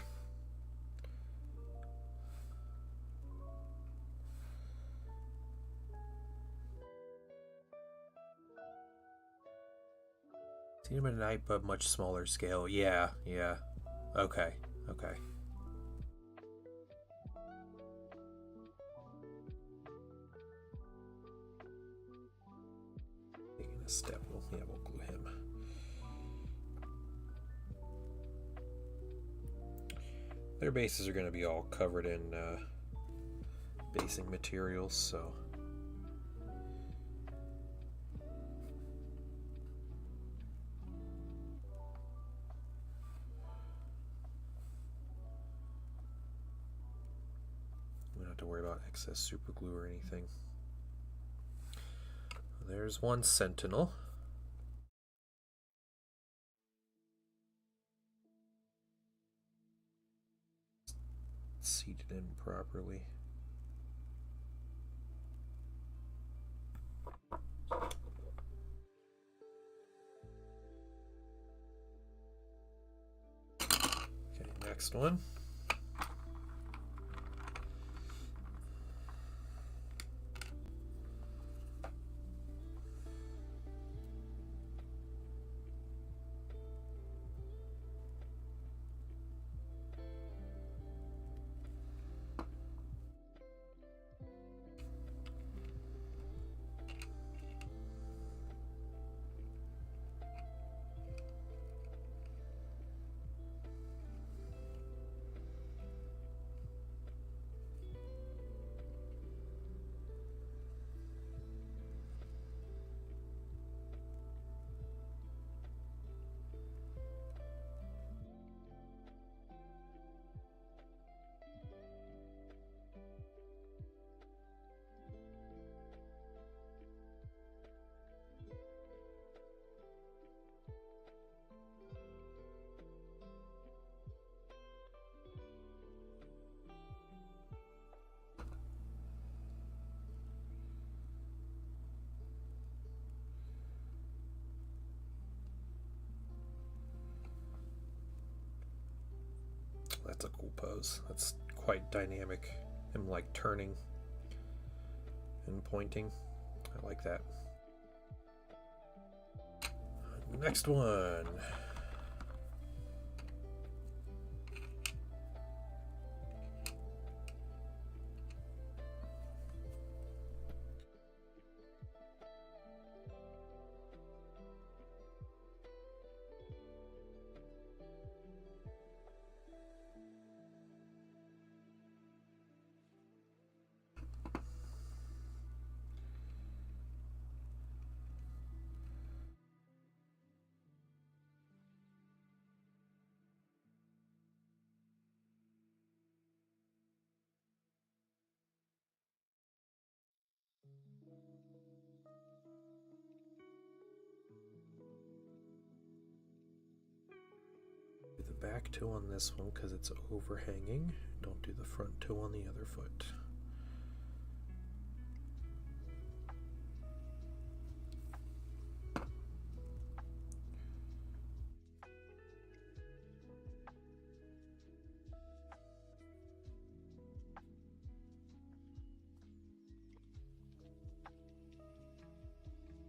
See them at a much smaller scale. Yeah, yeah. Okay, okay. Taking a step. Yeah, we'll glue him. Their bases are going to be all covered in basing materials, so. We don't have to worry about excess super glue or anything. There's one sentinel. Seated in properly. Okay, next one. pose. That's quite dynamic. Him like turning and pointing. I like that. Next one. Do the back toe on this one because it's overhanging. Don't do the front toe on the other foot.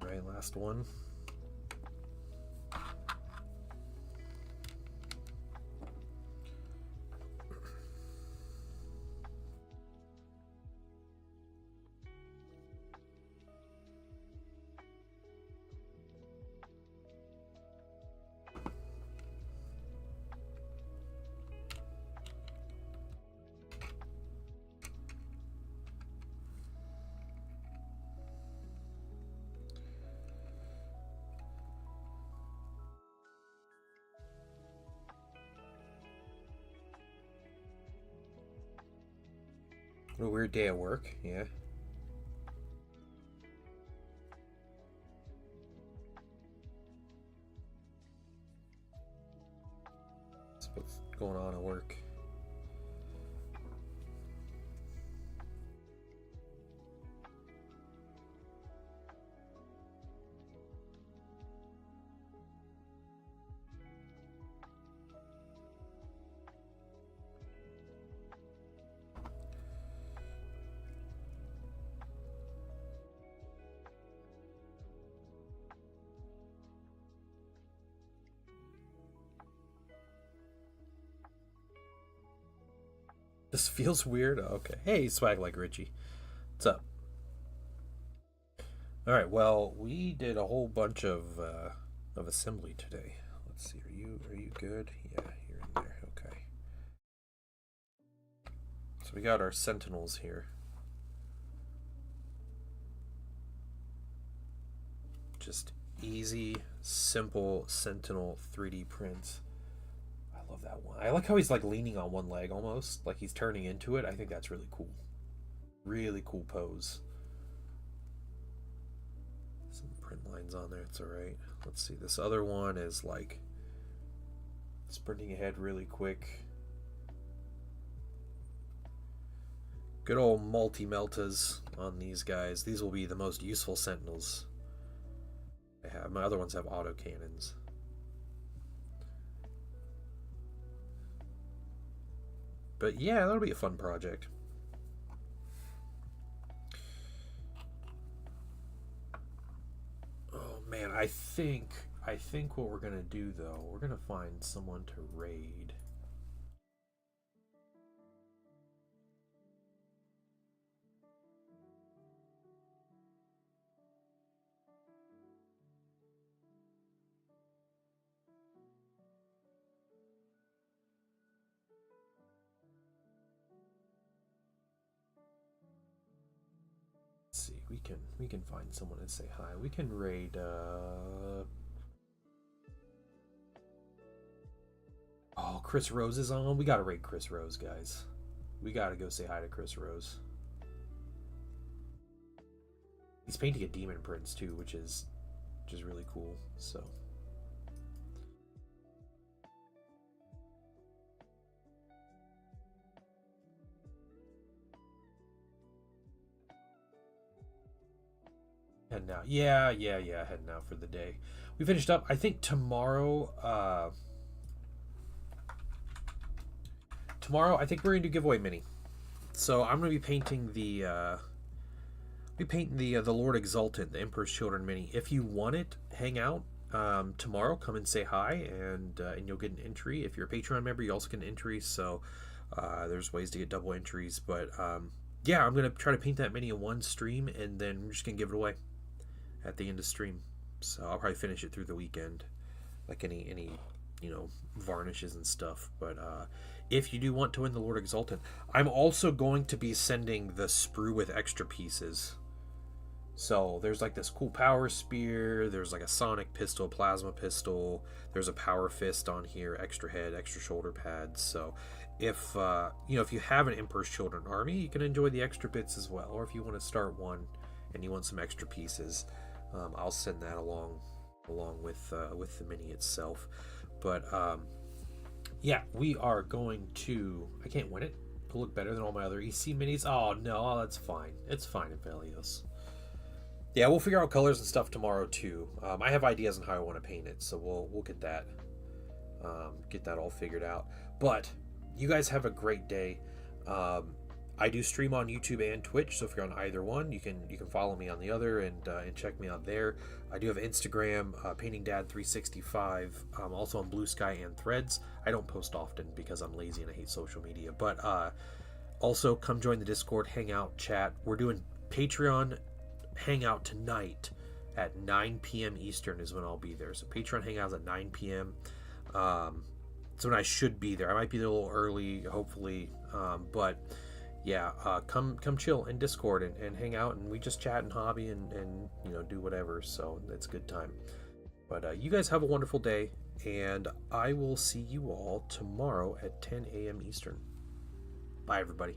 All right, last one. What a weird day at work, yeah. That's what's going on at work. This feels weird. Okay. Hey, swag like Richie. What's up? All right. Well, we did a whole bunch of assembly today. Let's see. Are you good? Yeah, you're in there. Okay. So we got our sentinels here. Just easy, simple sentinel 3D prints. I love that one. I like how he's like leaning on one leg almost, like he's turning into it. I think that's really cool. Really cool pose. Some print lines on there, it's alright. Let's see, this other one is like sprinting ahead really quick. Good old multi-meltas on these guys. These will be the most useful sentinels I have. My other ones have auto cannons. But yeah, that'll be a fun project. Oh man, I think what we're gonna do though, we're gonna find someone to raid. We can find someone and say hi. We can raid oh, Chris Rose is on. We gotta raid Chris Rose, guys. We gotta go say hi to Chris Rose. He's painting a demon prince too, which is really cool. So heading out. Yeah, heading out for the day. We finished up. I think tomorrow tomorrow I think we're going to do giveaway mini. So I'm going to be painting the Lord Exultant, the Emperor's Children mini. If you want it, hang out tomorrow. Come and say hi, and you'll get an entry. If you're a Patreon member, you also get an entry. So there's ways to get double entries. But yeah, I'm gonna try to paint that mini in one stream, and then we're just gonna give it away at the end of stream. So I'll probably finish it through the weekend, like any varnishes and stuff. But if you do want to win the Lord Exultant, I'm also going to be sending the sprue with extra pieces. So there's like this cool power spear, there's like a sonic pistol, plasma pistol, there's a power fist on here, extra head, extra shoulder pads. So if if you have an Emperor's Children army, you can enjoy the extra bits as well. Or if you want to start one and you want some extra pieces, I'll send that along with the mini itself. But yeah, we are going to. I can't win it. It'll look better than all my other EC minis. Oh no, that's fine. It's fine in Velios. Yeah, we'll figure out colors and stuff tomorrow too. I have ideas on how I want to paint it, so we'll get that all figured out. But you guys have a great day. I do stream on YouTube and Twitch, so if you're on either one, you can follow me on the other and check me out there. I do have Instagram, PaintingDad365, also on Blue Sky and Threads. I don't post often because I'm lazy and I hate social media, but also come join the Discord, hang out, chat. We're doing Patreon hangout tonight at 9 p.m. Eastern is when I'll be there. So Patreon hangouts at 9 p.m. It's when I should be there. I might be there a little early, hopefully, but yeah, come chill in Discord and hang out, and we just chat and hobby and do whatever. So it's a good time. But you guys have a wonderful day, and I will see you all tomorrow at 10 a.m. Eastern. Bye, everybody.